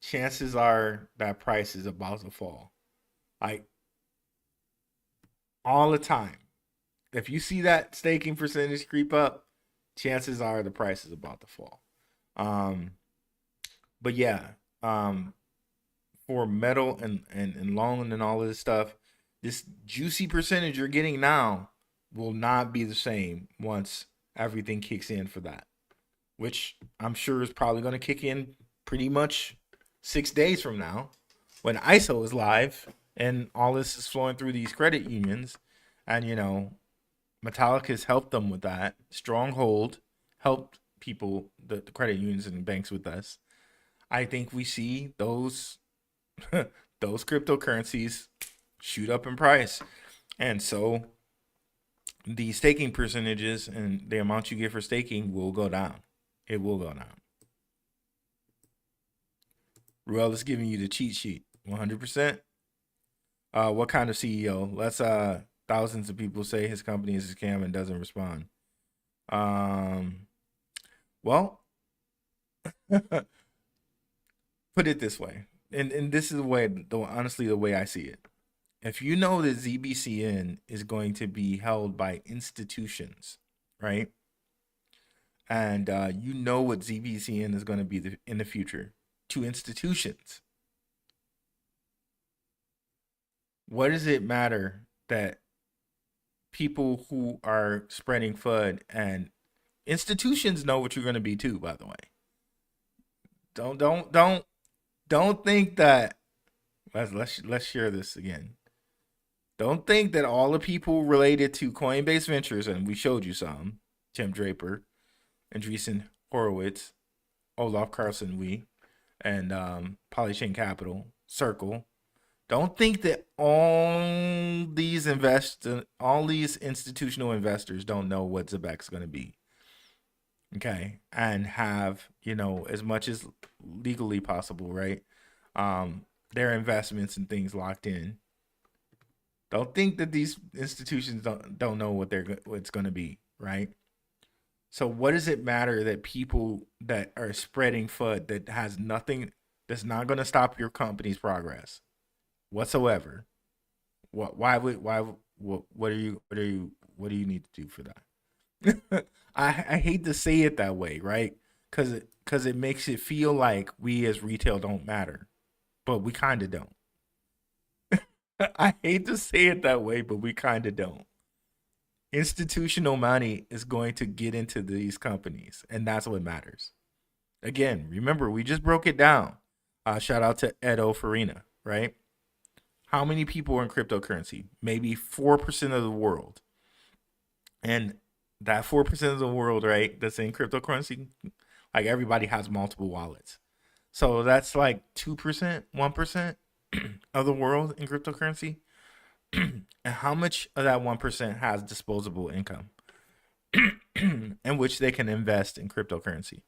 chances are that price is about to fall. Like all the time. If you see that staking percentage creep up, chances are the price is about to fall. But yeah, for metal and loan and all of this stuff, this juicy percentage you're getting now will not be the same once everything kicks in for that, which I'm sure is probably going to kick in pretty much 6 days from now when ISO is live and all this is flowing through these credit unions. And, you know, Metallica has helped them with that. Stronghold helped people, the credit unions and banks with us. I think we see those those cryptocurrencies shoot up in price. And so the staking percentages and the amount you get for staking will go down. It will go down. Ruel is giving you the cheat sheet. 100%. What kind of CEO? Let's thousands of people say his company is a scam and doesn't respond. Well, put it this way, and this is the way, honestly, the way I see it. If you know that ZBCN is going to be held by institutions, right? And you know what ZBCN is going to be in the future to institutions. What does it matter that people who are spreading FUD, and institutions know what you're going to be too, by the way. Don't think that, let's share this again. Don't think that all the people related to Coinbase Ventures, and we showed you some, Tim Draper, Andreessen Horowitz, Olaf Carlson, and Polychain Capital, Circle, Don't think that all these institutional investors don't know what Zebec's going to be. Okay, and have, as much as legally possible, right? Their investments and things locked in. Don't think that these institutions don't know what it's going to be, right? So what does it matter that people that are spreading FUD that has nothing, that's not going to stop your company's progress whatsoever? What do you need to do for that? I hate to say it that way, right? Cuz it makes it feel like we as retail don't matter, but we kind of don't. I hate to say it that way, but we kind of don't. Institutional money is going to get into these companies, and that's what matters. Again, remember, we just broke it down. Shout out to Edo Farina, right? How many people are in cryptocurrency? Maybe 4% of the world. And that 4% of the world, right, that's in cryptocurrency, like everybody has multiple wallets. So that's like 2%, 1% of the world in cryptocurrency. And how much of that 1% has disposable income in which they can invest in cryptocurrency?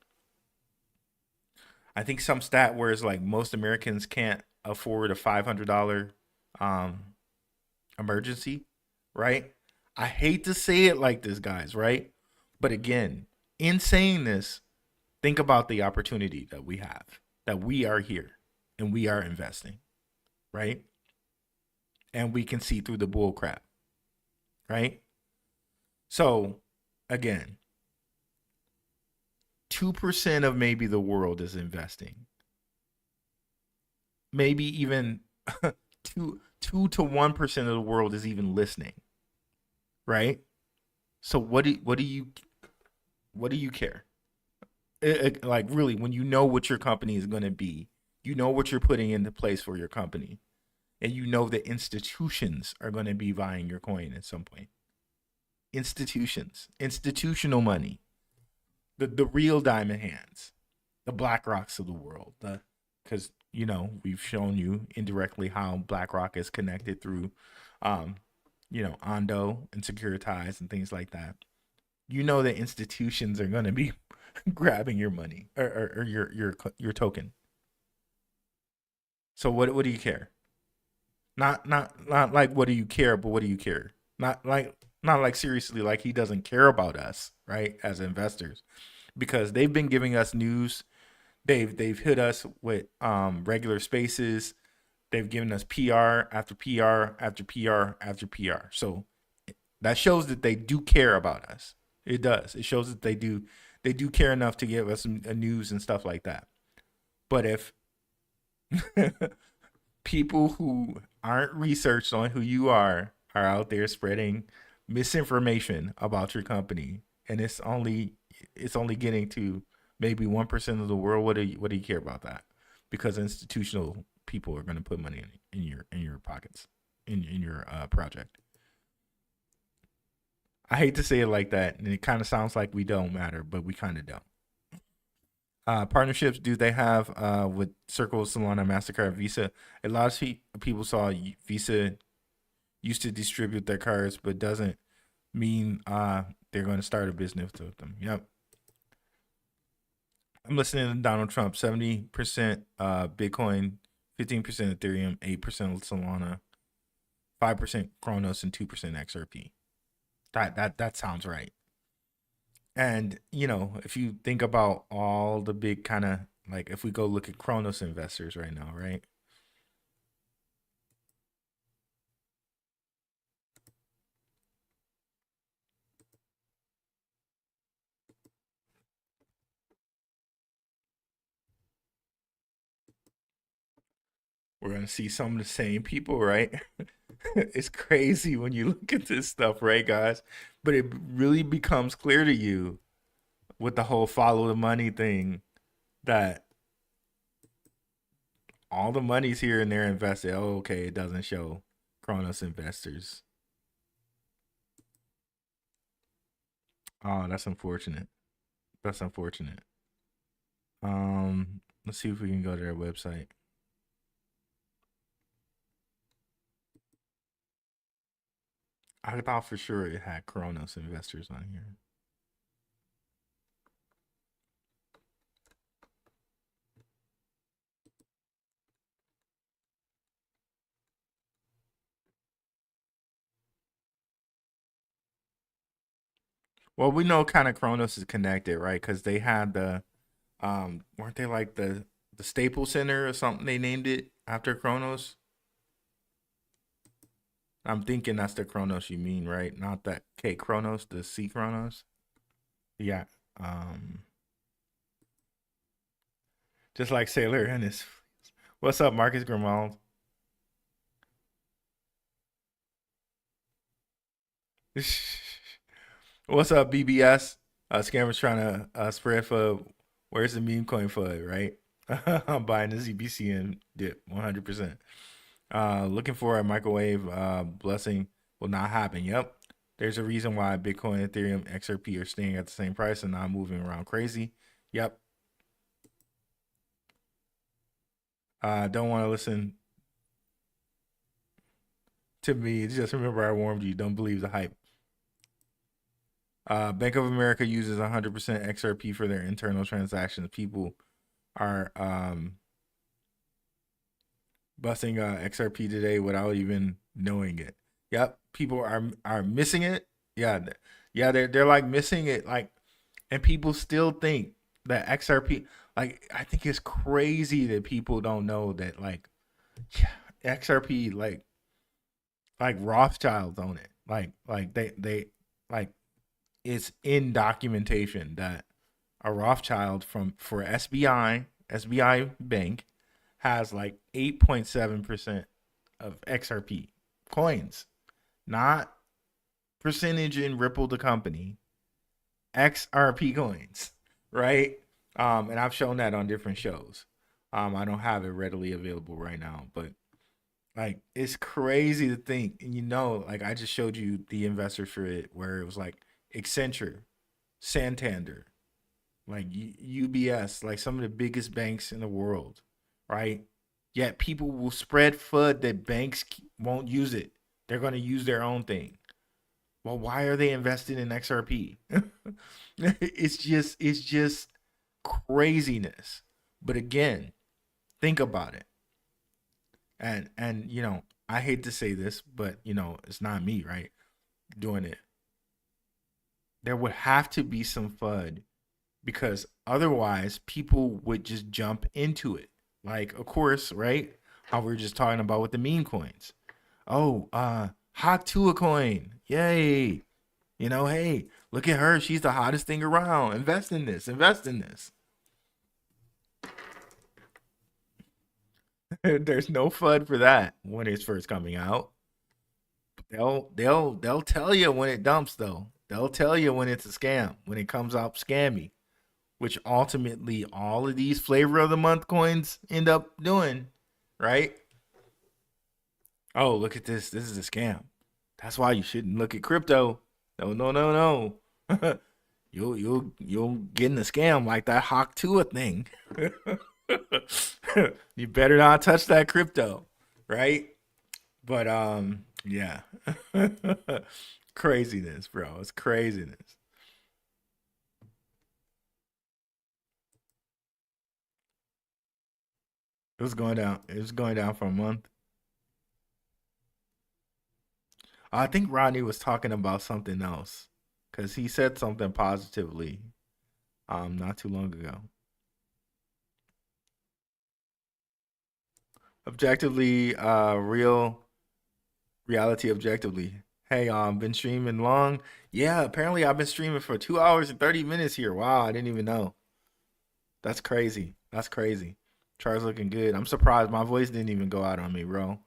I think some stat where it's like most Americans can't afford a $500 emergency, right? I hate to say it like this, guys, right? But again, in saying this, think about the opportunity that we have, that we are here and we are investing, right? And we can see through the bull crap, right? So, again, 2% of maybe the world is investing. Maybe even 2 to 1% of the world is even listening, right? So what do you care? Like really, when you know what your company is going to be, you know what you're putting into place for your company, and you know that institutions are going to be buying your coin at some point. Institutions, institutional money, the real diamond hands, the BlackRocks of the world, because we've shown you indirectly how BlackRock is connected through, Ondo and Securitize and things like that. You know that institutions are going to be grabbing your money or your token. So what do you care? Not like what do you care, but what do you care? Not like seriously, like he doesn't care about us, right? As investors, because they've been giving us news. They've hit us with regular spaces. They've given us PR after PR after PR after PR. So that shows that they do care about us. It does. It shows that they do care enough to give us news and stuff like that. But if people who aren't researched on who you are out there spreading misinformation about your company, and it's only getting to maybe 1% of the world, what do you care about that? Because institutional people are going to put money in your pockets, in your project. I hate to say it like that, and it kind of sounds like we don't matter, but we kind of don't. Partnerships do they have with Circle, Solana, MasterCard, Visa? A lot of people saw Visa used to distribute their cards, but doesn't mean they're going to start a business with them. Yep. I'm listening to Donald Trump. 70% Bitcoin, 15% Ethereum, 8% Solana, 5% Kronos, and 2% XRP. That sounds right. And if you think about all the big kind of, like, if we go look at Kronos investors right now, right? We're going to see some of the same people, right? It's crazy when you look at this stuff, right, guys? But it really becomes clear to you with the whole follow the money thing that all the money's here and they're invested. Oh, okay, it doesn't show Kronos investors. Oh, that's unfortunate. That's unfortunate. Let's see if we can go to their website. I thought for sure it had Kronos investors on here. Well, we know kind of Kronos is connected, right? Because they had the, weren't they like the Staples Center or something? They named it after Kronos. I'm thinking that's the Kronos you mean, right? Not that K Kronos, the C Kronos. Yeah. Just like Sailor and his. What's up, Marcus Grimald? What's up, BBS? Scammers trying to spread for where's the meme coin for it, right? I'm buying the ZBCN dip 100%. Looking for a microwave blessing will not happen. Yep. There's a reason why Bitcoin, Ethereum, XRP are staying at the same price and not moving around crazy. Yep. Don't want to listen to me. Just remember I warned you. Don't believe the hype. Bank of America uses 100% XRP for their internal transactions. People are busting XRP today without even knowing it. Yep, people are missing it. Yeah, they're like missing it. Like, and people still think that XRP. Like, I think it's crazy that people don't know that. Like, yeah, XRP like Rothschilds own it. Like they like it's in documentation that a Rothschild for SBI Bank has like 8.7% of XRP coins, not percentage in Ripple the company, XRP coins, right? And I've shown that on different shows. I don't have it readily available right now, but like it's crazy to think. And like I just showed you the investors for it, where it was like Accenture, Santander, like UBS, like some of the biggest banks in the world, right? Yet people will spread FUD that banks won't use it. They're going to use their own thing. Well, why are they invested in XRP? It's just craziness. But again, think about it. And I hate to say this, but it's not me, right? Doing it. There would have to be some FUD, because otherwise people would just jump into it. Like, of course, right? How we were just talking about with the meme coins. Oh, hot Tua coin. Yay. Hey, look at her. She's the hottest thing around. Invest in this. There's no FUD for that when it's first coming out. They'll tell you when it dumps, though. They'll tell you when it's a scam, when it comes out scammy, which ultimately all of these flavor of the month coins end up doing, right? Oh, look at this. This is a scam. That's why you shouldn't look at crypto. No. You'll get in a scam like that Hawk Tua thing. You better not touch that crypto, right? But yeah. Craziness, bro. It's craziness. It was going down. It was going down for a month. I think Rodney was talking about something else, because he said something positively not too long ago. Objectively, reality objectively. Hey, been streaming long. Yeah, apparently I've been streaming for 2 hours and 30 minutes here. Wow, I didn't even know. That's crazy. That's crazy. Char's looking good. I'm surprised my voice didn't even go out on me, bro.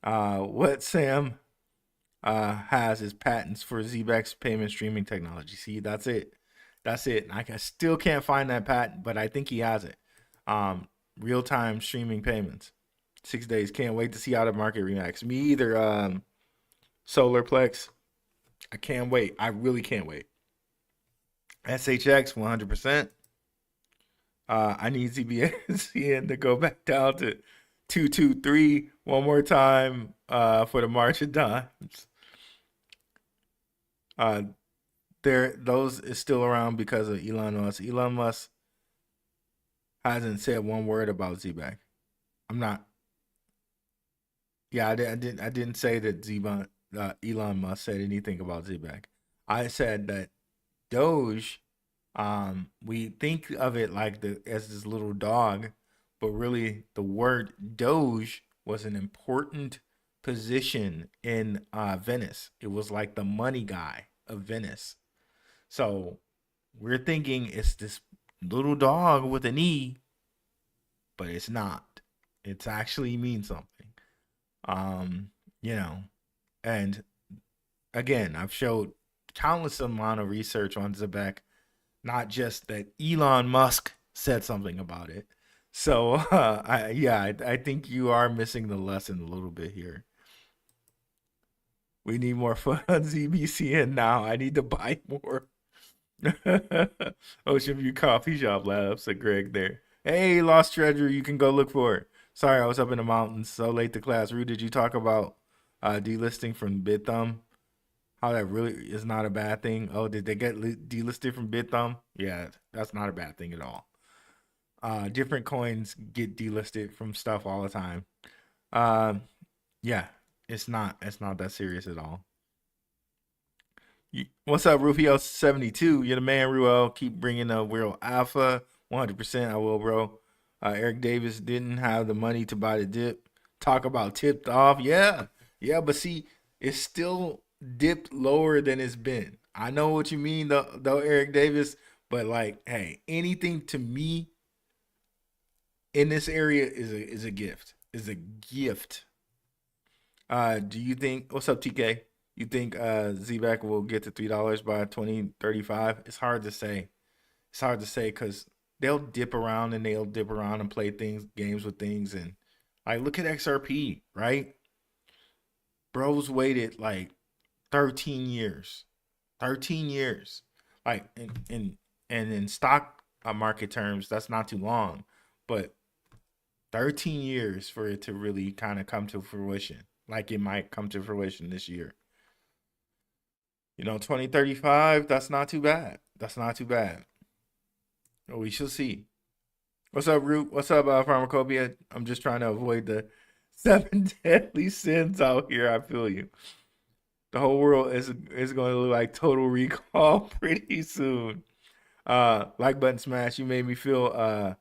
What Sam has is patents for Zebec's payment streaming technology. See, that's it. That's it. I still can't find that patent, but I think he has it. Real-time streaming payments. 6 days. Can't wait to see how the market reacts. Me either, Solarplex. I can't wait. I really can't wait. SHX 100%. I need ZBCN to go back down to 223 one more time for the March of Dimes. Uh, those is still around because of Elon Musk. Elon Musk hasn't said one word about Zebec. I'm not. Yeah, I didn't say that Elon Musk said anything about Zebec. I said that Doge, we think of it like as this little dog, but really the word Doge was an important position in Venice. It was like the money guy of Venice. So we're thinking it's this little dog with an E, but it's not. It's actually means something. Um, you know, and again, I've showed countless amount of research on Zebec, not just that Elon Musk said something about it. So I think you are missing the lesson a little bit here. We need more fun on ZBCN now. I need to buy more. Ocean View Coffee Shop Lab, said Greg there. Hey, lost treasure, you can go look for it. Sorry, I was up in the mountains so late to class. Rue, did you talk about delisting from BitThumb? How that really is not a bad thing. Oh, did they get delisted from BitThumb? Yeah, that's not a bad thing at all. Different coins get delisted from stuff all the time. Yeah, it's not that serious at all. What's up, Rufio72? You're the man, Ruel. Keep bringing up real alpha. 100% I will, bro. Eric Davis didn't have the money to buy the dip. Talk about tipped off. Yeah, but see, it's still dipped lower than it's been. I know what you mean, though, Eric Davis. But like, hey, anything to me in this area is a gift. Is a gift. Do you think? What's up, TK? You think Zebec will get to $3 by 2035? It's hard to say. It's hard to say because they'll dip around and play games with things, and like look at XRP, right? Bros waited like 13 years. 13 years. Like in stock market terms, that's not too long, but 13 years for it to really kind of come to fruition. Like it might come to fruition this year. 2035, that's not too bad. That's not too bad. We shall see. What's up, Root? What's up, Pharmacopoeia? I'm just trying to avoid the 7 deadly sins out here. I feel you. The whole world is going to look like Total Recall pretty soon. Like button smash. You made me feel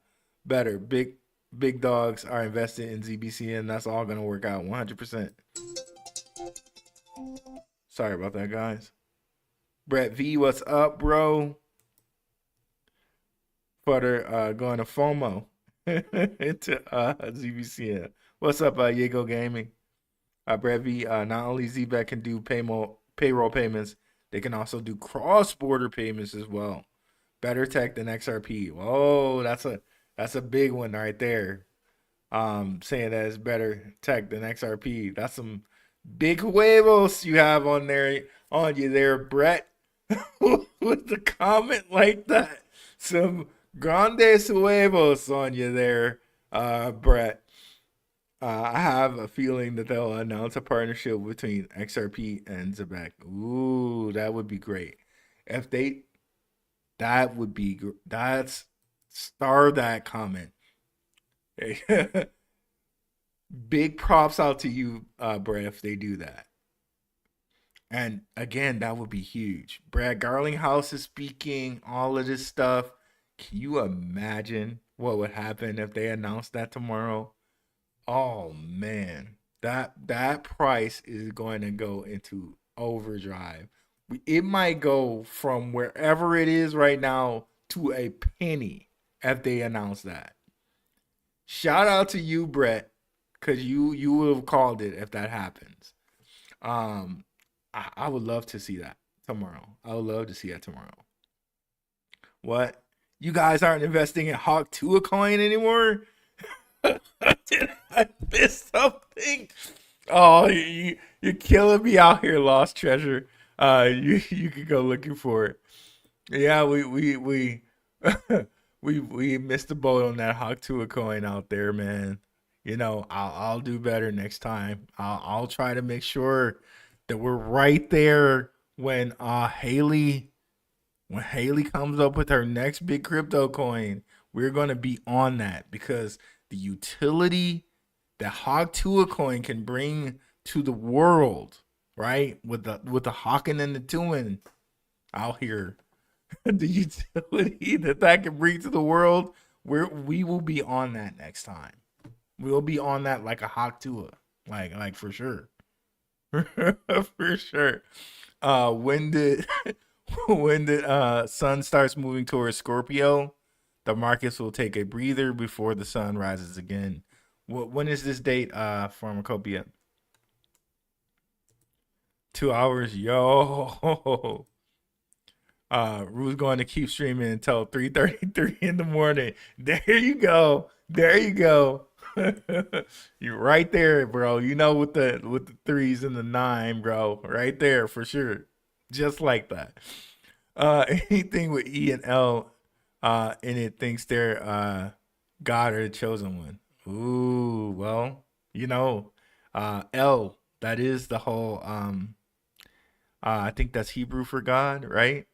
better. Big dogs are invested in ZBCN. That's all going to work out 100%. Sorry about that, guys. Brett V, what's up, bro? Butter going to FOMO into ZBCN. What's up, Yego Gaming? Brett V, not only Zebec can do payroll payments, they can also do cross-border payments as well. Better tech than XRP. Whoa, that's a big one right there. Saying that it's better tech than XRP. That's some big huevos you have on you there, Brett. With the comment like that. Some grandes huevos on you there, Brett. I have a feeling that they'll announce a partnership between XRP and Zebec. Ooh, that would be great. That's star that comment. Big props out to you, Brett, if they do that. And again, that would be huge. Brad Garlinghouse is speaking, all of this stuff. Can you imagine what would happen if they announced that tomorrow? Oh man, that price is going to go into overdrive. It might go from wherever it is right now to a penny if they announce that. Shout out to you, Brett, because you would have called it if that happens. I would love to see that tomorrow. I would love to see that tomorrow. What? You guys aren't investing in Hawk 2 a coin anymore? Did I miss something? Oh, you're killing me out here, lost treasure. You can go looking for it. Yeah, we we missed the boat on that Hawk 2 a coin out there, man. I'll do better next time. I'll try to make sure that we're right there when Haley comes up with her next big crypto coin, we're gonna be on that because the utility that Hawk Tua coin can bring to the world, right? With the hawking and the tuing out here, the utility that can bring to the world, we will be on that next time. We'll be on that like a Hawk Tua, like for sure, for sure. When did sun starts moving towards Scorpio, the markets will take a breather before the sun rises again. When is this date, Pharmacopoeia? 2 hours, yo. Rue's going to keep streaming until 3:33 in the morning. There you go. There you go. You're right there, bro. You know, with the threes and the nine, bro. Right there for sure. Just like that. Anything with E and L in it thinks they're God or the chosen one. Ooh, well, L, that is the whole I think that's Hebrew for God, right?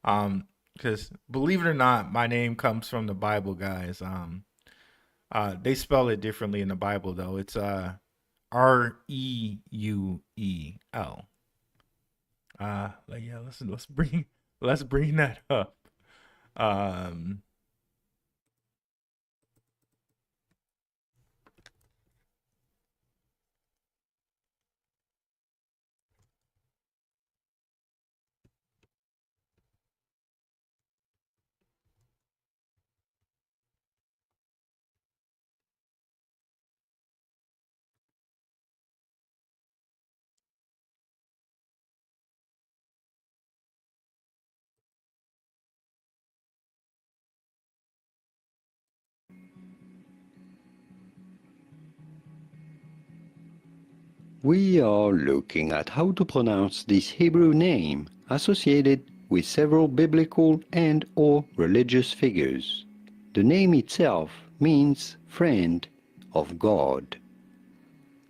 Because believe it or not, my name comes from the Bible, guys. They spell it differently in the Bible though. It's Reuel. Yeah, let's bring that up. We are looking at how to pronounce this Hebrew name associated with several biblical and/or religious figures. The name itself means friend of God.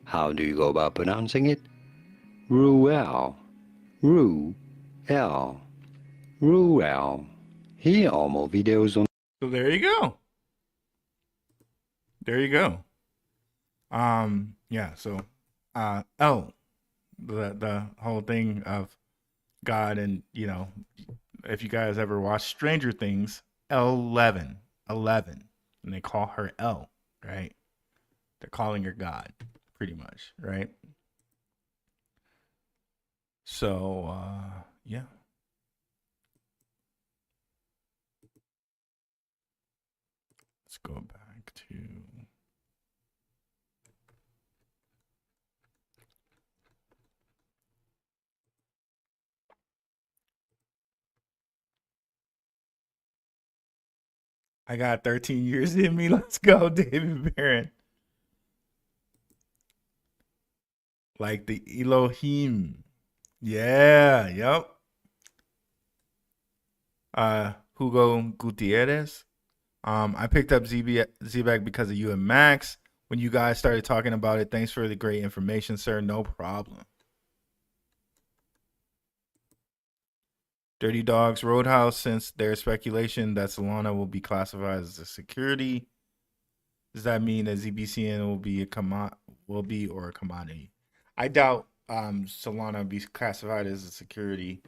How do you go about pronouncing it? Reuel. Reuel. Reuel. Here are more videos on. So there you go. There you go. Yeah, so L, the whole thing of God, and if you guys ever watched Stranger Things, 11, and they call her L, right? They're calling her God, pretty much, right? So yeah. Let's go back to I got 13 years in me. Let's go, David Barron. Like the Elohim. Yeah, yep. Hugo Gutierrez. I picked up Zebec because of you and Max. When you guys started talking about it, thanks for the great information, sir. No problem. Dirty Dogs Roadhouse, since there's speculation that Solana will be classified as a security, does that mean that ZBCN will be a commodity? I doubt Solana will be classified as a security.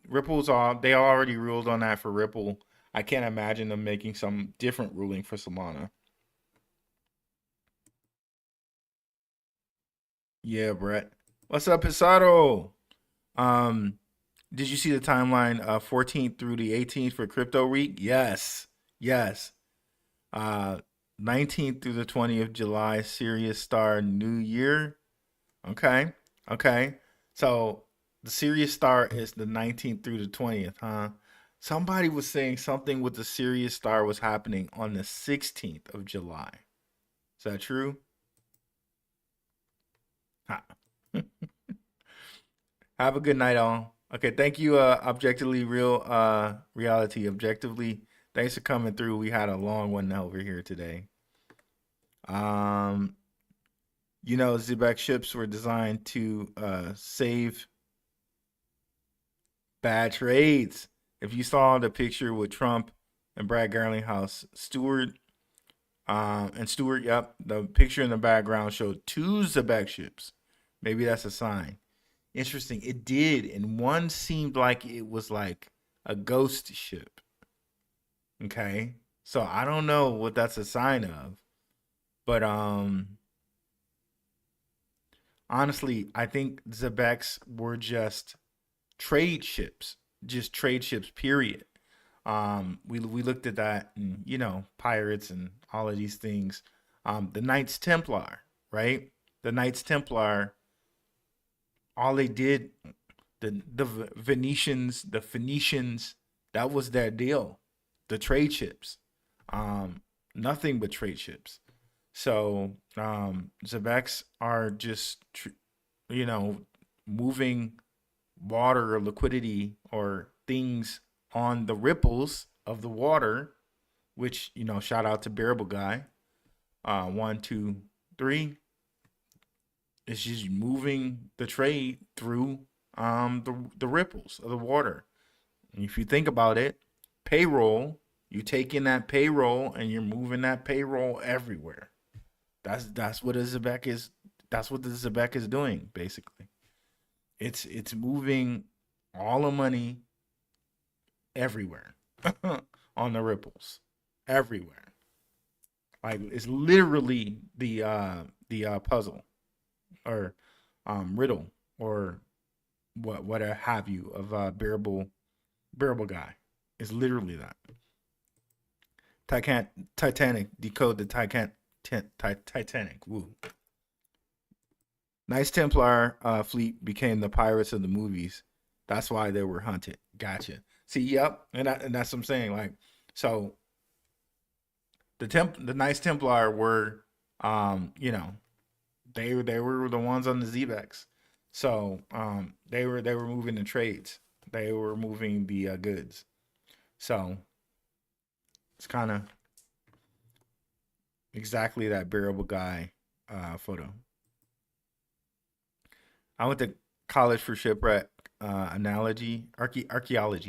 Ripple's they already ruled on that for Ripple. I can't imagine them making some different ruling for Solana. Yeah, Brett. What's up, Pizarro? Did you see the timeline 14th through the 18th for Crypto Week? Yes. 19th through the 20th of July, Sirius Star New Year. Okay. So the Sirius Star is the 19th through the 20th, huh? Somebody was saying something with the Sirius Star was happening on the 16th of July. Is that true? Huh. Have a good night, all. Okay, thank you, Objectively Real Reality Objectively. Thanks for coming through. We had a long one over here today. Zebec ships were designed to save Bad trades. If you saw the picture with Trump and Brad Garlinghouse, Stewart, yep, the picture in the background showed two Zebec ships. Maybe that's a sign. Interesting. It did, and one seemed like it was like a ghost ship. Okay, so I don't know what that's a sign of, but honestly, I think Zebecs were just trade ships, period. We looked at that, and pirates and all of these things. The Knights Templar, right? The Knights Templar, all they did, the Venetians, the Phoenicians, that was their deal. The trade ships, nothing but trade ships. So Zebecs are just moving water or liquidity or things on the ripples of the water, which shout out to Bearable Guy. 1, 2, 3. It's just moving the trade through the ripples of the water. And if you think about it, payroll, you take in that payroll and you're moving that payroll everywhere. That's what a Zebec is. That's what the Zebec is doing, basically. It's moving all the money everywhere on the ripples, everywhere. Like it's literally the puzzle or riddle or what have you of bearable guy. It's literally that. Titanic, decode the Titanic. Woo. Knights Templar fleet became the pirates of the movies. That's why they were hunted. Gotcha. See, yep, and that's what I'm saying. Like, so the Knights Templar were, they were the ones on the Zebecs. So they were moving the trades. They were moving the goods. So it's kind of exactly that Bearable Guy photo. I went to college for shipwreck archaeology,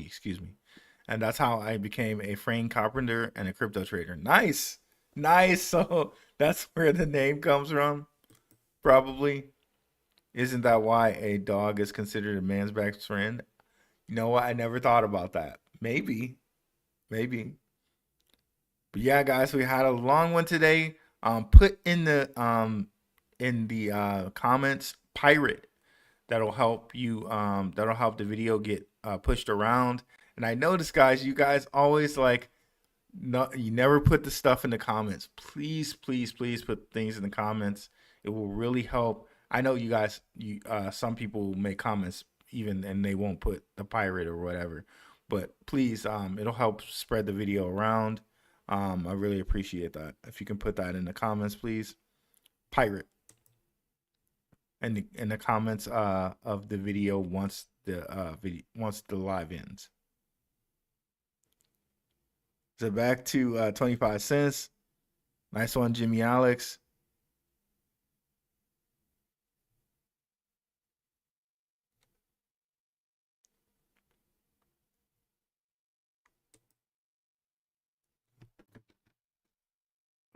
excuse me. And that's how I became a frame carpenter and a crypto trader. Nice. So that's where the name comes from, probably. Isn't that why a dog is considered a man's best friend? You know what? I never thought about that. Maybe. But yeah, guys, we had a long one today. Put in the comments pirate. That'll help you. That'll help the video get pushed around. And I noticed, guys, you guys always you never put the stuff in the comments. Please put things in the comments. It will really help. I know you guys. Some people make comments even and they won't put the pirate or whatever. But please, it'll help spread the video around. I really appreciate that. If you can put that in the comments, please. Pirate. And in the comments of the video once the live ends. So back to 25 cents. Nice one, Jimmy Alex.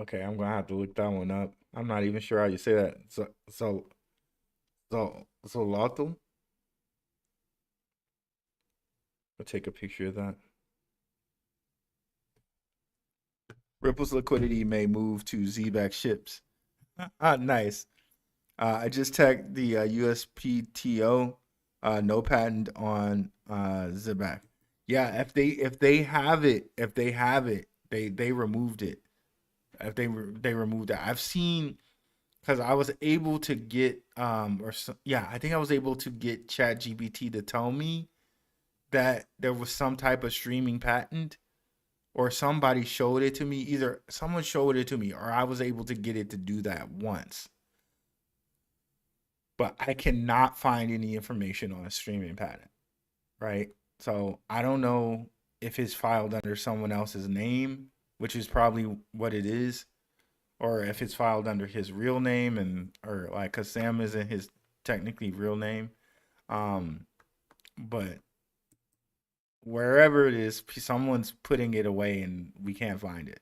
Okay, I'm gonna have to look that one up. I'm not even sure how you say that. So Lato. I'll take a picture of that. Ripple's liquidity may move to Zebec ships. Nice. I just tagged the USPTO. No patent on Zebec. Yeah, if they have it, they removed it. If they removed that, I've seen. Because I was able to get, I think I was able to get ChatGPT to tell me that there was some type of streaming patent, or somebody showed it to me. Either someone showed it to me, or I was able to get it to do that once. But I cannot find any information on a streaming patent, right? So I don't know if it's filed under someone else's name, which is probably what it is. Or if it's filed under his real name because Sam isn't his technically real name. But wherever it is, someone's putting it away and we can't find it.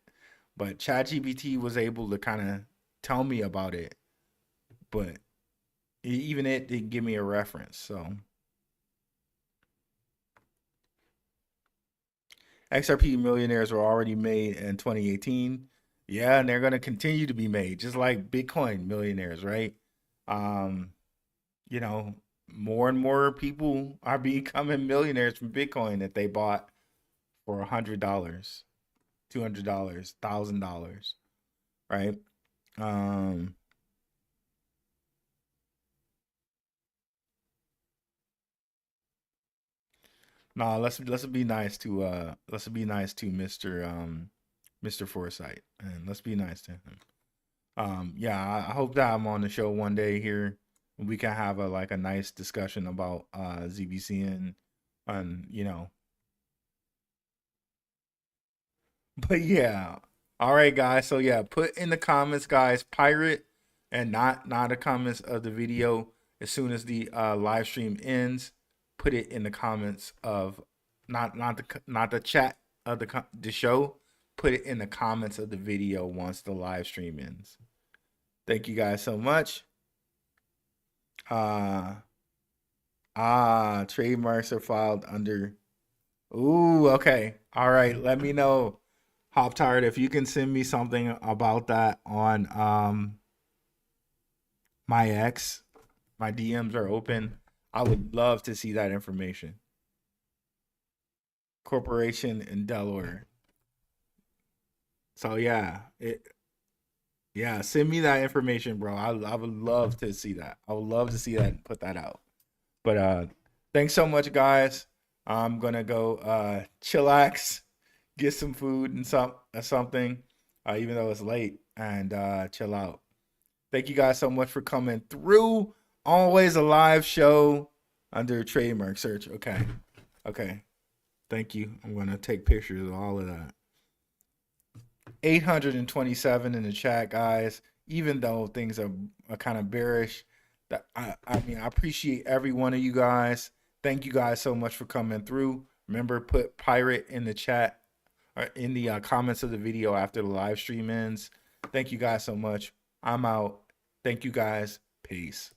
But ChatGPT was able to kind of tell me about it, but even it didn't give me a reference. So XRP millionaires were already made in 2018. Yeah, and they're going to continue to be made, just like Bitcoin millionaires, right? You know, more and more people are becoming millionaires from Bitcoin that they bought for $100, $200, $1,000, right? No, let's be nice to Mr. Forsyth, and let's be nice to him. Yeah, I hope that I'm on the show one day here. We can have a nice discussion about ZBCN, and But yeah, all right, guys. So yeah, put in the comments, guys, pirate, and not the comments of the video. As soon as the live stream ends, put it in the comments of not the chat of the show. Put it in the comments of the video once the live stream ends. Thank you guys so much. Trademarks are filed under. Ooh, okay. All right. Let me know, Hop Tired, if you can send me something about that on my X. My DMs are open. I would love to see that information. Corporation in Delaware. So yeah, send me that information, bro. I would love to see that. I would love to see that and put that out. But thanks so much, guys. I'm gonna go chillax, get some food and something, even though it's late, and chill out. Thank you guys so much for coming through. Always a live show under trademark search. Okay. Thank you. I'm gonna take pictures of all of that. 827 in the chat, guys. Even though things are kind of bearish, I appreciate every one of you guys. Thank you guys so much for coming through. Remember, put pirate in the chat or in the comments of the video after the live stream ends. Thank you guys so much. I'm out. Thank you guys. Peace.